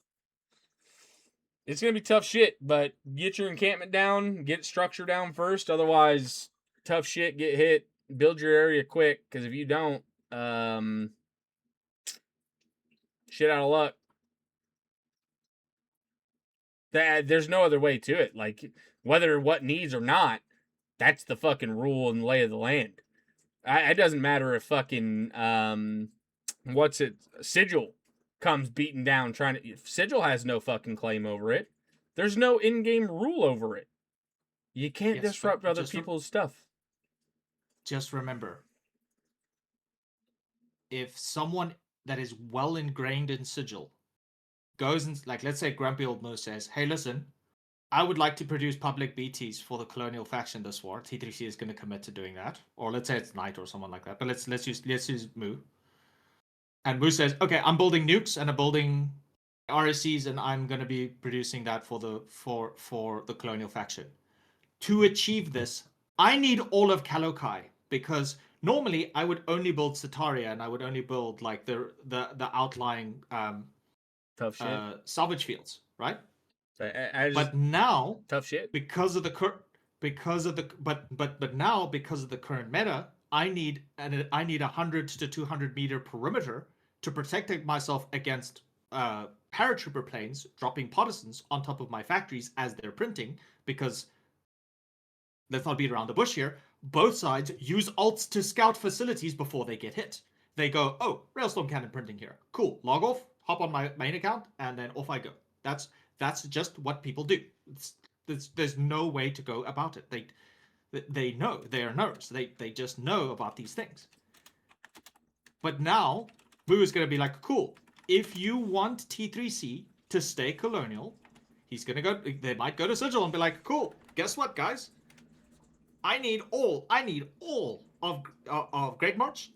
gonna be tough shit, but get your encampment down, get structure down first. Otherwise, tough shit, get hit, build your area quick, because if you don't, shit out of luck. There's no other way to it. Like, whether what needs or not, that's the fucking rule and lay of the land. It doesn't matter if fucking Sigil comes beating down trying to. Sigil has no fucking claim over it. There's no in-game rule over it. You can't disrupt other people's stuff. Just remember, if someone that is well ingrained in Sigil goes and, like, let's say Grumpy Old Moose says, "Hey, listen, I would like to produce public BTs for the colonial faction this war." T3C is going to commit to doing that, or let's say it's Knight or someone like that. But let's use Moo. And Moo says, "Okay, I'm building nukes and I'm building RSCs, and I'm going to be producing that for the colonial faction. To achieve this, I need all of Kalokai, because normally I would only build Sataria and I would only build like the outlying Tough shit. salvage fields, right? But now, tough shit. Because of the current meta, I need 100 to 200 meter perimeter to protect myself against paratrooper planes dropping partisans on top of my factories as they're printing. Because let's not beat around the bush here. Both sides use alts to scout facilities before they get hit. They go, "Oh, Railstorm cannon printing here. Cool. Log off. Hop on my main account, and then off I go." That's just what people do. There's no way to go about it. They know. They are nerds. They just know about these things. But now, Moo is going to be like, "Cool. If you want T3C to stay colonial," he's going to go. They might go to Sigil and be like, "Cool. Guess what, guys? I need all of Great March.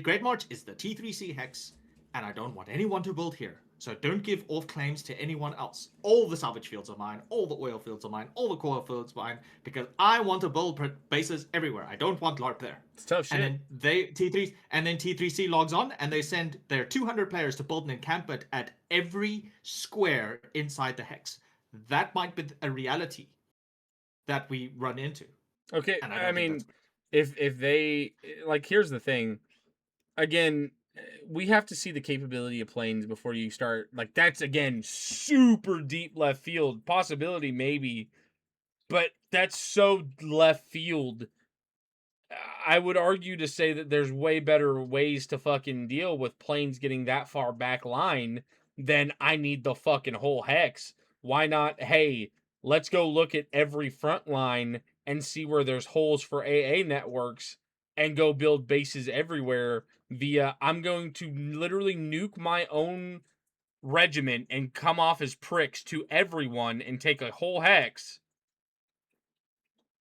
Great March is the T3C hex, and I don't want anyone to build here. So don't give off claims to anyone else. All the salvage fields are mine, all the oil fields are mine, all the core fields are mine, because I want to build bases everywhere. I don't want LARP there." It's tough shit. And then T3C logs on and they send their 200 players to build an encampment at every square inside the hex. That might be a reality that we run into. Okay, I mean, if they, like, here's the thing. Again, we have to see the capability of planes before you start. Like, that's, again, super deep left field. Possibility, maybe. But that's so left field. I would argue to say that there's way better ways to fucking deal with planes getting that far back line than I need the fucking whole hex. Why not, hey, let's go look at every front line and see where there's holes for AA networks and go build bases everywhere via, I'm going to literally nuke my own regiment and come off as pricks to everyone and take a whole hex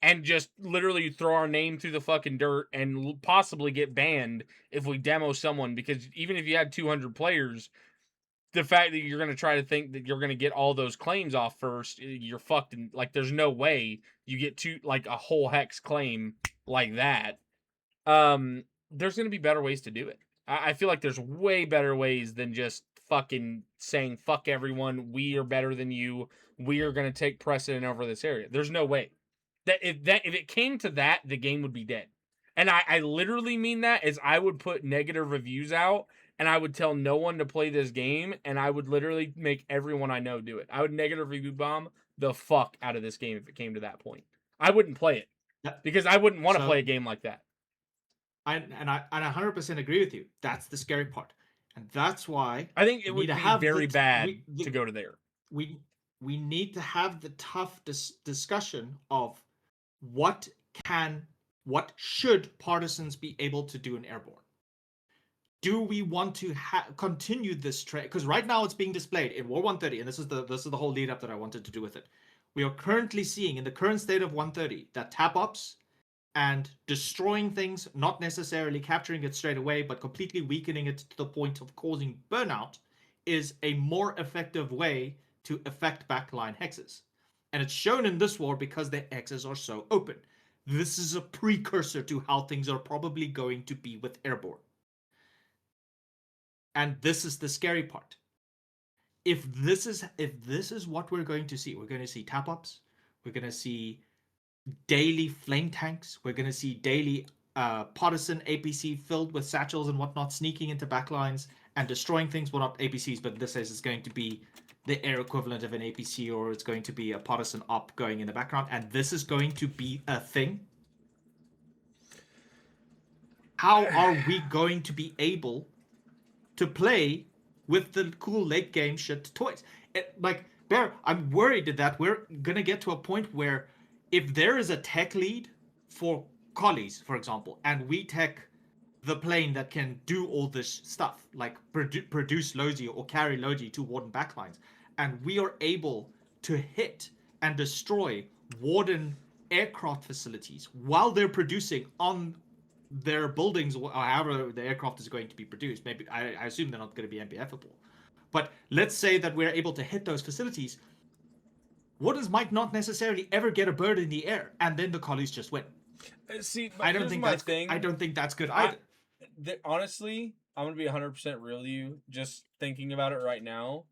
and just literally throw our name through the fucking dirt and possibly get banned if we demo someone. Because even if you had 200 players, the fact that you're going to try to think that you're going to get all those claims off first, you're fucked. Like, there's no way you get a whole hex claim like that. There's going to be better ways to do it. I feel like there's way better ways than just fucking saying, "Fuck everyone, we are better than you, we are going to take precedent over this area." There's no way. If it came to that, the game would be dead. And I literally mean that, as I would put negative reviews out and I would tell no one to play this game, and I would literally make everyone I know do it. I would negative review bomb the fuck out of this game if it came to that point. I wouldn't play it Yeah. because I wouldn't want to So- play a game like that. I 100% agree with you. That's the scary part, and that's why I think it we would need to be have very bad the- to go to there. we we need to have the tough discussion of what should partisans be able to do in airborne. Do we want to continue this trend? Because right now it's being displayed in War 130, and this is the whole lead up that I wanted to do with it. We are currently seeing in the current state of 130 that tap ups and destroying things, not necessarily capturing it straight away, but completely weakening it to the point of causing burnout, is a more effective way to affect backline hexes. And it's shown in this war because the hexes are so open. This is a precursor to how things are probably going to be with airborne. And this is the scary part. If this is what we're going to see, we're going to see tap ups, we're going to see daily flame tanks. We're going to see daily partisan APC filled with satchels and whatnot, sneaking into backlines and destroying things. Well, not APCs, but this is going to be the air equivalent of an APC, or it's going to be a partisan op going in the background. And this is going to be a thing. How are we going to be able to play with the cool late game shit toys? Bear, I'm worried that we're going to get to a point where if there is a tech lead for collies, for example, and we tech the plane that can do all this stuff, like produce Logi or carry Logi to Warden backlines, and we are able to hit and destroy Warden aircraft facilities while they're producing on their buildings, or however the aircraft is going to be produced. Maybe I assume they're not going to be MPFable. But let's say that we're able to hit those facilities. Wardens might not necessarily ever get a bird in the air, and then the collies just win. See, but I don't here's think my that's thing. I don't think that's good either. Honestly, I'm gonna be 100% real with you. Just thinking about it right now,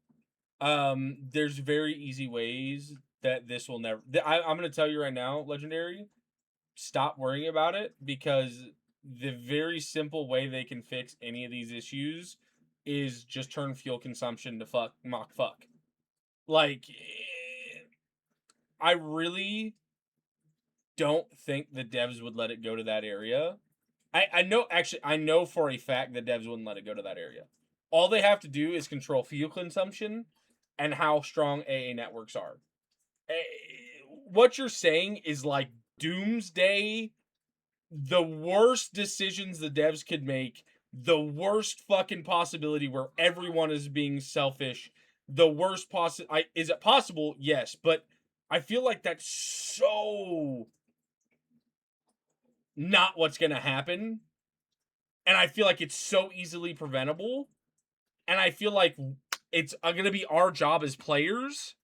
there's very easy ways that this will never. I'm gonna tell you right now, Legendary, stop worrying about it, because the very simple way they can fix any of these issues is just turn fuel consumption to Mach fuck. Like, I really don't think the devs would let it go to that area. I know for a fact the devs wouldn't let it go to that area. All they have to do is control fuel consumption and how strong AA networks are. What you're saying is like doomsday, the worst decisions the devs could make, the worst fucking possibility where everyone is being selfish, the worst is it possible? Yes, but I feel like that's so not what's going to happen. And I feel like it's so easily preventable. And I feel like it's going to be our job as players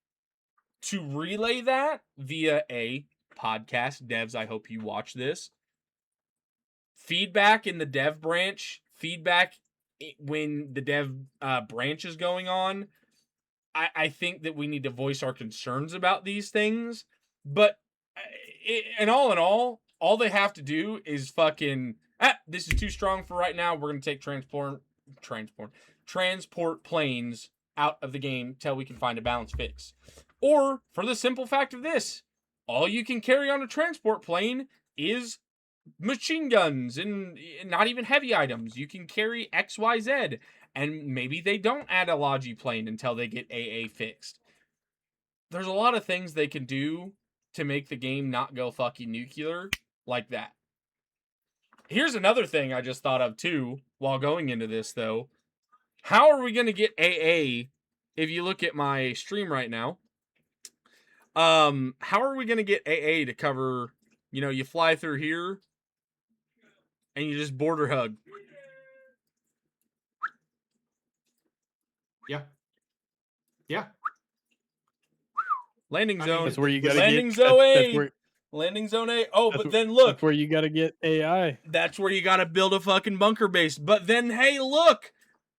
to relay that via a podcast. Devs, I hope you watch this. Feedback in the dev branch, feedback when the dev branch is going on. I think that we need to voice our concerns about these things. But in all, they have to do is fucking, this is too strong for right now. We're going to take transport planes out of the game till we can find a balance fix. Or, for the simple fact of this, all you can carry on a transport plane is machine guns and not even heavy items. You can carry XYZ, and maybe they don't add a Logi plane until they get AA fixed. There's a lot of things they can do to make the game not go fucking nuclear like that. Here's another thing I just thought of too while going into this though. How are we going to get AA if you look at my stream right now? How are we going to get AA to cover, you fly through here and you just border hug? Yeah. Yeah. Landing zone. That's where you got to Landing get. zone A. That's where, Landing zone A. Oh, but then look. That's where you got to get AI. That's where you got to build a fucking bunker base. But then, hey, look.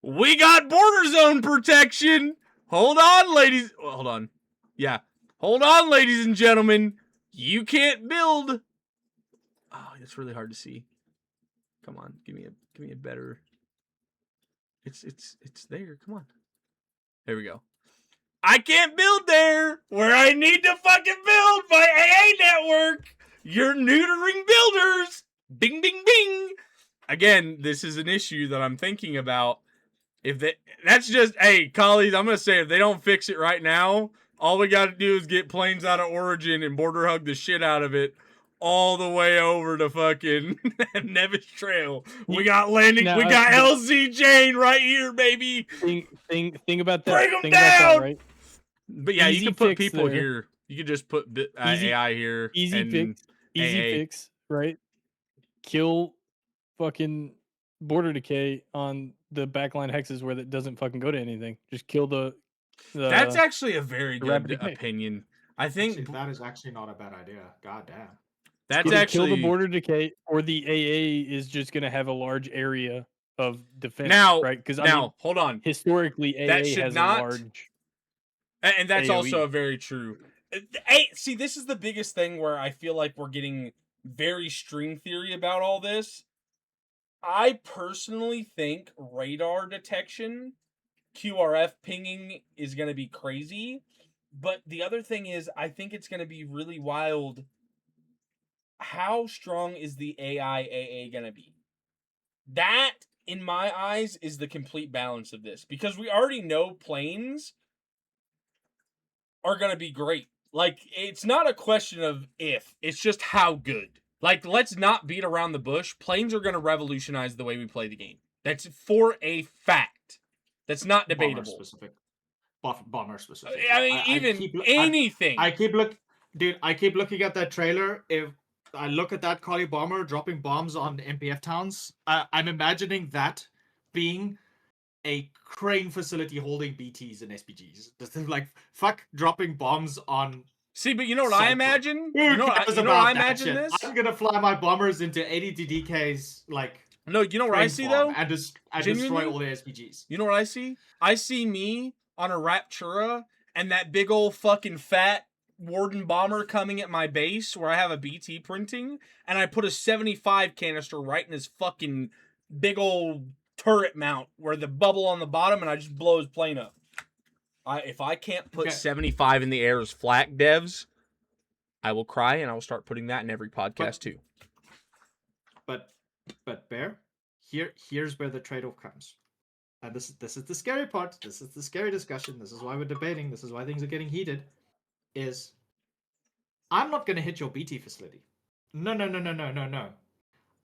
We got border zone protection. Hold on, ladies. Well, hold on. Yeah. Hold on, ladies and gentlemen. You can't build. Oh, it's really hard to see. Come on. Give me a better. It's there. Come on. There we go. I can't build there where I need to fucking build my AA network. You're neutering builders. Bing, bing, bing. Again, this is an issue that I'm thinking about. That's just, hey, colleagues, I'm going to say if they don't fix it right now, all we got to do is get planes out of Origin and border hug the shit out of it all the way over to fucking Nevis Trail. We got landing. Now, we got LZ Jane right here, baby. Think about that. Bring 'em Think about down! that, right? But yeah, Easy you can put fix people there. here. You can just put Easy- AI here. Easy and fix. Easy AA. fix, right? Kill fucking border decay on the backline hexes where that doesn't fucking go to anything. Just kill the That's actually a very the rapid good decay. opinion. I think Actually, that is actually not a bad idea. God damn. that's either actually kill the border decay or the AA is just gonna have a large area of defense. now. Right? Because Now, I mean, hold on. historically AA That should has not- a large. And that's AoE. also very true. Hey, see, this is the biggest thing where I feel like we're getting very string theory about all this. I personally think radar detection, QRF pinging is going to be crazy. But the other thing is, I think it's going to be really wild. How strong is the AI AA going to be? That, in my eyes, is the complete balance of this. Because we already know planes are going to be great. Like, it's not a question of if, it's just how good. Like, let's not beat around the bush. Planes are going to revolutionize the way we play the game. That's for a fact. That's not debatable. Bomber specific. I mean, anything. I keep looking at that trailer. If I look at that collie bomber dropping bombs on MPF towns, I'm imagining that being a crane facility holding BTs and SPGs. Just like fuck dropping bombs on. See, but you know what I imagine? Who You know cares what I about that imagine shit? this? I'm gonna fly my bombers into 80 DKs like. No, you know what I see though? And destroy Genuinely? all the SPGs. You know what I see? I see me on a Raptura and that big old fucking fat Warden bomber coming at my base where I have a BT printing, and I put a 75 canister right in his fucking big old turret mount where the bubble on the bottom, and I just blow his plane up. If I can't put 75 in the air as flak devs, I will cry, and I will start putting that in every podcast too. But Bear, here's where the trade-off comes. And this is the scary part. This is the scary discussion. This is why we're debating. This is why things are getting heated. Is I'm not gonna hit your BT facility. No.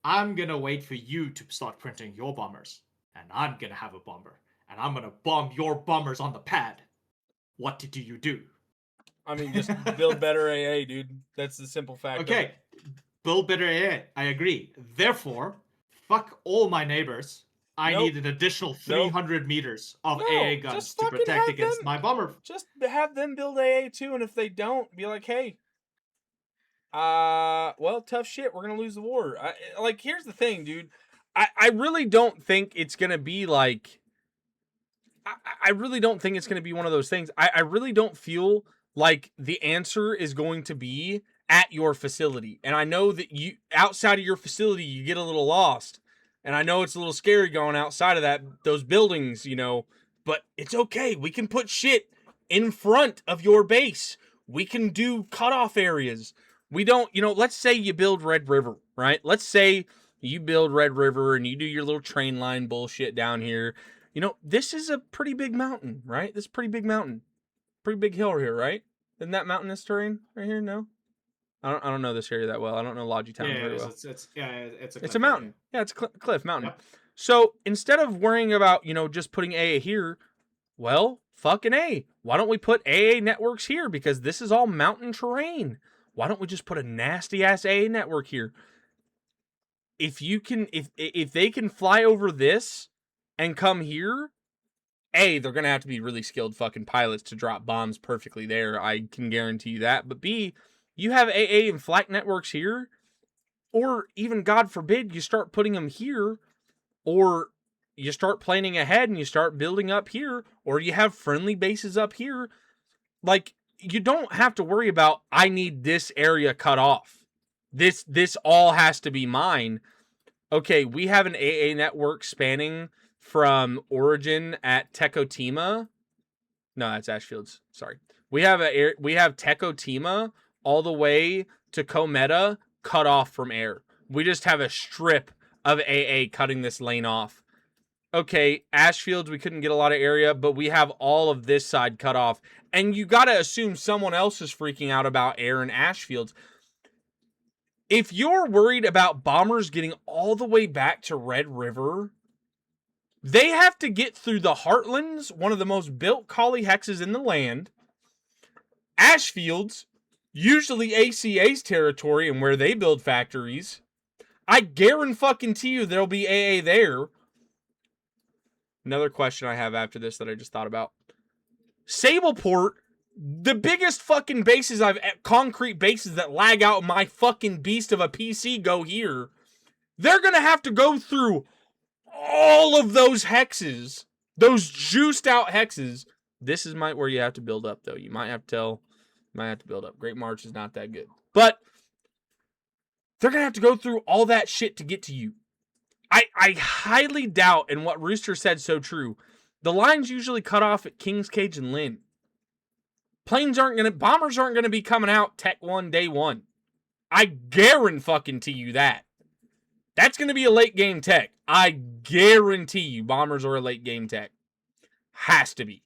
I'm gonna wait for you to start printing your bombers, and I'm gonna have a bomber, and I'm gonna bomb your bombers on the pad. What do you do? I mean, just build better AA, dude. That's the simple fact. Okay, build better AA. I agree. Therefore, fuck all my neighbors. I need an additional 300 meters of AA guns to protect against my bomber. Just have them build AA too, and if they don't, be like, hey, well, tough shit. We're gonna lose the war. Like, here's the thing, dude. I really don't think it's gonna be like. I really don't think it's gonna be one of those things. I really don't feel like the answer is going to be at your facility. And I know that you outside of your facility, you get a little lost. And I know it's a little scary going outside of those buildings, you know, but it's okay. We can put shit in front of your base. We can do cutoff areas. We don't, let's say you build Red River, right? Let's say you build Red River and you do your little train line bullshit down here. This is a pretty big mountain, right? This is a pretty big mountain. Pretty big hill here, right? Isn't that mountainous terrain right here? No? I don't know this area that well. I don't know Logi Town very well. It's a mountain. Yeah, it's a cliff mountain. Yep. So instead of worrying about, just putting AA here, well, fucking A. Why don't we put AA networks here? Because this is all mountain terrain. Why don't we just put a nasty ass AA network here? If they can fly over this and come here, A, they're gonna have to be really skilled fucking pilots to drop bombs perfectly there. I can guarantee you that. But B, you have AA and flak networks here, or even, God forbid, you start putting them here, or you start planning ahead and you start building up here, or you have friendly bases up here. Like, you don't have to worry about, I need this area cut off. This all has to be mine. Okay, we have an AA network spanning from Origin at Tekotima No, that's Ashfields. Sorry. We have Tekotima all the way to Kometa cut off from air. We just have a strip of AA cutting this lane off. Okay, Ashfields, we couldn't get a lot of area, but we have all of this side cut off. And you got to assume someone else is freaking out about air in Ashfields. If you're worried about bombers getting all the way back to Red River, they have to get through the Heartlands, one of the most built collie hexes in the land. Ashfields, usually ACA's territory and where they build factories. I guarantee you there'll be AA there. Another question I have after this that I just thought about. Sableport, the biggest fucking bases concrete bases that lag out my fucking beast of a PC go here. They're going to have to go through all of those hexes, those juiced out hexes. This is where you have to build up, though. You might have to build up. Great March is not that good. But they're going to have to go through all that shit to get to you. I highly doubt, and what Rooster said so true, the lines usually cut off at King's Cage and Lynn. Bombers aren't going to be coming out Tech 1 day 1. I guarantee you that. That's going to be a late game tech. I guarantee you bombers are a late game tech. Has to be.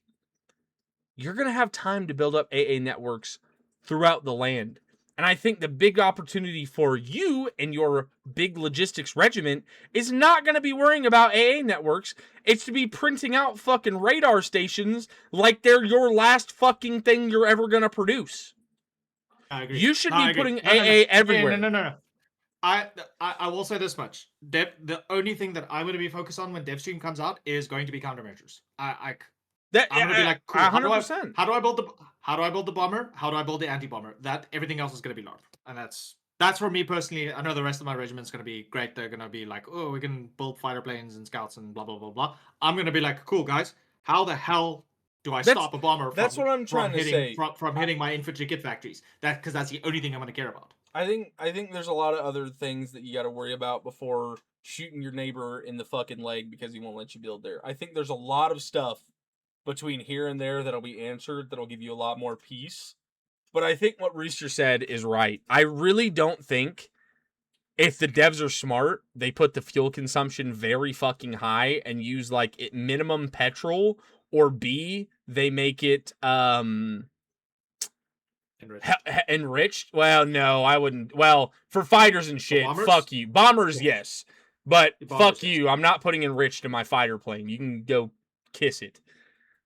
You're going to have time to build up AA networks throughout the land. And I think the big opportunity for you and your big logistics regiment is not going to be worrying about AA networks. It's to be printing out fucking radar stations like they're your last fucking thing you're ever going to produce. I agree. You should be putting AA everywhere. No. I will say this much. The only thing that I'm going to be focused on when DevStream comes out is going to be countermeasures. I'm going to be like, cool, 100%. How do I build the bomber? How do I build the anti-bomber? Everything else is going to be LARP. And that's for me personally. I know the rest of my regiment's going to be great. They're going to be like, oh, we can build fighter planes and scouts and blah, blah, blah, blah. I'm going to be like, cool, guys. How the hell do I stop a bomber that's what I'm trying to say. From hitting my infantry kit factories? Because that's the only thing I'm going to care about. I think there's a lot of other things that you got to worry about before shooting your neighbor in the fucking leg because he won't let you build there. I think there's a lot of stuff between here and there that'll be answered that'll give you a lot more peace. But I think what Rooster said is right. I really don't think if the devs are smart, they put the fuel consumption very fucking high and use like minimum petrol, or B, they make it enriched. Well, no, I wouldn't. Well, for fighters and shit, fuck you. Bombers, yes. But fuck you. I'm not putting enriched in my fighter plane. You can go kiss it.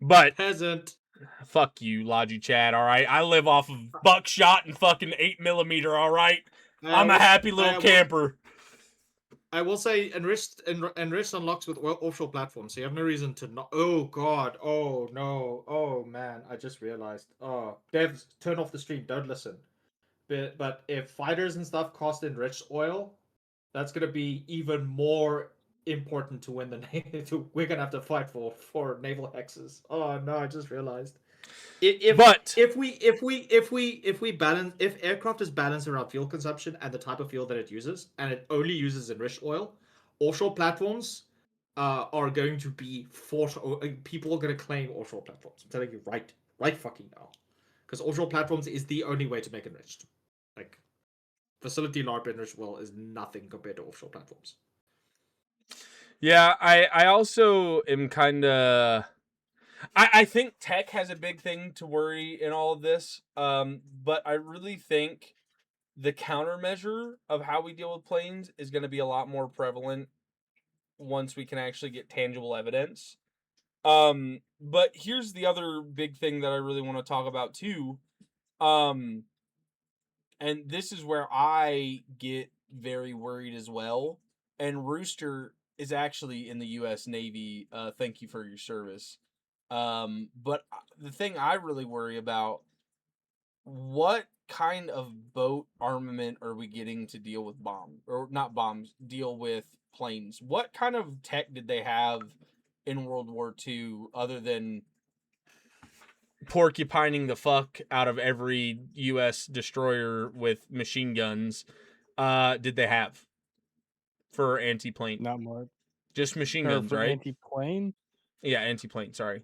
But peasant. Fuck you, Logi Chad, alright? I live off of buckshot and fucking 8mm, alright? I'm a happy little camper. I will say enriched unlocks with offshore platforms, so you have no reason to not. Oh god, oh no, oh man, I just realized. Oh, devs, turn off the stream, don't listen. But if fighters and stuff cost enriched oil, that's gonna be even more important to win the we're gonna have to fight for naval hexes. Oh no, I just realized. If aircraft is balanced around fuel consumption and the type of fuel that it uses, and it only uses enriched oil, offshore platforms are going to be fought. People are going to claim offshore platforms. I'm telling you right fucking now, because offshore platforms is the only way to make enriched. Like facility LARP enriched oil is nothing compared to offshore platforms. Yeah, I also am kind of. I think tech has a big thing to worry in all of this, but I really think the countermeasure of how we deal with planes is going to be a lot more prevalent once we can actually get tangible evidence. But here's the other big thing that I really want to talk about too, and this is where I get very worried as well. And Rooster is actually in the U.S. Navy. Thank you for your service. But the thing I really worry about, what kind of boat armament are we getting to deal with deal with planes? What kind of tech did they have in World War II other than porcupining the fuck out of every U.S. destroyer with machine guns? Did they have for anti-plane? Not much. Just machine guns, right? Anti-plane? Yeah, anti-plane, sorry.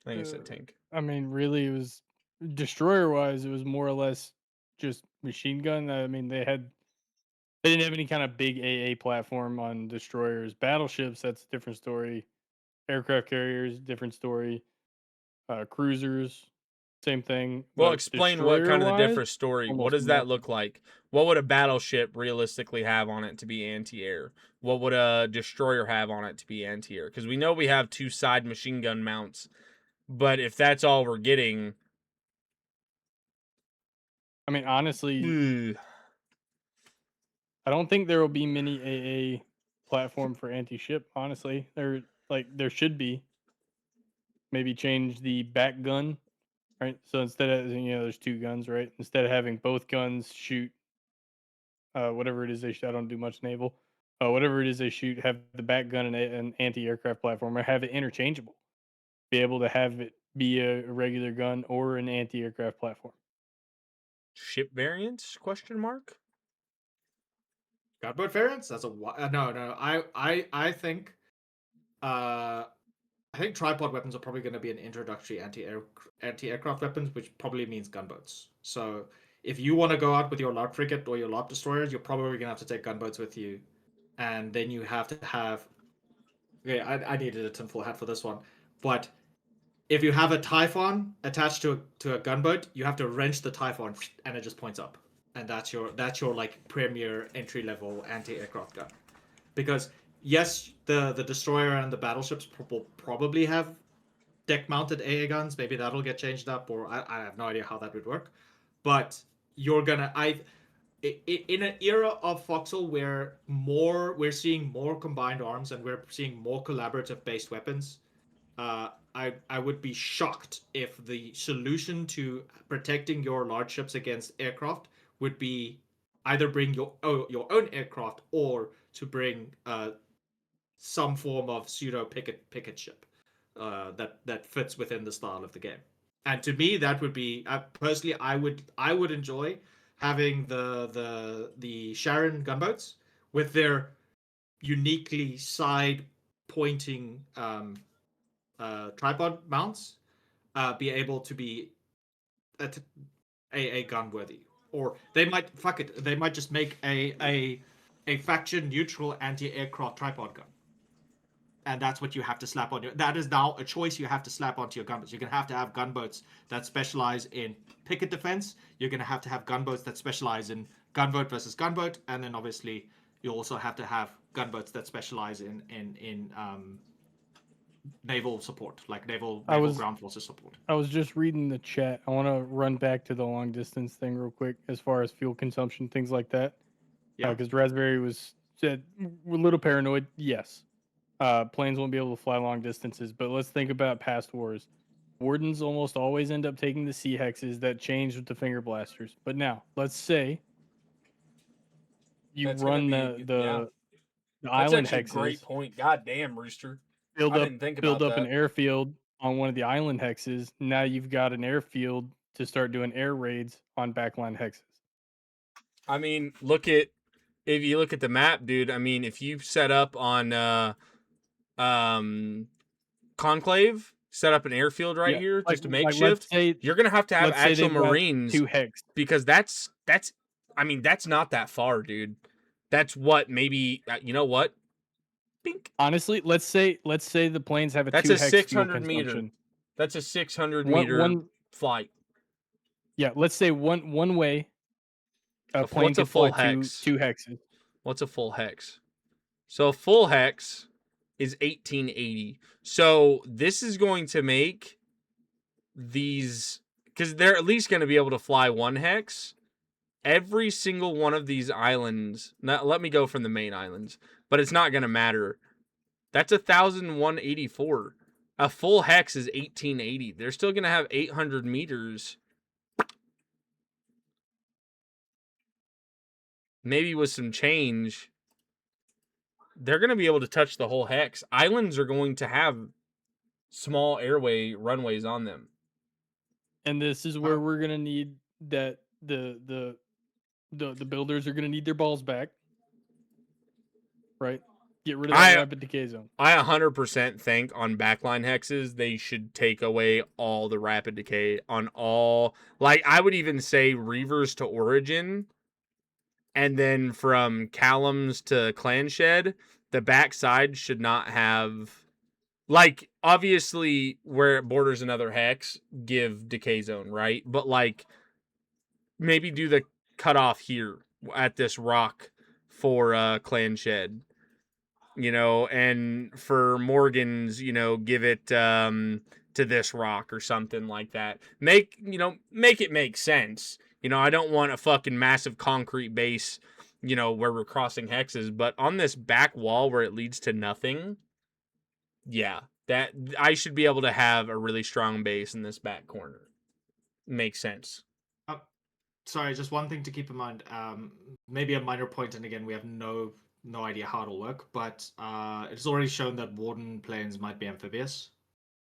I think I said tank. I mean, really, it was destroyer-wise, it was more or less just machine gun. I mean, they didn't have any kind of big AA platform on destroyers. Battleships, that's a different story. Aircraft carriers, different story. Cruisers, same thing. Well, But explain what kind of the destroyer-wise, different story. What almost does that look nothing. like? What would a battleship realistically have on it to be anti-air? What would a destroyer have on it to be anti-air? Because we know we have 2 side machine gun mounts, but if that's all we're getting, I mean, honestly, ugh. I don't think there will be many AA platform for anti-ship. Honestly, there should be. Maybe change the back gun, right? So instead of there's 2 guns, right? Instead of having both guns shoot whatever it is they shoot. I don't do much naval. Whatever it is they shoot, have the back gun and an anti-aircraft platform, or have it interchangeable. Be able to have it be a regular gun or an anti-aircraft platform. Ship variants? Question mark. Gunboat variants? That's a no. I think tripod weapons are probably going to be an introductory anti-aircraft weapons, which probably means gunboats. So if you want to go out with your LARP frigate or your LARP destroyers, you're probably going to have to take gunboats with you, and then you have to have. Okay, I needed a tinfoil hat for this one, but if you have a Typhon attached to a gunboat, you have to wrench the Typhon and it just points up, and that's your like premier entry level anti-aircraft gun, because yes, the destroyer and the battleships will probably have deck mounted AA guns. Maybe that'll get changed up, or I have no idea how that would work. But you're gonna in an era of Foxhole where we're seeing more combined arms and we're seeing more collaborative based weapons. I would be shocked if the solution to protecting your large ships against aircraft would be either bring your own aircraft or to bring some form of pseudo picket ship that fits within the style of the game. And to me, that would be personally, I would enjoy having the Sharon gunboats with their uniquely side pointing tripod mounts be able to be a gun worthy, or they might just make a faction neutral anti-aircraft tripod gun, and that's what you have to slap on your. That is now a choice you have to slap onto your gunboats. You're gonna have to have gunboats that specialize in picket defense. You're gonna have to have gunboats that specialize in gunboat versus gunboat, and then obviously you also have to have gunboats that specialize in naval support, like naval ground forces support. I was just reading the chat. I want to run back to the long distance thing real quick, as far as fuel consumption, things like that. Yeah. Because Raspberry said we're a little paranoid. Yes, planes won't be able to fly long distances, but let's think about past wars. Wardens almost always end up taking the C hexes that changed with the finger blasters. But now, let's say you That's run gonna be the That's island actually a hexes, great point. God damn, Rooster. build I up didn't think build about up an that. airfield on one of the island hexes. Now you've got an airfield to start doing air raids on backline hexes. I mean, if you look at the map, dude. I mean, if you set up on Conclave, set up an airfield right here, just a makeshift, you're gonna have to have actual Marines 2 hex. because that's I mean, that's not that far, dude. That's what maybe you know what? Bink. Honestly, let's say the planes have a That's 2 a hex 600 meter. That's a 600 meter flight. Yeah, let's say one way a plane What's a can fly full hex? 2 hexes. What's a full hex? So a full hex is 1880. So this is going to make these, because they're at least going to be able to fly 1 hex. Every single one of these islands. Now, let me go from the main islands, but it's not going to matter. That's 1,184. A full hex is 1880. They're still going to have 800 meters. Maybe with some change, they're going to be able to touch the whole hex. Islands are going to have small airway runways on them. And this is where we're going to need that the builders are going to need their balls back. Right? Get rid of that rapid decay zone. I 100% think on backline hexes they should take away all the rapid decay on all. Like I would even say Reavers to Origin, and then from Callums to Clanshed, the backside should not have. Like obviously where it borders another hex, give decay zone, right? But like maybe do the cutoff here at this rock for Clanshed. And for Morgan's, give it to this rock or something like that. Make it make sense. I don't want a fucking massive concrete base, where we're crossing hexes, but on this back wall where it leads to nothing, yeah, that I should be able to have a really strong base in this back corner. Makes sense. Sorry, just one thing to keep in mind. Maybe a minor point, and again, we have no idea how it'll work, but it's already shown that Warden planes might be amphibious.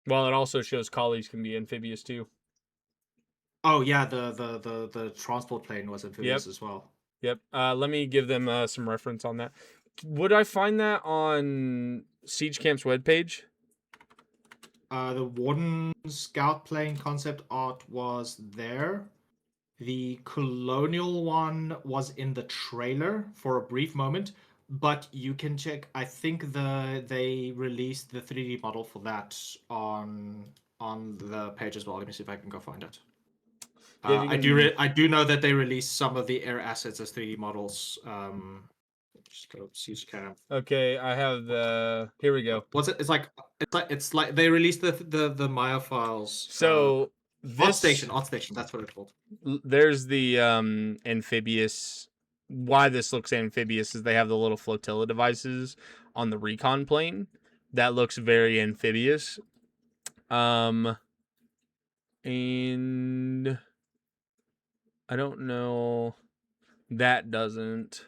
Well, it also shows collies can be amphibious too. Oh yeah, the transport plane was amphibious as well. Yep. Let me give them some reference on that. Would I find that on Siege Camp's webpage? The Warden scout plane concept art was there. The Colonial one was in the trailer for a brief moment, but you can check. I think they released the 3D model for that on the page as well. Let me see if I can go find it. I do know that they released some of the air assets as 3D models. Just go Siege Camp. Okay, I have the. Here we go. What's it? It's like they released the Maya files. So Odd Station. That's what it's called. There's the amphibious. Why this looks amphibious is they have the little flotilla devices on the recon plane. That looks very amphibious. And I don't know. That doesn't.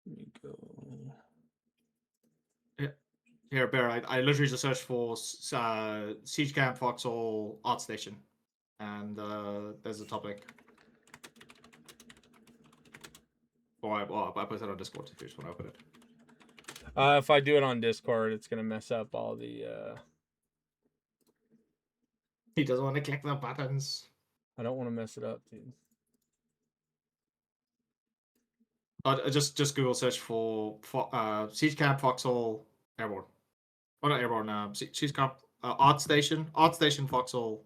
Let me go. Here, Bear, I literally just searched for Siege Camp Foxhole Art Station, and there's a topic. I put it on Discord if you just want to open it. If I do it on Discord, it's gonna mess up all the. He doesn't want to click the buttons. I don't want to mess it up, dude. Just Google search for Siege Camp Foxhole Airborne. Oh, not Airborne. Siege Camp Art Station Foxhole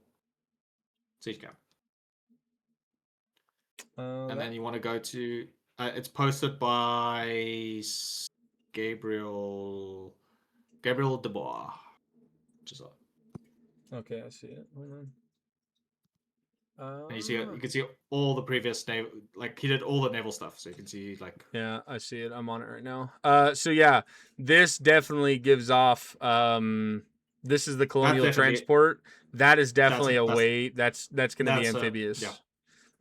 Siege Camp. And then you want to go to. It's posted by Gabriel DeBois. Okay, I see it. Hold on. And you can see all the previous naval, like he did all the naval stuff, so you can see like. Yeah, I see it. I'm on it right now. So yeah, this definitely gives off. This is the Colonial transport. That is definitely that's going to be amphibious. Yeah.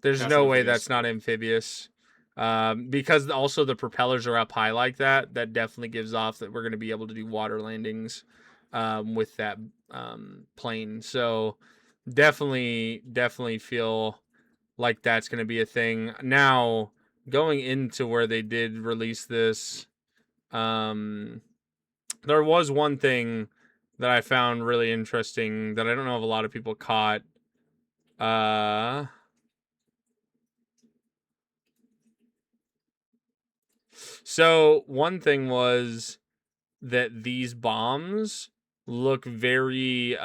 There's no way that's not amphibious. Because also the propellers are up high like that. That definitely gives off that we're going to be able to do water landings, with that plane. So. Definitely feel like that's going to be a thing. Now, going into where they did release this, there was one thing that I found really interesting that I don't know if a lot of people caught. So one thing was that these bombs look very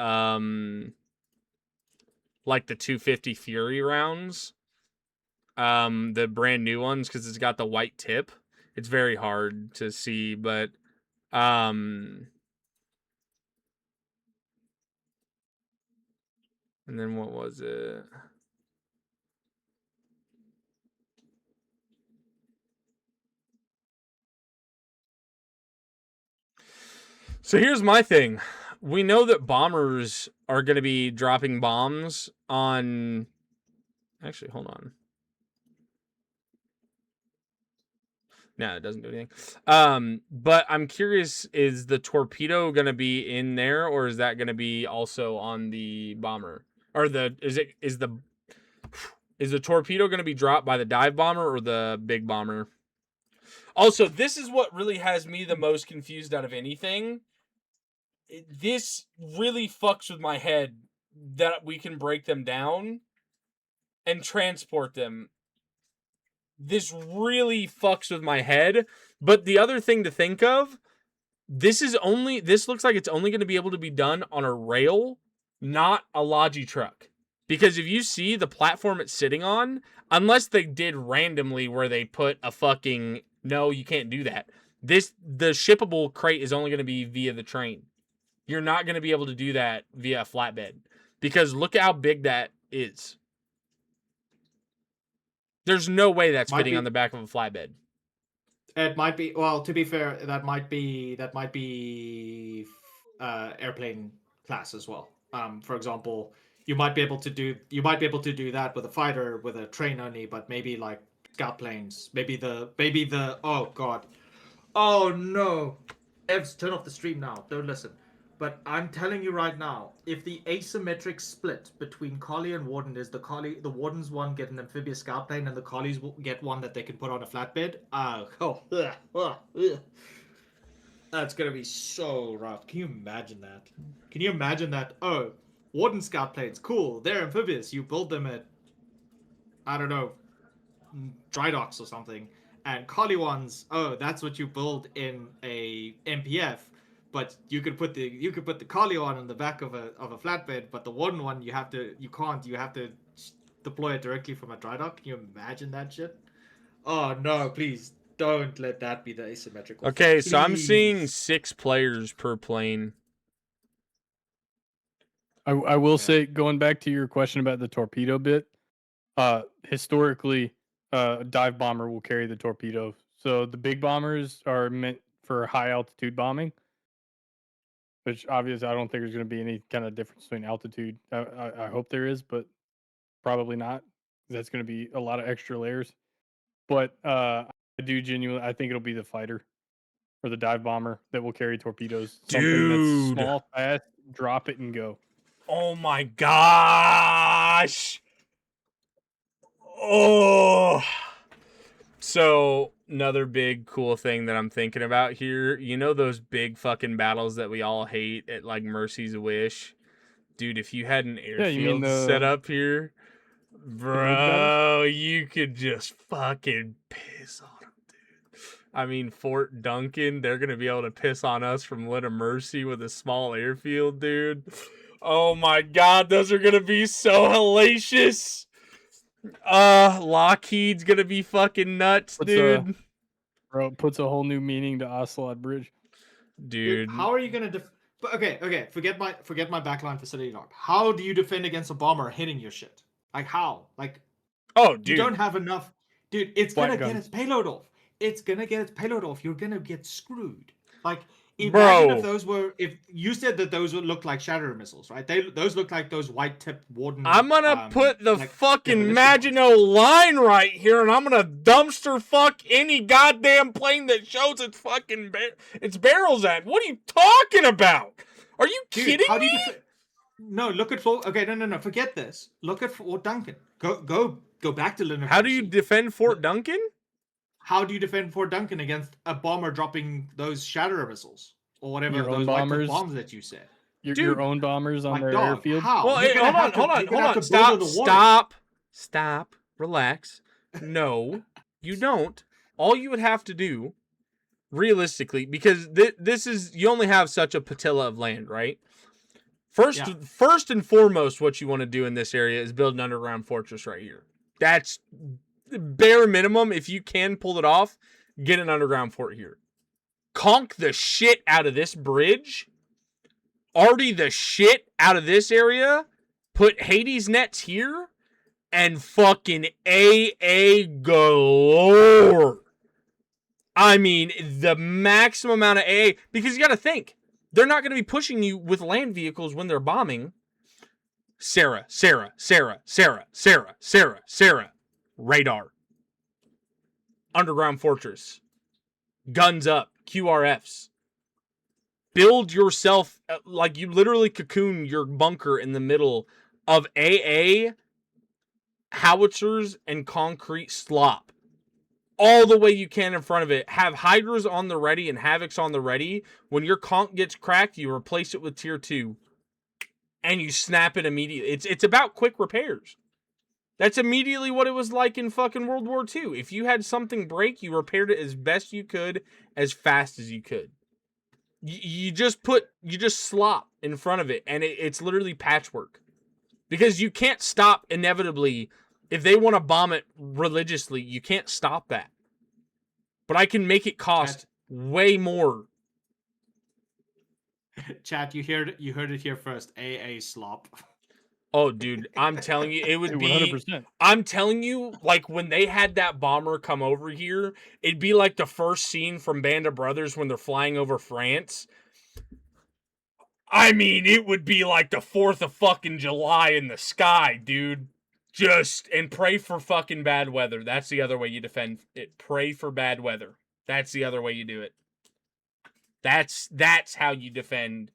like the 250 Fury rounds, the brand new ones, because it's got the white tip. It's very hard to see, but and then what was it? So here's my thing. We know that bombers are going to be dropping bombs on. Actually, hold on. No, it doesn't do anything. But I'm curious: is the torpedo going to be in there, or is that going to be also on the bomber? Or is the Is the torpedo going to be dropped by the dive bomber or the big bomber? Also, this is what really has me the most confused out of anything. This really fucks with my head that we can break them down and transport them. This really fucks with my head. But the other thing to think of, this looks like it's only going to be able to be done on a rail, not a Logi truck. Because if you see the platform it's sitting on, unless they did randomly where they put a fucking, no, you can't do that. The shippable crate is only going to be via the train. You're not going to be able to do that via a flatbed. Because look how big that is. There's no way that's fitting on the back of a flatbed. It might be. Well, to be fair, that might be airplane class as well. For example, you might be able to do that with a fighter with a train only, but maybe like scout planes. Maybe the oh god, oh no, Evs, turn off the stream now. Don't listen. But I'm telling you right now, if the asymmetric split between Collie and Warden is the Warden's one get an amphibious scout plane and the Collies will get one that they can put on a flatbed, that's gonna be so rough. Can you imagine that? Can you imagine that? Oh, Warden scout planes, cool. They're amphibious. You build them at, I don't know, dry docks or something. And Collie ones, oh, that's what you build in a MPF. But you could put the Collie on the back of a flatbed, but the Warden one you have to deploy it directly from a dry dock. Can you imagine that shit? Oh no, please don't let that be the asymmetrical. Okay, so I'm seeing 6 players per plane. I will say, going back to your question about the torpedo bit, historically, a dive bomber will carry the torpedo. So the big bombers are meant for high altitude bombing, which obviously I don't think there's going to be any kind of difference between altitude. I hope there is, but probably not. That's going to be a lot of extra layers. But I think it'll be the fighter or the dive bomber that will carry torpedoes. Something that's small, fast, drop it and go. Oh my gosh! Oh! So, another big cool thing that I'm thinking about here, you know those big fucking battles that we all hate at like Mercy's Wish? Dude, if you had an airfield set up here, bro, you could just fucking piss on them, dude. I mean, Fort Duncan, they're going to be able to piss on us from Lit of Mercy with a small airfield, dude. Oh my god, those are going to be so hellacious. Lockheed's going to be fucking nuts, dude. Bro, puts a whole new meaning to Ocelot Bridge. Dude. How are you going to okay, forget my backline facility knock. How do you defend against a bomber hitting your shit? Like how? Like, oh, dude, you don't have enough. Dude, it's gonna get its payload off. You're gonna get screwed. Like, imagine if you said that those would look like shatter missiles, right? Those look like those white tipped Warden. I'm gonna put the fucking Maginot line right here, and I'm gonna dumpster fuck any goddamn plane that shows its fucking its barrels at. What are you talking about? Are you kidding me? No, look at Fort. Okay, no. Forget this. Look at Fort Duncan. Go back to Linux. How do you defend Fort Duncan? How do you defend Fort Duncan against a bomber dropping those shatter missiles or whatever those bombs that you said? Your own bombers on their airfield. How? Well, hey, hold on. Stop. Relax. No, you don't. All you would have to do, realistically, because this is, you only have such a patilla of land, right? First and foremost, what you want to do in this area is build an underground fortress right here. That's bare minimum. If you can pull it off, get an underground fort here. Conk the shit out of this bridge. Arty the shit out of this area. Put Hades nets here. And fucking AA galore. I mean, the maximum amount of AA. Because you got to think. They're not going to be pushing you with land vehicles when they're bombing. Sarah. Radar. Underground fortress. Guns up. QRFs. Build yourself, like you literally cocoon your bunker in the middle of AA howitzers and concrete slop all the way you can in front of it. Have hydras on the ready and havocs on the ready. When your conch gets cracked, you replace it with tier 2 and you snap it immediately. It's about quick repairs. That's immediately what it was like in fucking World War II. If you had something break, you repaired it as best you could, as fast as you could. You just slop in front of it, and it's literally patchwork. Because you can't stop inevitably. If they want to bomb it religiously, you can't stop that. But I can make it cost way more. Chat, you heard it here first. AA slop. Oh, dude, I'm telling you, it would be 100%. I'm telling you, like, when they had that bomber come over here, it'd be like the first scene from Band of Brothers when they're flying over France. I mean, it would be like the 4th of fucking July in the sky, dude. And pray for fucking bad weather. That's the other way you defend it. Pray for bad weather. That's the other way you do it. That's how you defend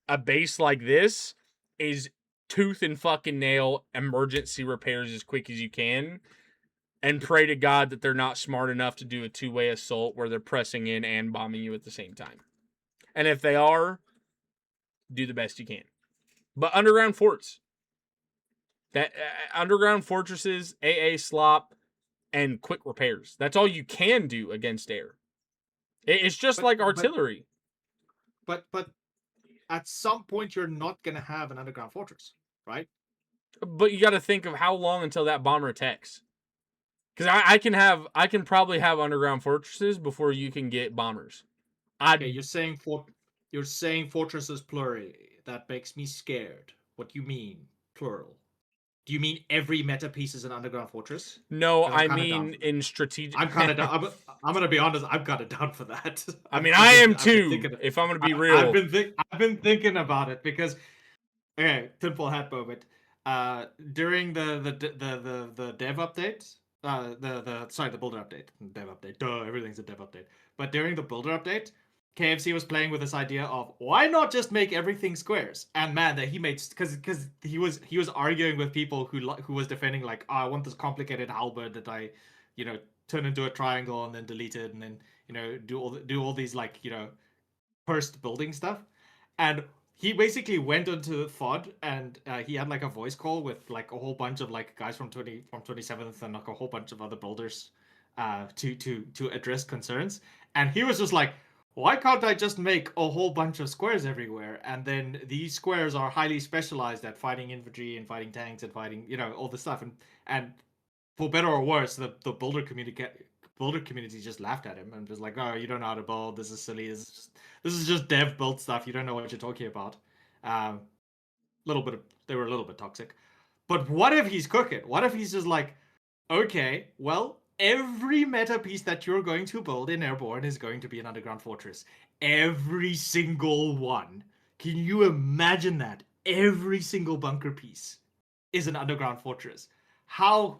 a base like this. Is tooth and fucking nail emergency repairs as quick as you can, and pray to God that they're not smart enough to do a 2-way assault where they're pressing in and bombing you at the same time. And if they are, do the best you can. But underground forts, that underground fortresses, AA slop, and quick repairs. That's all you can do against air. It's just like artillery. But at some point you're not gonna have an underground fortress, right? But you got to think of how long until that bomber attacks. Because I can probably have underground fortresses before you can get bombers. Okay, you're saying fortresses plural. That makes me scared. What do you mean plural? Do you mean every meta piece is an underground fortress? No, I mean in strategic. I'm kind of down. I'm gonna be honest. I'm kind of down for that. I mean, I am too. If I'm gonna be real, I've been thinking about it because, okay, tinfoil hat moment. During the dev update, the builder update, dev update. Duh, everything's a dev update. But during the builder update, KFC was playing with this idea of why not just make everything squares? And man, that he made because he was arguing with people who was defending like, oh, I want this complicated halberd that I, turn into a triangle and then delete it and then do all these like cursed building stuff, and he basically went onto FOD and he had like a voice call with like a whole bunch of like guys from 27th and like a whole bunch of other builders to address concerns, and he was just like, why can't I just make a whole bunch of squares everywhere? And then these squares are highly specialized at fighting infantry and fighting tanks and fighting, all this stuff. And for better or worse, the builder community just laughed at him and was like, oh, you don't know how to build. This is silly. This is just dev build stuff. You don't know what you're talking about. They were a little bit toxic. But what if he's cooking? What if he's just like, okay, well, every meta piece that you're going to build in Airborne is going to be an underground fortress. Every single one. Can you imagine that? Every single bunker piece is an underground fortress. How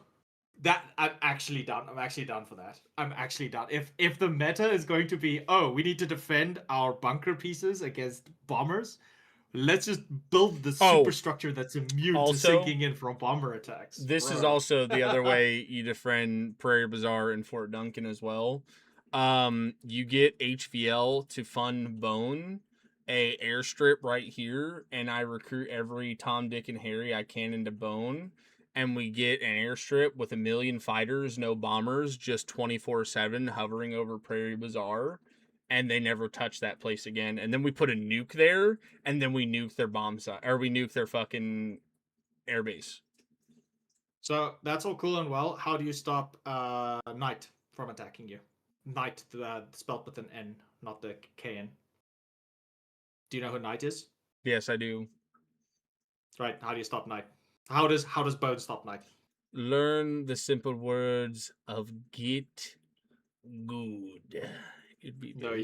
that I'm actually down. I'm actually down for that. I'm actually down. If the meta is going to be, oh, we need to defend our bunker pieces against bombers, let's just build the superstructure that's immune to sinking in from bomber attacks. This is also the other way you defend Prairie Bazaar and Fort Duncan as well. You get HVL to fund Bone a airstrip right here, and I recruit every Tom, Dick, and Harry I can into Bone, and we get an airstrip with 1 million fighters, no bombers, just 24/7 hovering over Prairie Bazaar. And they never touch that place again. And then we put a nuke there, and then we nuke their bomb site, or we nuke their fucking airbase. So that's all cool and well. How do you stop Knight from attacking you? Knight, spelled with an N, not the KN. Do you know who Knight is? Yes, I do. Right. How do you stop Knight? How does Bone stop Knight? Learn the simple words of get good. It'd be you don't.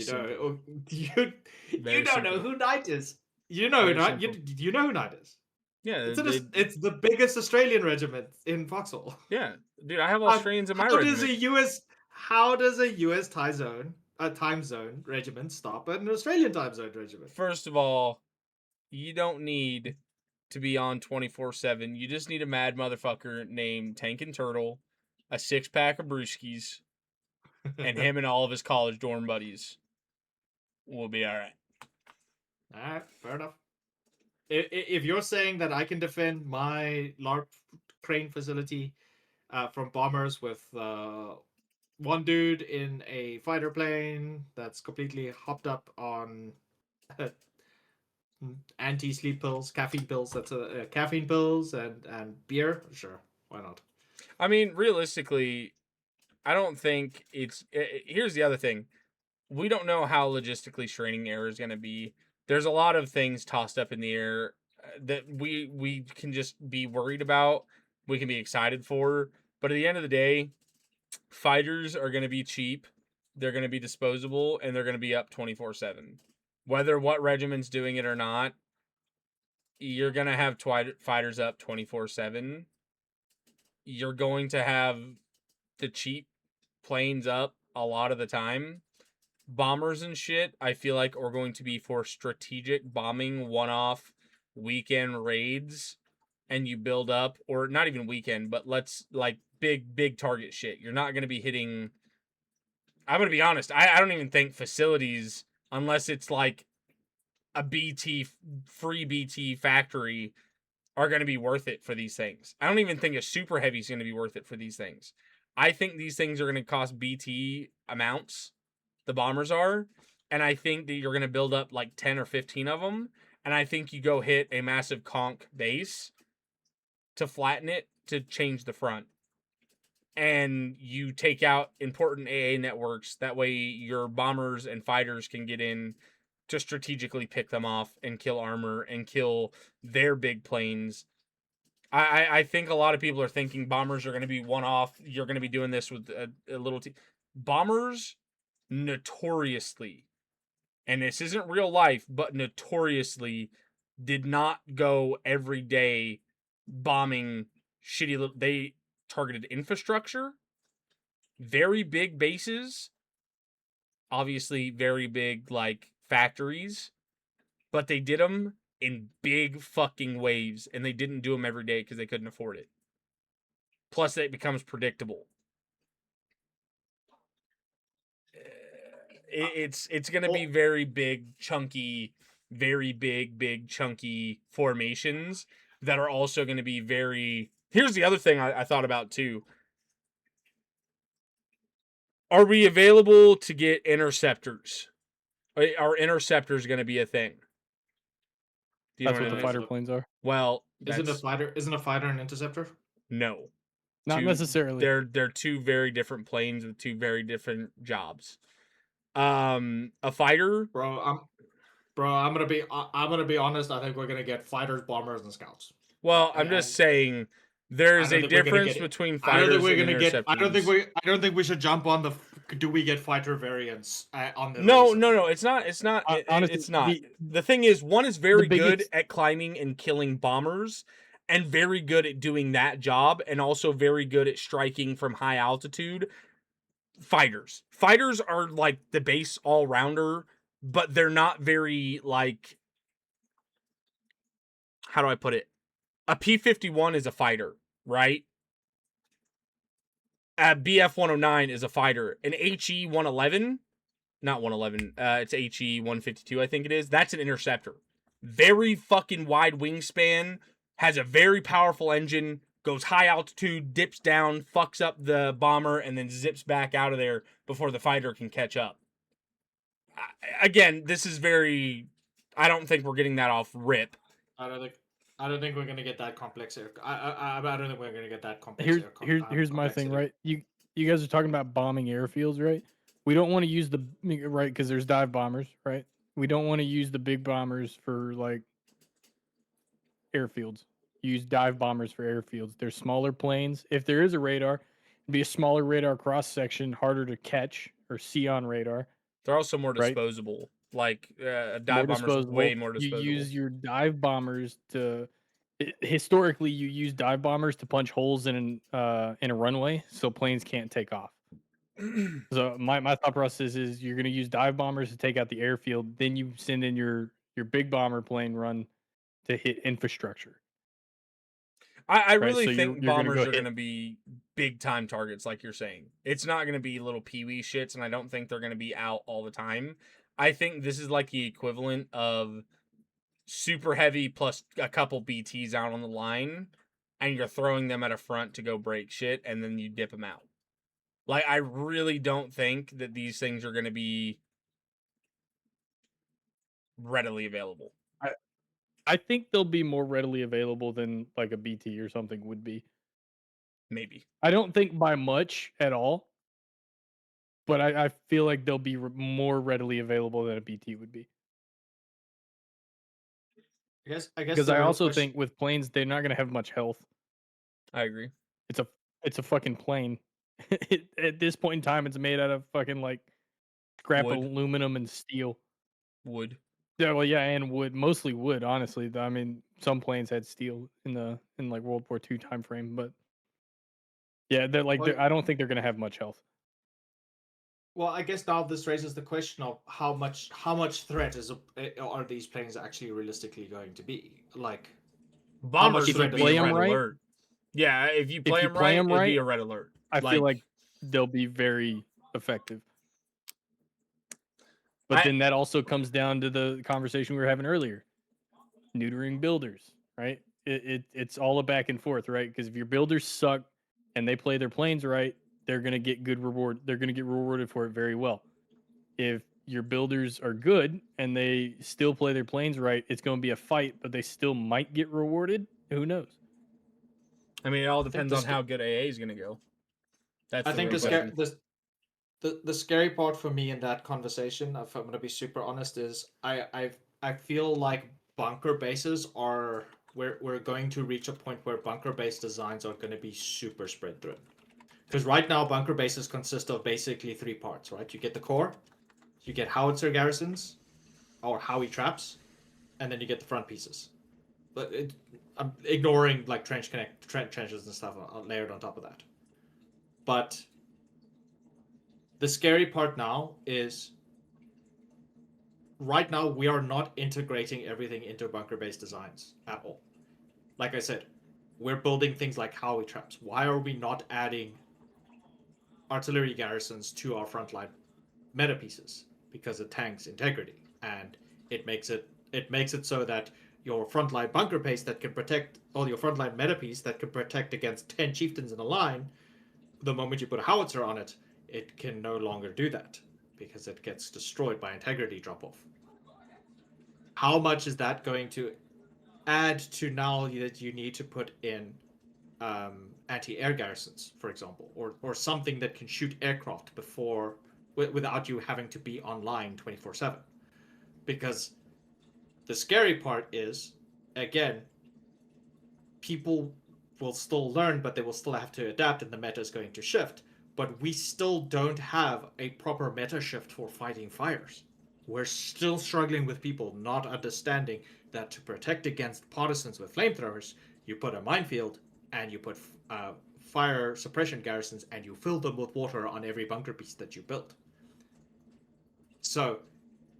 You don't know who Knight is. You know who Knight. You know who Knight is. Yeah, it's the biggest Australian regiment in Foxhole. Yeah, dude, I have Australians in my regiment. How does a US time zone regiment stop an Australian time zone regiment? First of all, you don't need to be on 24/7. You just need a mad motherfucker named Tank and Turtle, a 6-pack of brewskis, and him and all of his college dorm buddies will be all right. All right, fair enough. If you're saying that I can defend my LARP crane facility from bombers with one dude in a fighter plane that's completely hopped up on anti-sleep pills, caffeine pills, caffeine pills and beer, sure, why not? I mean, realistically, I don't think here's the other thing. We don't know how logistically straining air is going to be. There's a lot of things tossed up in the air that we can just be worried about. We can be excited for, but at the end of the day, fighters are going to be cheap. They're going to be disposable, and they're going to be up 24/7. Whether what regiment's doing it or not, you're going to have fighters up 24/7. You're going to have the cheap planes up a lot of the time. Bombers and shit, I feel like are going to be for strategic bombing, one-off weekend raids, and you build up, or not even weekend, but let's like big target shit. You're not going to be hitting. I'm going to be honest. I don't even think facilities, unless it's like a free BT factory, are going to be worth it for these things. I don't even think a super heavy is going to be worth it for these things. I think these things are going to cost BT amounts. The bombers are, and I think that you're going to build up like 10 or 15 of them, and I think you go hit a massive conch base to flatten it to change the front, and you take out important AA networks. That way your bombers and fighters can get in to strategically pick them off and kill armor and kill their big planes. I think a lot of people are thinking bombers are going to be one-off. You're going to be doing this with a little bombers notoriously, and this isn't real life, but notoriously did not go every day bombing shitty. They targeted infrastructure, very big bases, obviously very big like factories, but they did them in big fucking waves, and they didn't do them every day because they couldn't afford it. Plus, it becomes predictable. It's going to be very big, chunky, very big, chunky formations that are also going to be very... Here's the other thing I thought about, too. Are we available to get interceptors? Are interceptors going to be a thing? Do you know what the fighter planes are? Well, isn't a fighter an interceptor? No. Not necessarily. They're two very different planes with two very different jobs. A fighter, I'm gonna be honest. I think we're gonna get fighters, bombers, and scouts. Well, I'm just saying there is a difference between fighters and interceptors. I don't think we should jump on the. Do we get fighter variants on the? No. It's not. Honestly, it's not. The thing is, one is very good at climbing and killing bombers, and very good at doing that job, and also very good at striking from high altitude. Fighters are like the base all-rounder, but they're not very like, how do I put it? A P-51 is a fighter, right? A BF-109 is a fighter. An HE-111, not 111, it's HE-152, I think it is. That's an interceptor. Very fucking wide wingspan, has a very powerful engine, goes high altitude, dips down, fucks up the bomber, and then zips back out of there before the fighter can catch up. Again, this is very... I don't think we're getting that off rip. I don't think we're gonna get that complex here. I don't think we're gonna get that complex. Here's my thing, right? You guys are talking about bombing airfields, right? We don't want to use the right because there's dive bombers, right? We don't want to use the big bombers for like airfields. Use dive bombers for airfields. They're smaller planes. If there is a radar, it'd be a smaller radar cross section, harder to catch or see on radar. They're also more disposable. Right? Like a dive bomber is way more disposable. You use your dive bombers to. Historically, you use dive bombers to punch holes in a runway so planes can't take off. So my thought process is you're going to use dive bombers to take out the airfield. Then you send in your big bomber plane run to hit infrastructure. I Right, really so think you're gonna bombers go are hit. going to be big time targets, like you're saying. It's not going to be little peewee shits, and I don't think they're going to be out all the time. I think this is like the equivalent of super heavy plus a couple BTs out on the line, and you're throwing them at a front to go break shit, and then you dip them out. Like, I really don't think that these things are going to be readily available. I think they'll be more readily available than like a BT or something would be. Maybe. I don't think by much at all, but I feel like they'll be more readily available than a BT would be. I guess Because the I real also question. think with planes, they're not gonna have much health. I agree. It's a it's a fucking plane. At this point in time, it's made out of fucking like scrap Wood. aluminum and steel. Wood. Yeah, well, yeah, and wood, mostly wood. Honestly, I mean, some planes had steel in like World War II time frame, but yeah, they're like Well, I don't think they're gonna have much health. well, I guess now this raises the question of how much threat are these planes actually realistically going to be? Like, how much Bombers If you would threat be is play a it? 'em red right, alert. Yeah, if you if play you them play right, 'em it'd be right, a red alert. I feel Like, like they'll be very effective. But I then that also comes down to the conversation we were having earlier. Neutering builders, right? It's all a back and forth, right? Because if your builders suck and they play their planes right, they're gonna get good reward. They're gonna get rewarded for it very well. If your builders are good and they still play their planes right, it's gonna be a fight, but they still might get rewarded. Who knows? mean, it all I think depends on how good AA is going to go. That's I the think real the scare question. the scary part for me in that conversation, if I'm gonna be super honest, is I feel like bunker bases are we're going to reach a point where bunker based designs are going to be super spread thin. Because right now bunker bases consist of basically three parts, right? You get the core, you get howitzer garrisons or howie traps, and then you get the front pieces. But I'm ignoring like trenches and stuff layered on top of that. But the scary part now is right now we are not integrating everything into bunker based designs at all. Like I said, we're building things like howie traps. Why are we not adding artillery garrisons to our frontline meta pieces? Because it tanks integrity and it makes it so that your frontline bunker base that can protect all your frontline meta piece that can protect against 10 chieftains in a line, the moment you put a howitzer on it, it can no longer do that because it gets destroyed by integrity drop off. How much is that going to add to now that you need to put in anti-air garrisons, for example, or something that can shoot aircraft before without you having to be online 24/7? Because the scary part is, again, people will still learn, but they will still have to adapt, and the meta is going to shift. But we still don't have a proper meta shift for fighting fires. We're still struggling with people not understanding that to protect against partisans with flamethrowers, you put a minefield and you put fire suppression garrisons and you fill them with water on every bunker piece that you build. So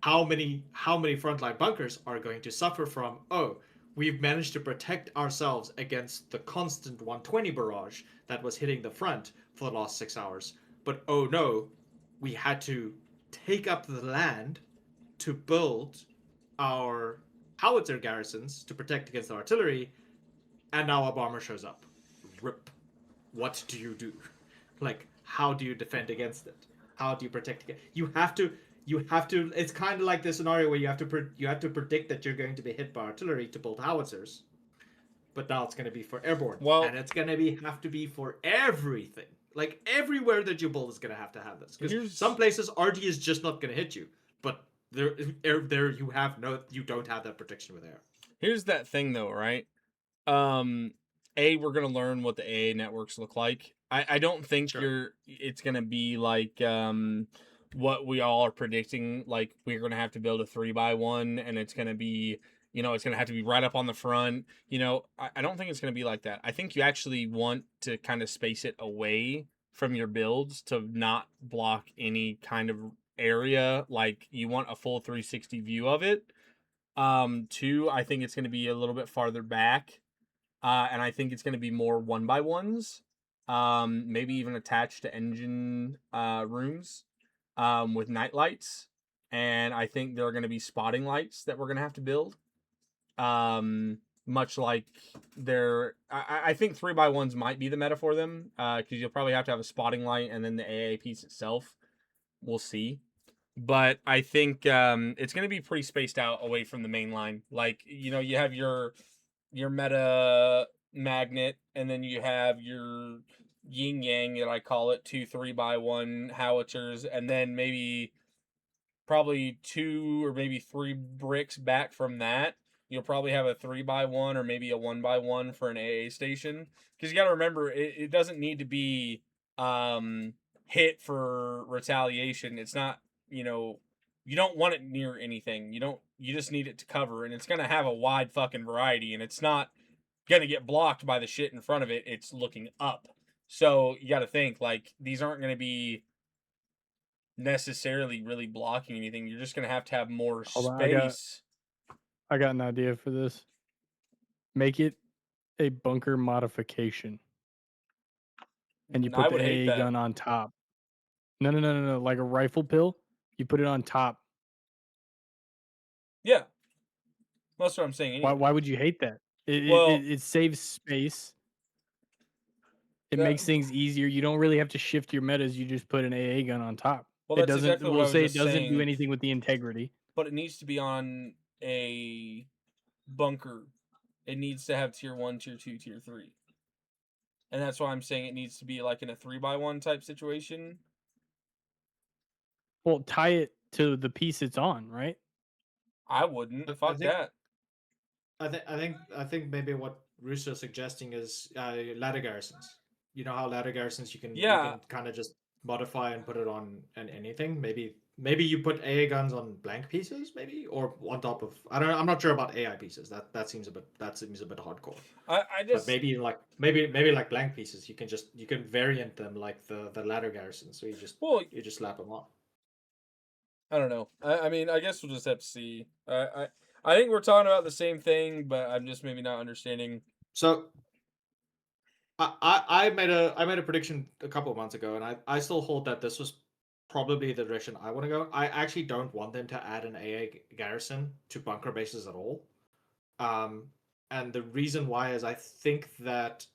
how many frontline bunkers are going to suffer from, oh, we've managed to protect ourselves against the constant 120 barrage that was hitting the front for the last 6 hours, but oh no, we had to take up the land to build our howitzer garrisons to protect against the artillery, and now a bomber shows up. Rip. What do you do? Like, how do you defend against it? How do you protect against? You have to. It's kind of like the scenario where you have to predict that you're going to be hit by artillery to build howitzers, but now it's going to be for airborne, Well, and it's going to be for everything. Like everywhere that you build is going to have this, because some here's places RD is just not going to hit you, but there you don't have that protection with air. here's that thing though, right? Um, we're gonna learn what the AA networks look like. I don't think Sure. it's gonna be like what we all are predicting. Like we're gonna have to build a 3x1, and it's gonna be, it's gonna have to be right up on the front. I don't think it's gonna be like that. I think you actually want to kind of space it away from your builds to not block any kind of area. Like you want a full 360 view of it. Two, I think it's going to be a little bit farther back, and I think it's going to be more 1x1s, maybe even attached to engine rooms, with night lights. And I think there are going to be spotting lights that we're going to have to build. Much like I think 3x1s might be the meta for them, because you'll probably have to have a spotting light and then the AA piece itself. We'll see. But I think it's going to be pretty spaced out away from the main line. Like, you have your meta magnet, and then you have your yin yang, that I call it, 2 3x1 howitzers, and then maybe probably 2 or maybe 3 bricks back from that. You'll probably have a 3x1 or maybe a 1x1 for an AA station. Because you got to remember, it doesn't need to be hit for retaliation. It's not, you don't want it near anything. You just need it to cover, and it's going to have a wide fucking variety, and it's not going to get blocked by the shit in front of it. It's looking up. So you got to think, like, these aren't going to be necessarily really blocking anything. You're just going to have more Hold on, space. I got an idea for this. Make it a bunker modification, and you I put the would hate AA that. gun on top. No. Like a rifle pill, you put it on top. Yeah. That's what I'm saying. Anyway. Why would you hate that? Well, It saves space. It that, makes things easier. You don't really have to shift your metas. You just put an AA gun on top. well, It that's doesn't. exactly what I We'll was say it just doesn't do saying. anything with the integrity. But it needs to be on a bunker. It needs to have tier 1, tier 2, tier 3. And that's why I'm saying it needs to be like in a 3x1 type situation. Well, tie it to the piece it's on, right? I wouldn't. I Fuck think that. I think maybe what Russo's suggesting is ladder garrisons. You know how ladder garrisons you Yeah. can kind of just modify and put it on anything. Maybe you put AA guns on blank pieces, maybe, or on top of I'm not sure about AI pieces. That seems a bit hardcore. I But just maybe like blank pieces, you can variant them like the ladder garrisons. So well, you just slap them on. I don't know. I mean, I guess we'll just have to see. I think we're talking about the same thing, but I'm just maybe not understanding. So I made a prediction a couple of months ago, and I still hold that this was probably the direction I want to go. I actually don't want them to add an AA garrison to bunker bases at all. Um, and the reason why is I think that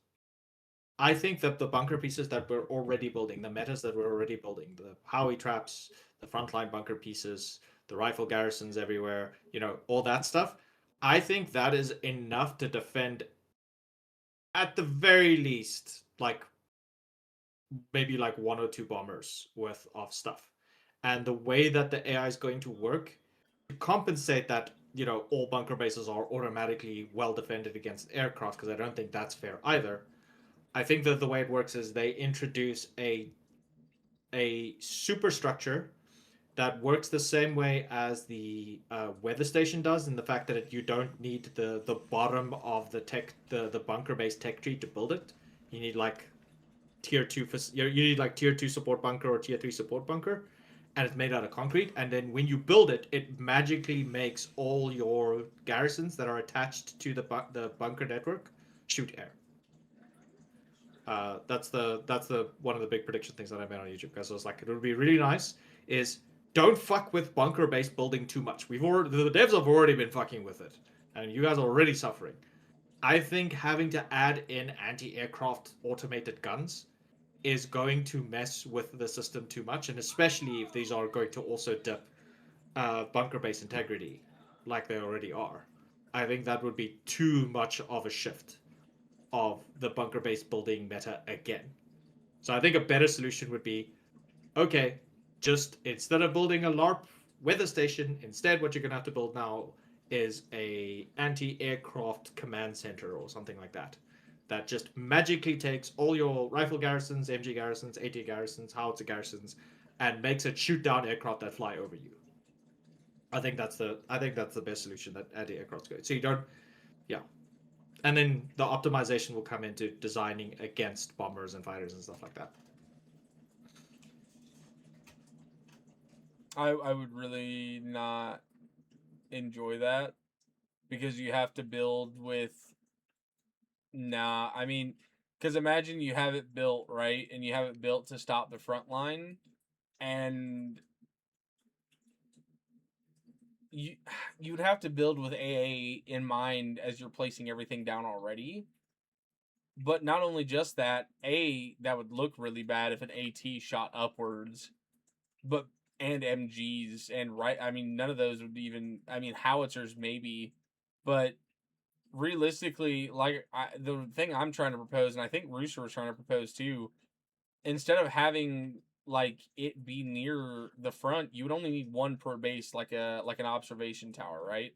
the bunker pieces that we're already building, the metas that we're already building, the Howie traps, the frontline bunker pieces, the rifle garrisons everywhere, all that stuff. I think that is enough to defend, at the very least, like maybe like 1 or 2 bombers worth of stuff. And the way that the AI is going to work to compensate that, all bunker bases are automatically well defended against aircraft, because I don't think that's fair either. I think that the way it works is they introduce a superstructure that works the same way as the weather station does, in the fact that you don't need the bottom of the bunker based tech tree to build it. You need like tier 2 you need like tier 2 support bunker or tier 3 support bunker, and it's made out of concrete. And then when you build it, it magically makes all your garrisons that are attached to the bunker network shoot air. That's the one of the big prediction things that I made on YouTube, because I was like, it would be really nice is don't fuck with bunker based building too much. The devs have already been fucking with it, and you guys are already suffering. I think having to add in anti-aircraft automated guns is going to mess with the system too much, and especially if these are going to also dip bunker base integrity like they already are. I think that would be too much of a shift of the bunker based building meta again. So I think a better solution would be, okay, just instead of building a LARP weather station, instead what you're gonna have to build now is a anti-aircraft command center or something like that. That just magically takes all your rifle garrisons, MG garrisons, AT garrisons, howitzer garrisons, and makes it shoot down aircraft that fly over you. I think that's the best solution, that anti-aircraft go. So you don't, yeah. And then the optimization will come into designing against bombers and fighters and stuff like that. I would really not enjoy that. because you have to build with. Nah, I mean, because imagine you have it built, right, and you have it built to stop the front line, and you you'd have to build with AA in mind as you're placing everything down already. But not only just that, that would look really bad if an AT shot upwards, but and MGs and right. I mean, none of those would even. I mean, howitzers maybe, but realistically, the thing I'm trying to propose, and I think Rooster was trying to propose too, instead of having like it be near the front, you would only need one per base, like an observation tower, right?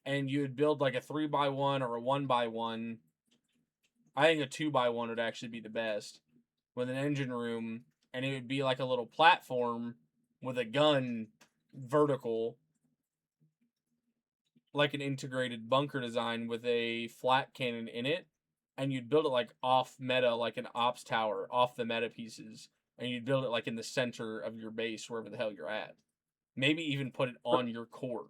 And you would build like a 3x1 or a 1x1. I think a 2x1 would actually be the best with an engine room, and it would be like a little platform with a gun vertical, like an integrated bunker design with a flat cannon in it, and you'd build it like off meta, like an ops tower, off the meta pieces, and you'd build it like in the center of your base, wherever the hell you're at. Maybe even put it on your core.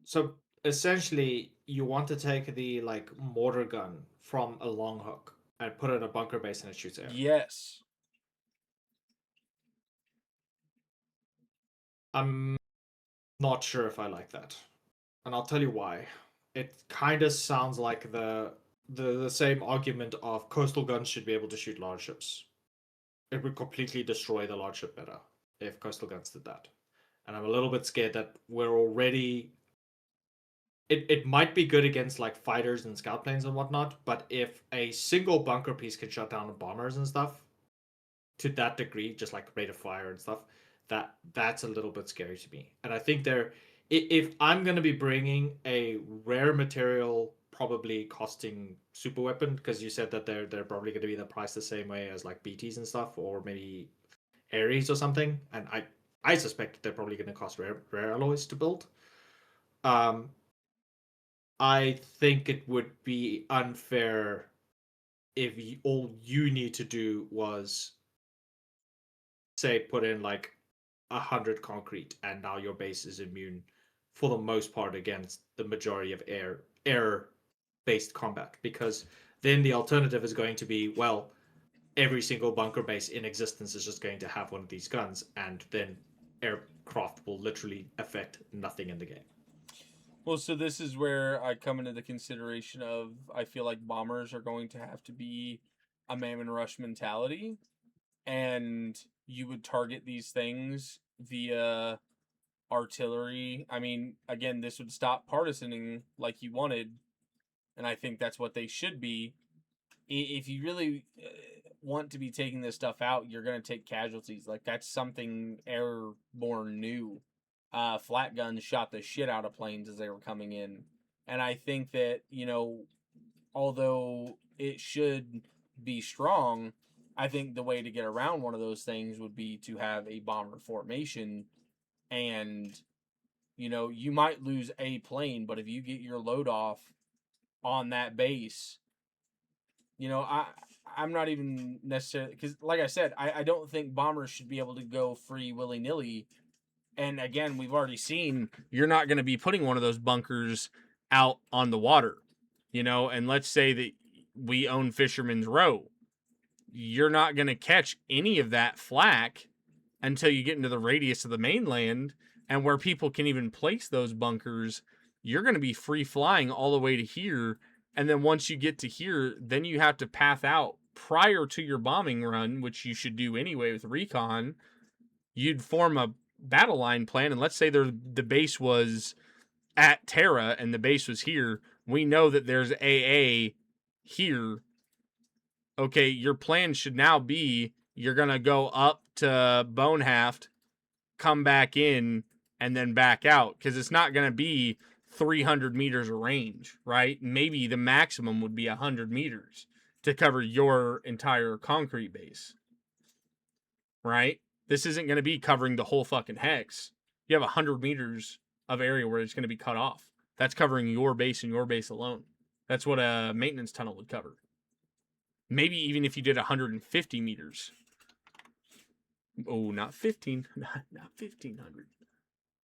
So essentially, you want to take the like mortar gun from a long hook and put it in a bunker base and it shoots air. Yes. I'm not sure if I like that, and I'll tell you why. It kind of sounds like the same argument of coastal guns should be able to shoot large ships. It would completely destroy the large ship meta if coastal guns did that, and I'm a little bit scared that we're already. It might be good against like fighters and scout planes and whatnot, but if a single bunker piece can shut down bombers and stuff to that degree, just like rate of fire and stuff, that's a little bit scary to me. And I think if I'm gonna be bringing a rare material, probably costing super weapon, because you said that they're probably gonna be the price the same way as like BTs and stuff, or maybe Ares or something, and I suspect they're probably gonna cost rare alloys to build. Um, I think it would be unfair if all you need to do was say put in like 100 concrete and now your base is immune for the most part against the majority of air based combat, because then the alternative is going to be, well, every single bunker base in existence is just going to have one of these guns, and then aircraft will literally affect nothing in the game. Well, so this is where I come into the consideration of I feel like bombers are going to have to be a Mammon Rush mentality, and you would target these things via artillery. I mean, again, this would stop partisaning like you wanted, and I think that's what they should be. If you really want to be taking this stuff out, you're going to take casualties. Like, that's something airborne new. Flat guns shot the shit out of planes as they were coming in. And I think that, although it should be strong, I think the way to get around one of those things would be to have a bomber formation. And, you might lose a plane, but if you get your load off on that base, I'm not even necessarily, because like I said, I don't think bombers should be able to go free willy nilly. And again, we've already seen you're not going to be putting one of those bunkers out on the water, and let's say that we own Fisherman's Row. You're not going to catch any of that flak until you get into the radius of the mainland, and where people can even place those bunkers. You're going to be free flying all the way to here. And then once you get to here, then you have to path out prior to your bombing run, which you should do anyway with recon. You'd form a battle line plan, and let's say the base was at Terra and the base was here. We know that there's AA here. Okay, your plan should now be you're going to go up to Bonehaft, come back in, and then back out, because it's not going to be 300 meters of range, right? Maybe the maximum would be 100 meters to cover your entire concrete base, right? This isn't going to be covering the whole fucking hex. You have 100 meters of area where it's going to be cut off. That's covering your base and your base alone. That's what a maintenance tunnel would cover. Maybe even if you did 150 meters. Oh, not 15, not 1,500.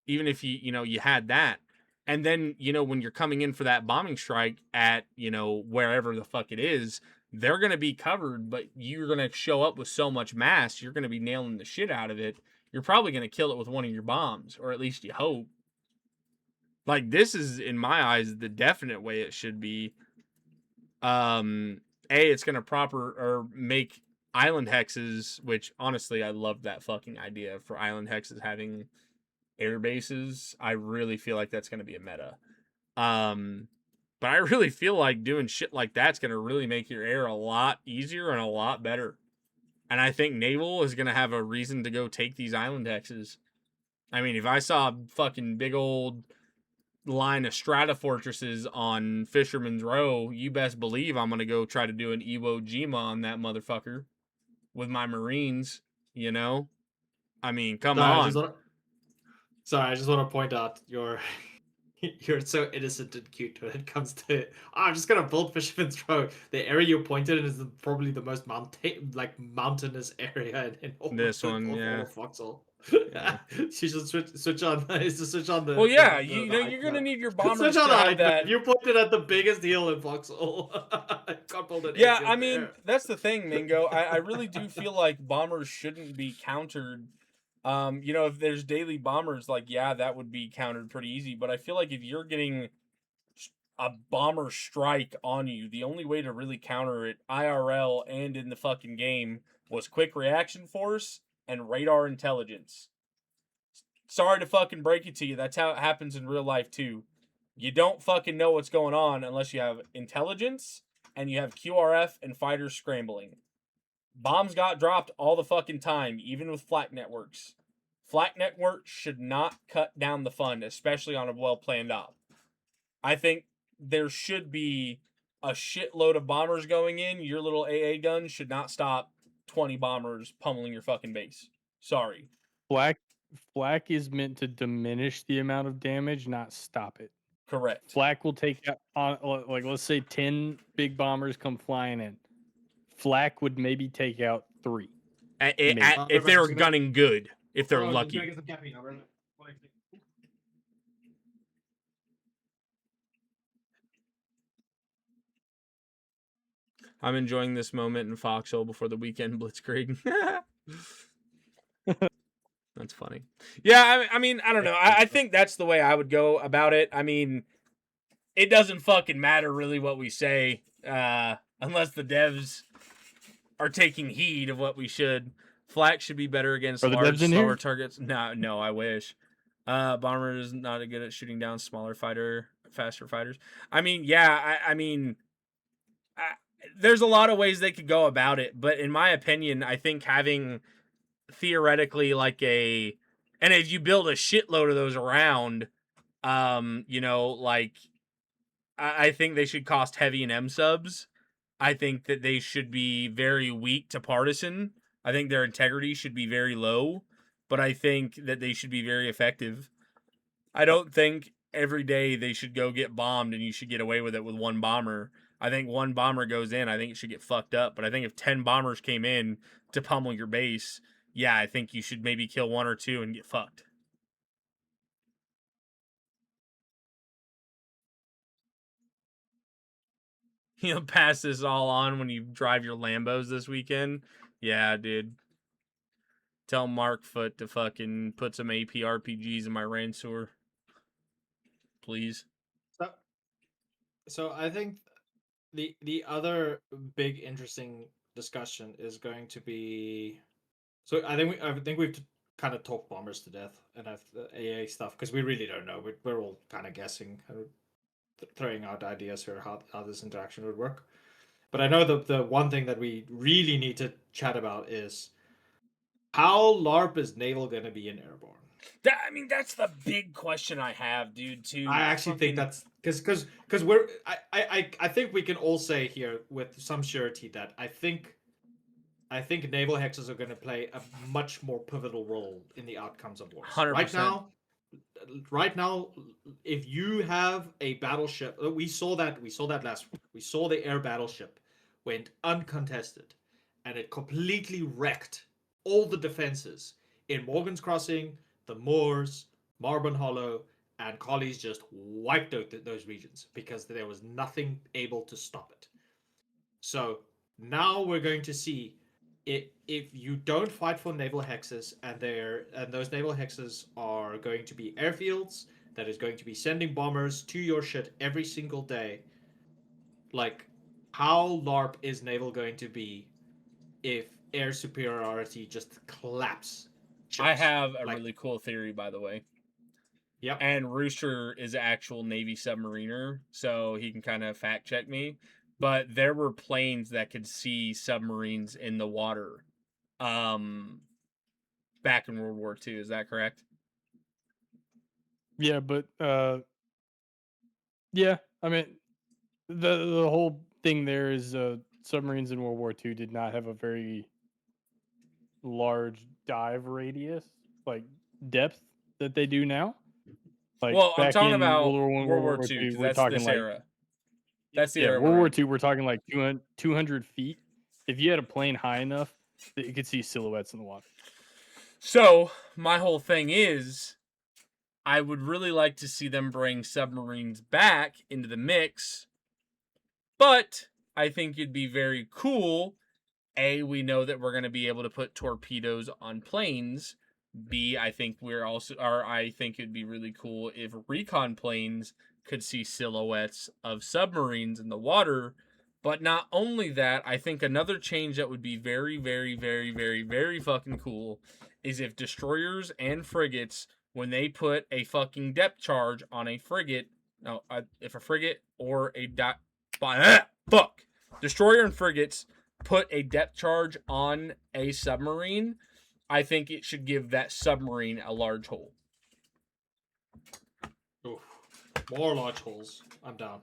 Even if you had that, And then, when you're coming in for that bombing strike at, wherever the fuck it is, they're going to be covered, but you're going to show up with so much mass, you're going to be nailing the shit out of it. You're probably going to kill it with one of your bombs, or at least you hope. Like, this is, in my eyes, the definite way it should be. It's going to make island hexes, which, honestly, I love that fucking idea for island hexes having air bases. I really feel like that's going to be a meta. But I really feel like doing shit like that's going to really make your air a lot easier and a lot better. And I think Naval is going to have a reason to go take these island hexes. I mean, if I saw a fucking big old line of strata fortresses on Fisherman's Row, you best believe I'm going to go try to do an Iwo Jima on that motherfucker with my Marines, I mean, come on. Sorry, I just want to point out you're so innocent and cute when it comes to. I'm just gonna build Fisherman's Row. The area you pointed in is probably the most mountainous area in all This of one, all yeah. of Foxhole. Yeah. She should switch on. Is to switch on the. Well, yeah, you're gonna need your bombers switch on to the have height that. You pointed at the biggest hill in Foxhole. Can't build an Yeah, airfield I mean, there. that's the thing, Mingo. I really do feel like bombers shouldn't be countered. If there's daily bombers, like, yeah, that would be countered pretty easy. But I feel like if you're getting a bomber strike on you, the only way to really counter it, IRL and in the fucking game, was quick reaction force and radar intelligence. Sorry to fucking break it to you, that's how it happens in real life too. You don't fucking know what's going on unless you have intelligence and you have QRF and fighters scrambling. Bombs got dropped all the fucking time, even with flak networks. Flak networks should not cut down the fun, especially on a well-planned op. I think there should be a shitload of bombers going in. Your little AA gun should not stop 20 bombers pummeling your fucking base. Sorry. Flak is meant to diminish the amount of damage, not stop it. Correct. Flak will take out, like, let's say 10 big bombers come flying in. Flak would maybe take out 3. If they're gunning good, if they're lucky. I'm enjoying this moment in Foxhole before the weekend blitzkrieg. That's funny. Yeah, I mean, I don't know. I think that's the way I would go about it. I mean, it doesn't fucking matter really what we say, unless the devs are taking heed of what we should. Flak should be better against large, slower targets. No, I wish. Bomber is not good at shooting down faster fighters. I mean, yeah, I mean, there's a lot of ways they could go about it, but in my opinion, I think having theoretically and if you build a shitload of those around, I think they should cost heavy in M subs. I think that they should be very weak to partisan. I think their integrity should be very low, but I think that they should be very effective. I don't think every day they should go get bombed and you should get away with it with one bomber. I think one bomber goes in, I think it should get fucked up. But I think if 10 bombers came in to pummel your base, yeah, I think you should maybe kill 1 or 2 and get fucked. You'll pass this all on when you drive your Lambos this weekend? Yeah, dude. Tell Markfoot to fucking put some AP RPGs in my Ranseur. Please. So I think the other big interesting discussion is going to be. So I think we've kind of talked bombers to death and the AA stuff because we really don't know. We're all kind of guessing, throwing out ideas for how this interaction would work. But I know the one thing that we really need to chat about is how LARP is Naval going to be in airborne. I mean, that's the big question I have, dude. Too. I actually think that's because I think we can all say here with some surety that I think naval hexes are going to play a much more pivotal role in the outcomes of wars. 100%. Right now, if you have a battleship, we saw that last week. We saw the air battleship went uncontested, and it completely wrecked all the defenses in Morgan's Crossing, the Moors, Marburn Hollow, and collies just wiped out those regions because there was nothing able to stop it. So now we're going to see if you don't fight for naval hexes and those naval hexes are going to be airfields that is going to be sending bombers to your shit every single day. Like, how LARP is naval going to be if air superiority just claps ships? I have a Like, really cool theory, by the way. yep. And Rooster is an actual Navy submariner, so he can kind of fact check me. But there were planes that could see submarines in the water back in World War II. Is that correct? Yeah, but yeah, I mean, the whole thing there is submarines in World War II did not have a very large dive radius, like depth that they do now. Like Well, I'm back talking in about World War One, World World War War II Two, because we're that's talking this like era. That's the yeah, era World we're War in. II, we're talking like 200 feet. If you had a plane high enough, that you could see silhouettes in the water. So my whole thing is, I would really like to see them bring submarines back into the mix, but I think it'd be very cool. A, we know that we're going to be able to put torpedoes on planes. B, I think I think it'd be really cool if recon planes could see silhouettes of submarines in the water. But not only that, I think another change that would be very, very, very, very, very fucking cool is if destroyers and frigates, when they put a fucking depth charge on a frigate, if a frigate or a destroyer and frigates put a depth charge on a submarine, I think it should give that submarine a large hole. Oof. More large holes. I'm down.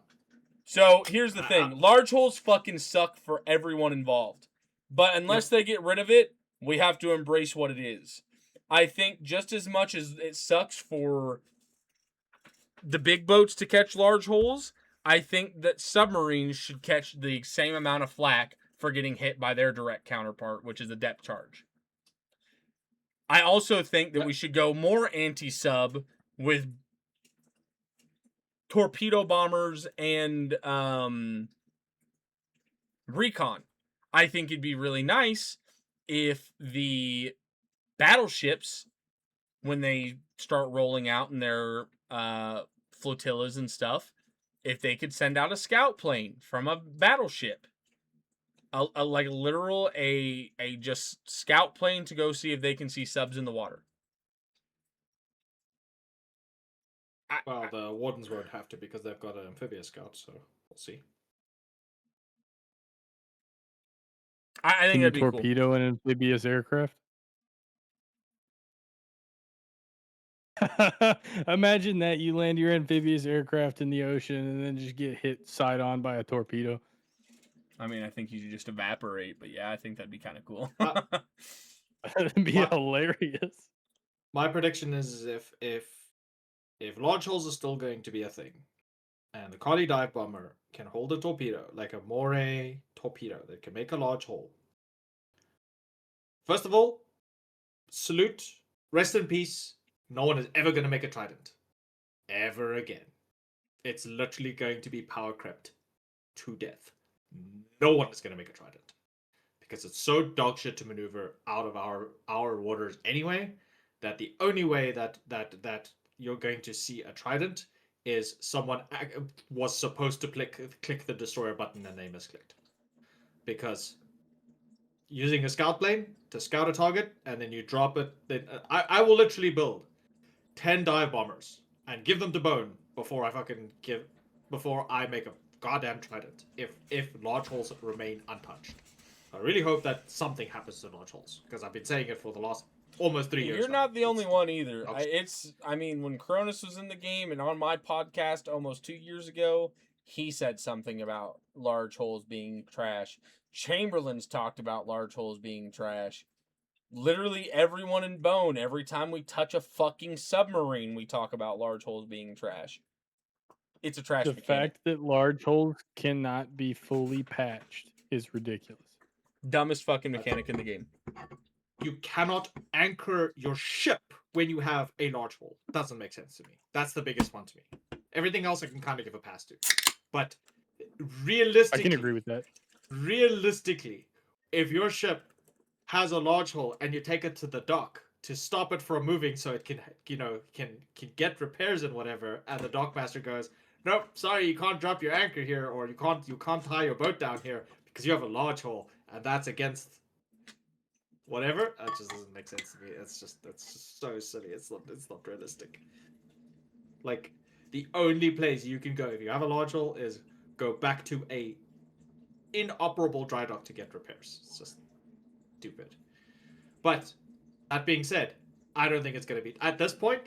So here's the thing. Large holes fucking suck for everyone involved. But unless they get rid of it, we have to embrace what it is. I think just as much as it sucks for the big boats to catch large holes, I think that submarines should catch the same amount of flack for getting hit by their direct counterpart, which is a depth charge. I also think that we should go more anti-sub with torpedo bombers and recon. I think it'd be really nice if the battleships, when they start rolling out in their flotillas and stuff, if they could send out a scout plane from a battleship, like literal a just scout plane to go see if they can see subs in the water. Well, the wardens won't have to because they've got an amphibious scout, so we'll see. I think that'd be cool. Torpedo an amphibious aircraft. Imagine that you land your amphibious aircraft in the ocean and then just get hit side on by a torpedo. I mean, I think you should just evaporate, but yeah, I think that'd be kind of cool. That'd be hilarious. My prediction is if large holes are still going to be a thing, and the collie dive bomber can hold a torpedo like a moray torpedo that can make a large hole. First of all, salute, rest in peace. No one is ever going to make a trident, ever again. It's literally going to be power crept to death. No one is going to make a trident because it's so dogshit to maneuver out of our waters anyway. That the only way that you're going to see a trident is someone was supposed to click the destroyer button and they misclicked. Because using a scout plane to scout a target and then you drop it, then I will literally build 10 dive bombers and give them to Bone before I make a goddamn trident. If large holes remain untouched. I really hope that something happens to large holes because I've been saying it for the last almost 3 years. You're now. not the only one either. I mean, when Cronus was in the game and on my podcast almost 2 years ago, he said something about large holes being trash. Chamberlain's talked about large holes being trash. Literally everyone in Bone, every time we touch a fucking submarine, we talk about large holes being trash. It's a trash mechanic. The fact that large holes cannot be fully patched is ridiculous. Dumbest fucking mechanic in the game. you cannot anchor your ship when you have a large hull. Doesn't make sense to me. That's the biggest one to me. Everything else I can kind of give a pass to. But I realistically, can agree with that. realistically, if your ship has a large hull and you take it to the dock to stop it from moving so it can, can get repairs and whatever, and the dockmaster goes, nope, sorry, you can't drop your anchor here, or you can't tie your boat down here because you have a large hull, and that's against whatever. That just doesn't make sense to me. That's just so silly. It's not realistic. Like, the only place you can go if you have a large hull is go back to a inoperable dry dock to get repairs. It's just stupid. But that being said, I don't think it's going to be at this point.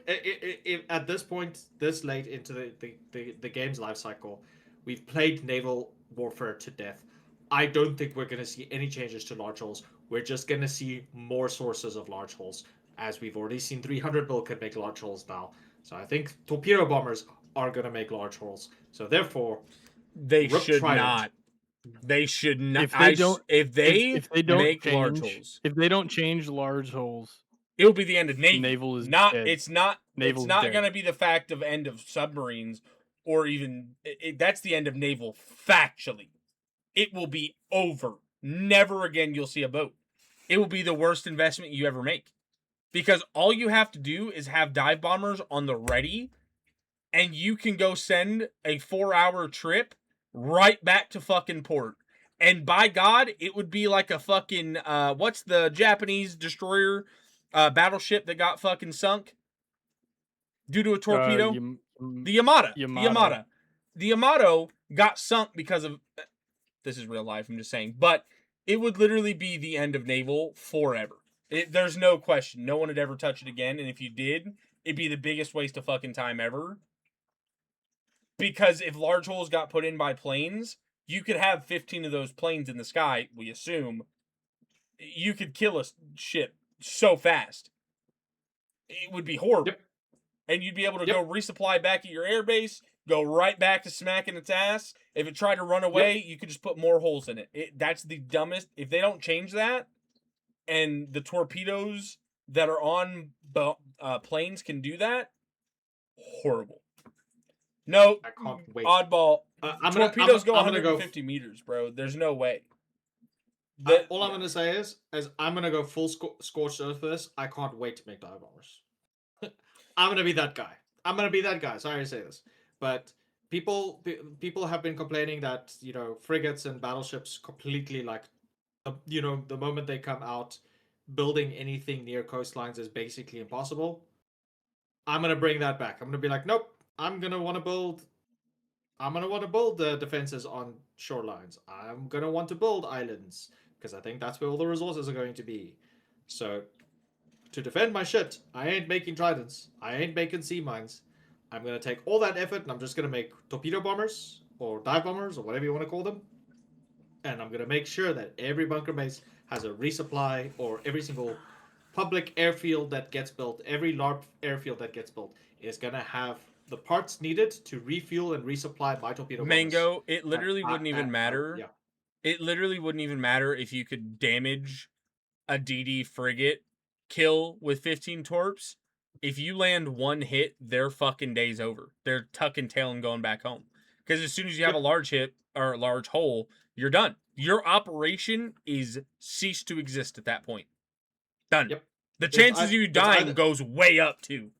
At this point, this late into the game's life cycle, we've played naval warfare to death. I don't think we're going to see any changes to large hulls. We're just going to see more sources of large hulls, as we've already seen 300 mil can make large hulls now. So I think torpedo bombers are going to make large hulls. So therefore, They Rook should Trident. not. They should not. If they don't make large change, holes, if they don't change large holes, it'll be the end of Navy. naval is not. dead. It's not. Naval's it's not dead. going to be the fact of end of submarines, or even that's the end of naval factually. It will be over. Never again you'll see a boat. It will be the worst investment you ever make, because all you have to do is have dive bombers on the ready, and you can go send a 4-hour trip right back to fucking port. And by God, it would be like a fucking what's the Japanese destroyer battleship that got fucking sunk due to a torpedo? The Yamada. The Yamada. The Yamato got sunk because of this is real life, I'm just saying, but it would literally be the end of naval forever. There's no question. No one would ever touch it again, and if you did, it'd be the biggest waste of fucking time ever. Because if large holes got put in by planes, you could have 15 of those planes in the sky, we assume. You could kill a ship so fast. It would be horrible. Yep. And you'd be able to go resupply back at your airbase, go right back to smacking its ass. If it tried to run away, you could just put more holes in it. That's the dumbest. If they don't change that, and the torpedoes that are on planes can do that, horrible. No, I can't wait. Oddball. Torpedoes go 150 meters, bro. There's no way. All I'm going to say is I'm going to go full scorched earth for this. I can't wait to make dive bombers. I'm going to be that guy. Sorry to say this. But people have been complaining that, frigates and battleships completely, like, the moment they come out, building anything near coastlines is basically impossible. I'm going to bring that back. I'm going to be like, nope. I'm gonna want to build the defenses on shorelines. I'm gonna want to build islands because I think that's where all the resources are going to be. So, to defend my shit, I ain't making tridents. I ain't making sea mines. I'm gonna take all that effort and I'm just gonna make torpedo bombers or dive bombers or whatever you want to call them. And I'm gonna make sure that every bunker base has a resupply, or every single public airfield that gets built, every LARP airfield that gets built is gonna have the parts needed to refuel and resupply my torpedo bombers. Mango, it literally wouldn't even matter. Yeah. It literally wouldn't even matter if you could damage a DD frigate kill with 15 torps. If you land one hit, their fucking day's over. They're tucking tail and going back home. Because as soon as you have a large hit or a large hole, you're done. Your operation is ceased to exist at that point. Done. Yep. The chances of you dying goes way up too.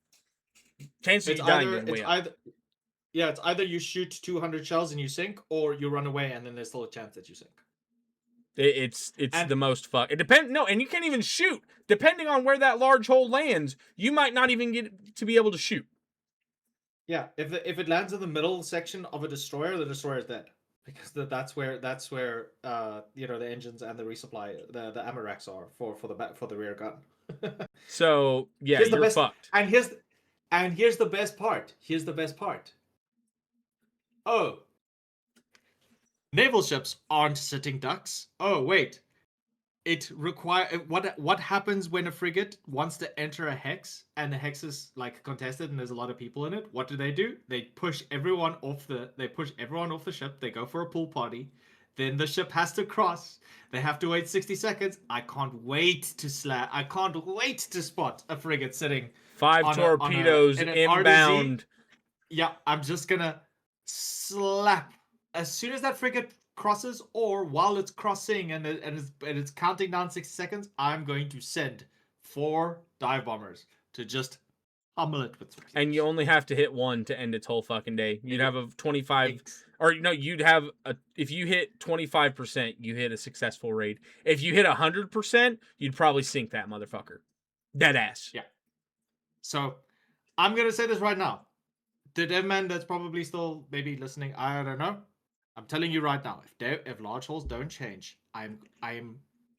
Chances of you dying goes way up. It's either you shoot 200 shells and you sink, or you run away and then there's still a chance that you sink. It's the most fuck. It depends. No, and you can't even shoot. Depending on where that large hole lands, you might not even get to be able to shoot. Yeah, if it lands in the middle section of a destroyer, the destroyer is dead, because that's where the engines and the resupply, the ammo racks are for the rear gun. So yeah, you're fucked. And here's the best part. Oh, naval ships aren't sitting ducks. Oh wait, what happens when a frigate wants to enter a hex and the hex is like contested and there's a lot of people in it? What do? They push everyone off the ship. They go for a pool party. Then the ship has to cross. They have to wait 60 seconds. I can't wait to spot a frigate sitting 5 torpedoes in an inbound. RDZ. Yeah, I'm just gonna slap as soon as that frigate crosses, or while it's crossing and it's counting down 60 seconds. I'm going to send 4 dive bombers to just pummel it with torpedoes. And you only have to hit one to end its whole fucking day. You'd have a 25, or no, you'd have a, if you hit 25%, you hit a successful raid. If you hit 100%, you'd probably sink that motherfucker. Dead ass. Yeah. So, I'm gonna say this right now. The dev man that's probably still maybe listening, I don't know. I'm telling you right now, if large holes don't change, I'm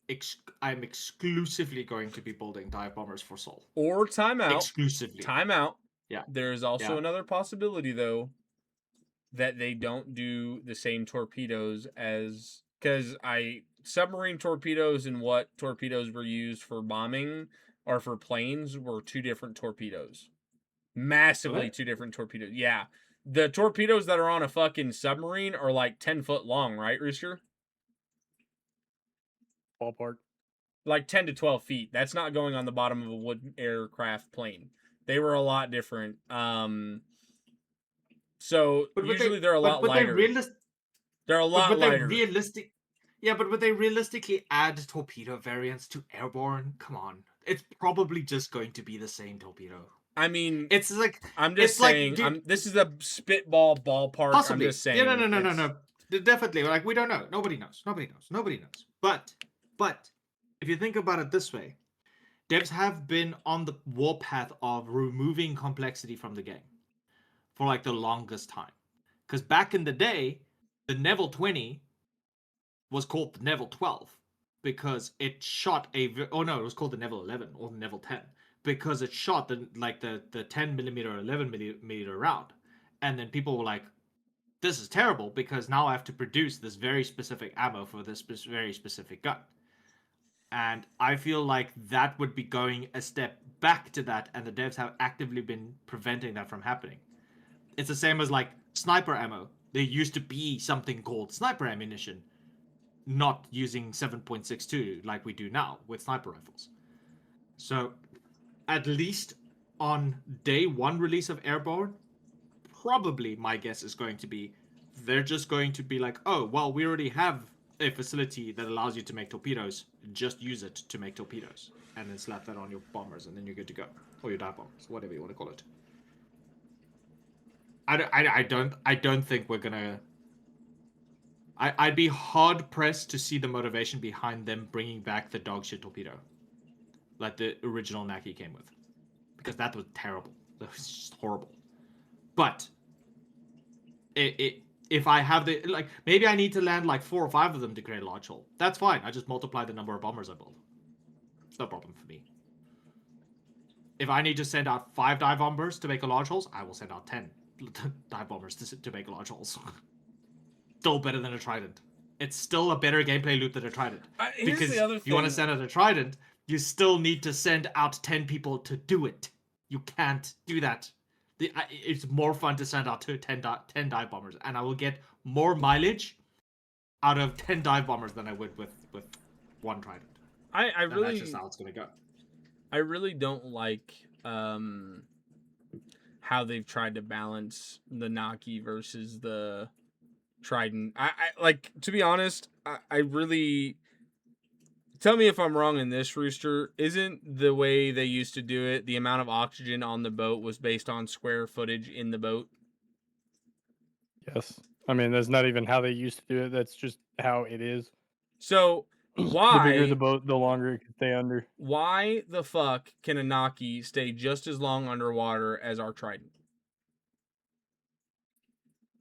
exclusively going to be building dive bombers for Sol. Or timeout. Exclusively. Timeout. Yeah. There is also another possibility, though, that they don't do the same torpedoes as... Because submarine torpedoes and what torpedoes were used for bombing or for planes were 2 different torpedoes. Massively 2 different torpedoes. Yeah. The torpedoes that are on a fucking submarine are like 10 foot long, right, Rooster? Ballpark. Like 10 to 12 feet. That's not going on the bottom of a wood aircraft plane. They were a lot different. So usually they're a lot lighter. They're a lot lighter. But would they realistically add torpedo variants to airborne? Come on. It's probably just going to be the same torpedo. I mean, it's like I'm just saying. This is a spitball ballpark. Possibly. I'm just saying. Yeah, no. Definitely. Like, we don't know. Nobody knows. But if you think about it this way, devs have been on the warpath of removing complexity from the game for like the longest time. Because back in the day, the Neville 20 was called the Neville 12 because it shot it was called the Neville 11 or the Neville 10. Because it shot the 10 millimeter, 11 millimeter round, and then people were like, "This is terrible because now I have to produce this very specific ammo for this very specific gun." And I feel like that would be going a step back to that, and the devs have actively been preventing that from happening. It's the same as like sniper ammo. There used to be something called sniper ammunition, not using 7.62 like we do now with sniper rifles. So, at least on day 1 release of Airborne, probably my guess is going to be they're just going to be like, oh, well, we already have a facility that allows you to make torpedoes. Just use it to make torpedoes. And then slap that on your bombers, and then you're good to go. Or your dive bombers, whatever you want to call it. I don't think we're gonna... I'd be hard-pressed to see the motivation behind them bringing back the dogshit torpedo. Like the original Naki came with. Because that was terrible. That was just horrible. But if I have the... like, maybe I need to land like 4 or 5 of them to create a large hole. That's fine. I just multiply the number of bombers I build. It's no problem for me. If I need to send out 5 dive bombers to make a large holes, I will send out 10 dive bombers to make large holes. Still better than a trident. It's still a better gameplay loop than a trident. Because the other thing. If you want to send out a trident, you still need to send out 10 people to do it. You can't do that. It's more fun to send out 10 dive bombers, and I will get more mileage out of 10 dive bombers than I would with 1 trident. I really... That's just how it's going to go. I really don't like how they've tried to balance the Naki versus the Trident. I like, to be honest, I really... Tell me if I'm wrong in this, Rooster. Isn't the way they used to do it, the amount of oxygen on the boat was based on square footage in the boat? Yes. I mean, that's not even how they used to do it. That's just how it is. So, why... The bigger the boat, the longer it can stay under. Why the fuck can a Naki stay just as long underwater as our Trident?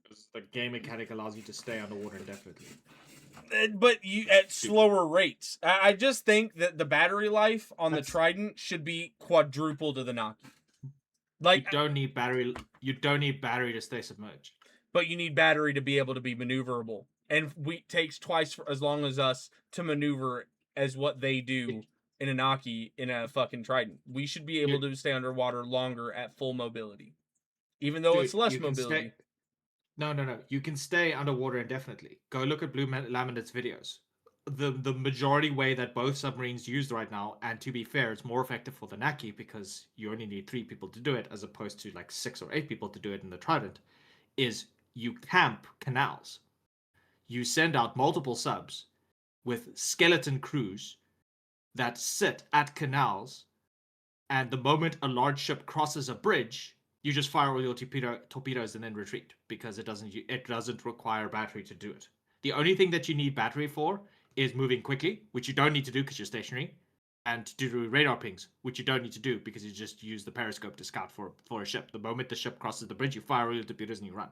Because the game mechanic allows you to stay underwater indefinitely. But you at slower rates. I just think that the battery life on the Trident should be quadruple to the Naki. Like, you don't need battery. You don't need battery to stay submerged. But you need battery to be able to be maneuverable, and takes twice as long as us to maneuver as what they do in a Naki in a fucking Trident. We should be able to stay underwater longer at full mobility, even though it's less mobility. No. You can stay underwater indefinitely. Go look at Blue Laminate's videos. The majority way that both submarines used right now, and to be fair, it's more effective for the Naki because you only need 3 people to do it as opposed to like 6 or 8 people to do it in the Trident, is you camp canals. You send out multiple subs with skeleton crews that sit at canals, and the moment a large ship crosses a bridge, you just fire all your torpedoes and then retreat because it doesn't require battery to do it. The only thing that you need battery for is moving quickly, which you don't need to do because you're stationary, and to do radar pings, which you don't need to do because you just use the periscope to scout for a ship. The moment the ship crosses the bridge, you fire all your torpedoes and you run.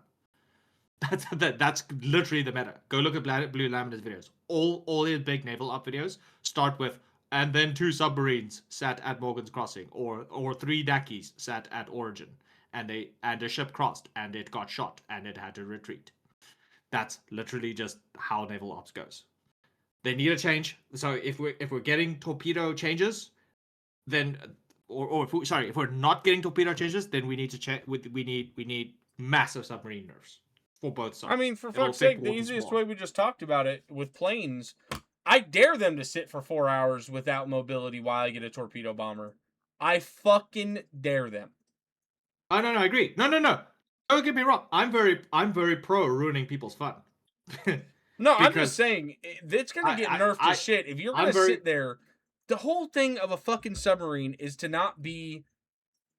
That's literally the meta. Go look at Blue Laminate's videos. All his big naval up videos start with, and then 2 submarines sat at Morgan's Crossing, or 3 Dakis sat at Origin, and a ship crossed and it got shot and it had to retreat. That's literally just how naval ops goes. They need a change. So if we're getting torpedo changes, then if we're not getting torpedo changes, then we need to check. We need massive submarine nerfs for both sides. I mean, for It'll fuck's fit sake, the Morgan's easiest War. way we just talked about it with planes, I dare them to sit for 4 hours without mobility while I get a torpedo bomber. I fucking dare them. Oh no, I agree. No. Don't get me wrong. I'm very pro ruining people's fun. No, I'm Because just saying it's gonna get I- nerfed I- to shit if you're I'm gonna very- sit there. The whole thing of a fucking submarine is to not be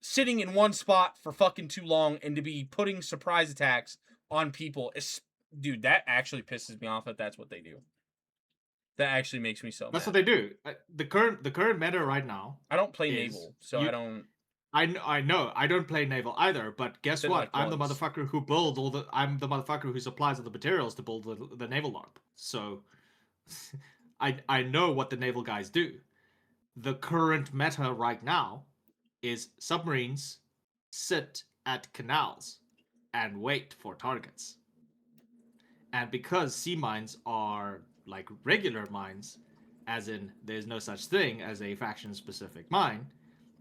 sitting in one spot for fucking too long and to be putting surprise attacks on people. Dude, that actually pisses me off that that's what they do. That actually makes me so That's mad. what they do. The current meta right now. I don't play is naval, so you- I don't. I know. I don't play naval either. But guess Been what? like I'm the once. motherfucker who builds all the. I'm the motherfucker who supplies all the materials to build the naval LARP. So, I know what the naval guys do. The current meta right now is submarines sit at canals and wait for targets. And because sea mines are like regular mines, as in there's no such thing as a faction specific mine,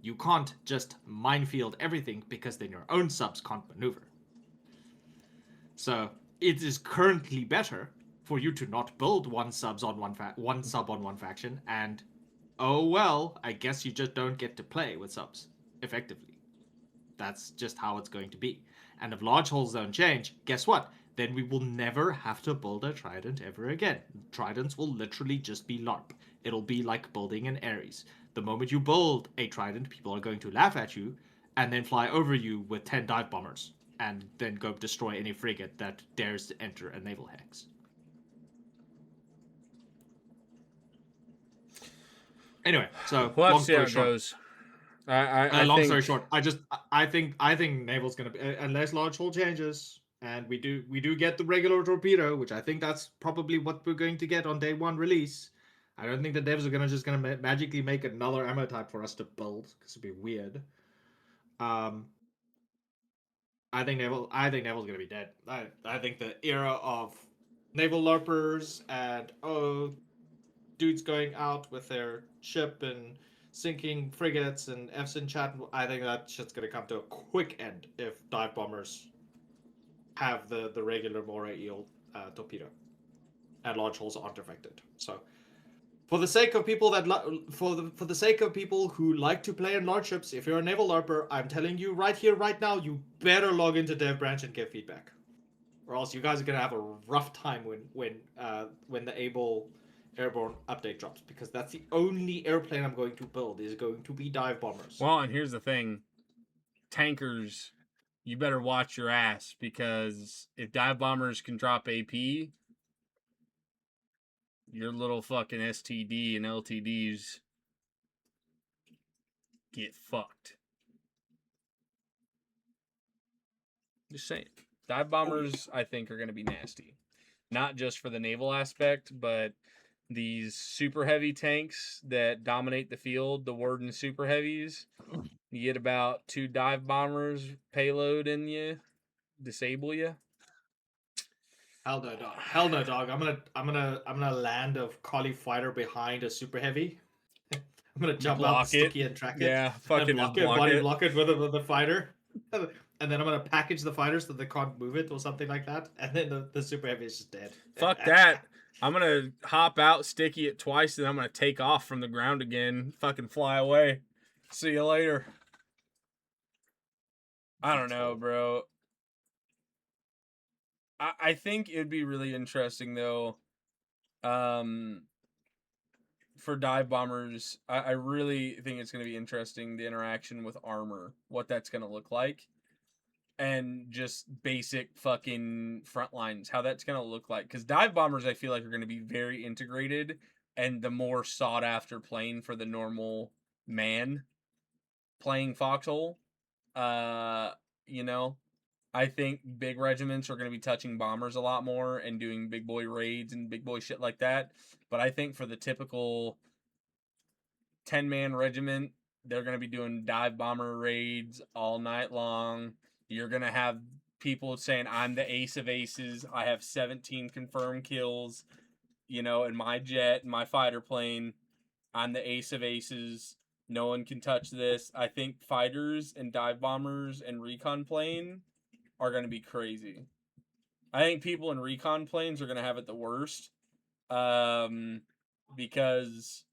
you can't just minefield everything because then your own subs can't maneuver. So it is currently better for you to not build one sub on one faction, and oh well, I guess you just don't get to play with subs effectively. That's just how it's going to be. And if large holes don't change, guess what? Then we will never have to build a Trident ever again. Tridents will literally just be LARP. It'll be like building an Ares. The moment you build a Trident, people are going to laugh at you and then fly over you with 10 dive bombers and then go destroy any frigate that dares to enter a naval hex. Anyway, so We'll have long to see how story it short. goes. I Long think, story short, I think naval's gonna be, unless large hull changes, and we do get the regular torpedo, which I think that's probably what we're going to get on day 1 release. I don't think the devs are gonna magically make another ammo type for us to build because it'd be weird. I think naval's gonna be dead. I think the era of naval larpers and dudes going out with their ship and sinking frigates and F's in chat, I think that shit's gonna come to a quick end if dive bombers have the regular moray eel torpedo and large holes aren't affected. So for the sake of people for the sake of people who like to play in large ships, if you're a naval larper, I'm telling you right here, right now, you better log into Dev Branch and give feedback, or else you guys are gonna have a rough time when the airborne update drops, because that's the only airplane I'm going to build is going to be dive bombers. well, and here's the thing: tankers, you better watch your ass, because if dive bombers can drop AP, your little fucking STD and LTDs get fucked. Just saying. Dive bombers, I think, are going to be nasty. Not just for the naval aspect, but these super heavy tanks that dominate the field, the Warden super heavies. You get about 2 dive bombers payload in you, disable you. Hell no, dog. Hell no, dog. I'm gonna land a collie fighter behind a super heavy. I'm gonna jump out Block the it. sticky and track it. Yeah, And fucking block just it, block body it. block it with a fighter. and then I'm gonna package the fighter so they can't move it or something like that, and then the super heavy is just dead. Fuck that. I'm gonna hop out, sticky it twice, and I'm gonna take off from the ground again. Fucking fly away. See you later. I don't know, bro. I think it'd be really interesting though. For dive bombers, I really think it's gonna be interesting the interaction with armor, what that's gonna look like. And just basic fucking front lines, how that's gonna look like. Because dive bombers, I feel like, are gonna be very integrated and the more sought after plane for the normal man playing foxhole. You know, I think big regiments are gonna be touching bombers a lot more and doing big boy raids and big boy shit like that. But I think for the typical 10-man regiment, they're gonna be doing dive bomber raids all night long. You're going to have people saying, I'm the ace of aces. I have 17 confirmed kills, you know, in my jet, in my fighter plane. I'm the ace of aces. No one can touch this. I think fighters and dive bombers and recon plane are going to be crazy. I think people in recon planes are going to have it the worst. Because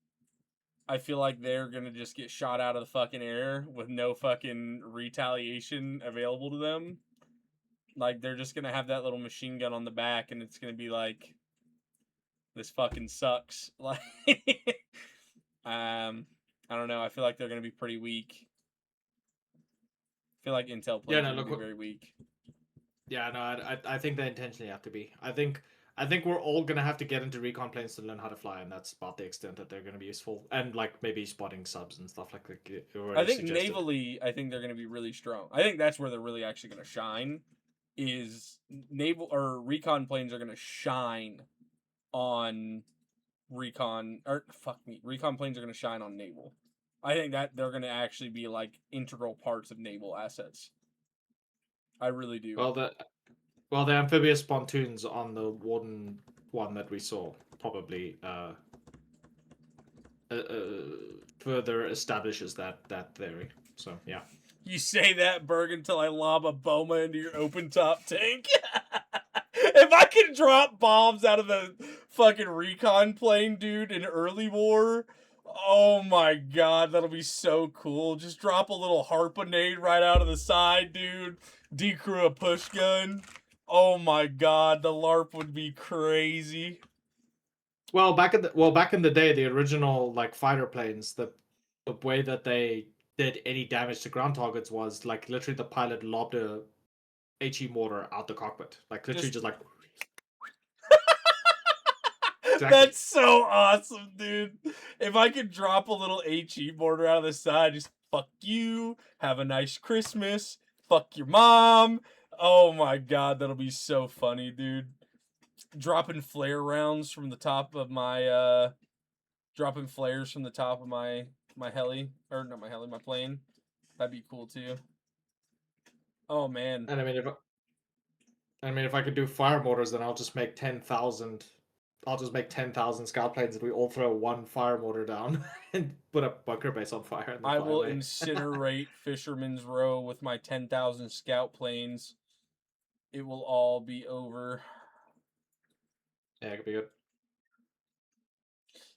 I feel like they're going to just get shot out of the fucking air with no fucking retaliation available to them. Like, they're just going to have that little machine gun on the back, and it's going to be like, this fucking sucks. Like, I don't know. I feel like they're going to be pretty weak. I feel like Intel planes are going to be very weak. Yeah, no, I think they intentionally have to be. I think we're all gonna have to get into recon planes to learn how to fly, and that's about the extent that they're gonna be useful. And like maybe spotting subs and stuff like that. I think navally, I think they're gonna be really strong. I think that's where they're really actually gonna shine. Is naval or recon planes are gonna shine on recon recon planes are gonna shine on naval. I think that they're gonna actually be like integral parts of naval assets. I really do. Well, the amphibious pontoons on the Warden one that we saw probably further establishes that theory. So yeah. You say that, Berg, until I lob a Boma into your open top tank. If I can drop bombs out of the fucking recon plane, dude, in early war, oh my god, that'll be so cool. Just drop a little harpunade right out of the side, dude. Decrew a push gun. Oh my god, the LARP would be crazy. Well, back in the day, the original like fighter planes, the way that they did any damage to ground targets was like literally the pilot lobbed a HE mortar out the cockpit, like literally just like. Exactly. That's so awesome, dude. If I could drop a little HE mortar out of the side, just fuck you, have a nice Christmas, fuck your mom. Oh my god, that'll be so funny, dude. Dropping flare rounds from the top of my dropping flares from the top of my heli, or not my heli, my plane. That'd be cool too. Oh man. And I mean if I could do fire mortars, then I'll just make 10,000 scout planes and we all throw one fire mortar down and put a bunker base on fire. And I will incinerate Fisherman's Row with my 10,000 scout planes. It will all be over. Yeah, it could be good.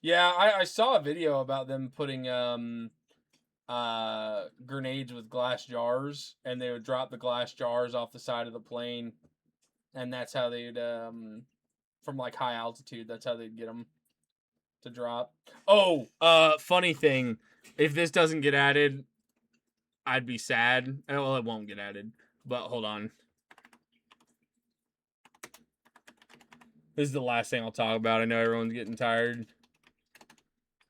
Yeah, I saw a video about them putting grenades with glass jars, and they would drop the glass jars off the side of the plane, and that's how they'd from like high altitude, that's how they'd get them to drop. Oh, funny thing, if this doesn't get added, I'd be sad. Well, it won't get added, but hold on. This is the last thing I'll talk about. I know everyone's getting tired.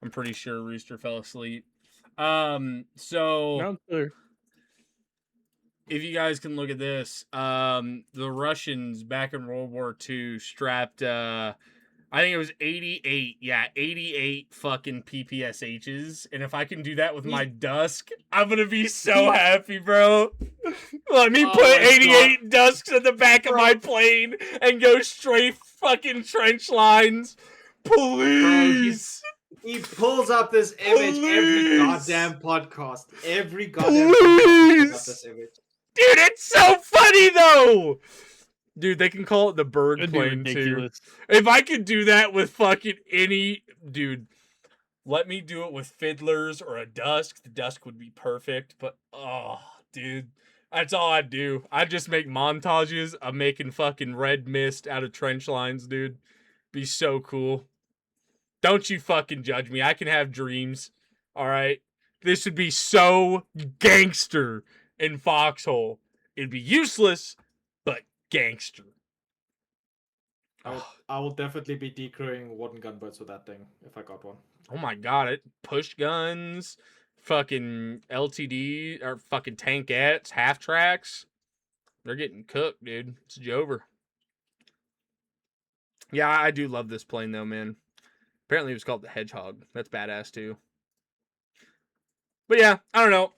I'm pretty sure Rooster fell asleep. So if you guys can look at this, the Russians back in World War II strapped, I think it was 88. Yeah, 88 fucking PPSHs. And if I can do that with my Dusk, I'm going to be so happy, bro. Let me put 88 Dusks in the back of my plane and go straight fucking trench lines. Please. He pulls up this image every goddamn podcast. Every goddamn podcast pulls up this image. Dude, it's so funny though. Dude, they can call it the bird That'd be plane too. ridiculous. If I could do that with fucking any dude, let me do it with fiddlers or a dusk. The dusk would be perfect, but oh, dude, that's all I'd do. I'd just make montages of making fucking red mist out of trench lines, dude. Be so cool. Don't you fucking judge me. I can have dreams. All right. This would be so gangster in Foxhole. It'd be useless, but gangster. I will definitely be decrewing wooden gunboats with that thing if I got one. Oh my god, it push guns, fucking LTD or fucking tankettes, half tracks. They're getting cooked, dude. It's Jover. Yeah, I do love this plane though, man. Apparently it was called the Hedgehog. That's badass too. But yeah, I don't know.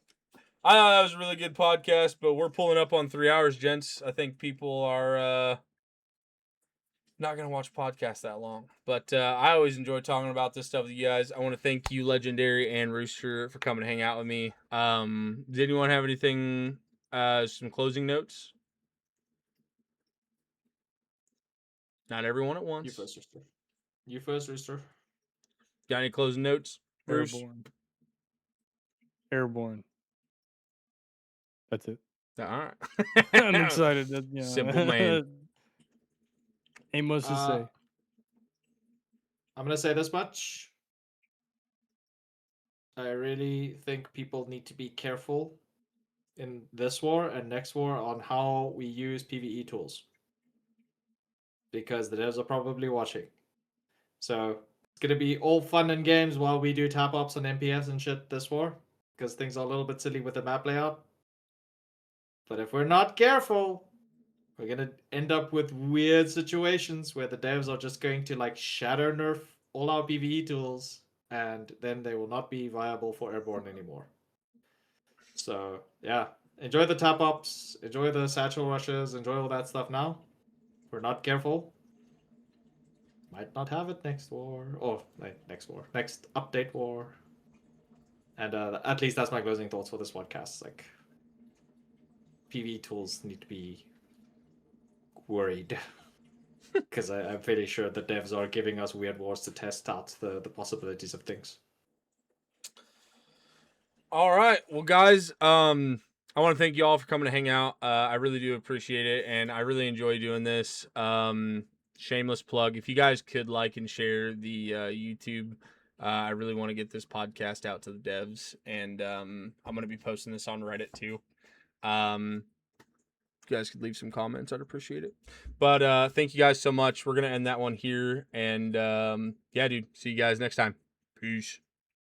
I thought that was a really good podcast, but we're pulling up on 3 hours, gents. I think people are not going to watch podcasts that long. But I always enjoy talking about this stuff with you guys. I want to thank you, Legendary and Rooster, for coming to hang out with me. Does anyone have anything, some closing notes? Not everyone at once. You first, Rooster. You first, Rooster. Got any closing notes, Bruce? Airborne. That's it. All right. I'm excited. Simple man. Ain't much to say. I'm gonna say this much. I really think people need to be careful in this war and next war on how we use PvE tools. Because the devs are probably watching. So it's gonna be all fun and games while we do tap ops and MPS and shit this war. Because things are a little bit silly with the map layout. But if we're not careful, we're gonna end up with weird situations where the devs are just going to like shatter nerf all our PvE tools, and then they will not be viable for airborne anymore. So yeah, enjoy the tap ups, enjoy the satchel rushes, enjoy all that stuff now. If we're not careful, might not have it next war, or next update war. And at least that's my closing thoughts for this podcast. Like, PvE tools need to be worried. Because I'm fairly sure the devs are giving us weird wars to test out the possibilities of things. All right. Well, guys, I want to thank you all for coming to hang out. I really do appreciate it, and I really enjoy doing this. Shameless plug. If you guys could like and share the YouTube, I really want to get this podcast out to the devs, and I'm going to be posting this on Reddit too. If you guys could leave some comments, I'd appreciate it. But thank you guys so much. We're going to end that one here, and yeah, dude, see you guys next time. Peace.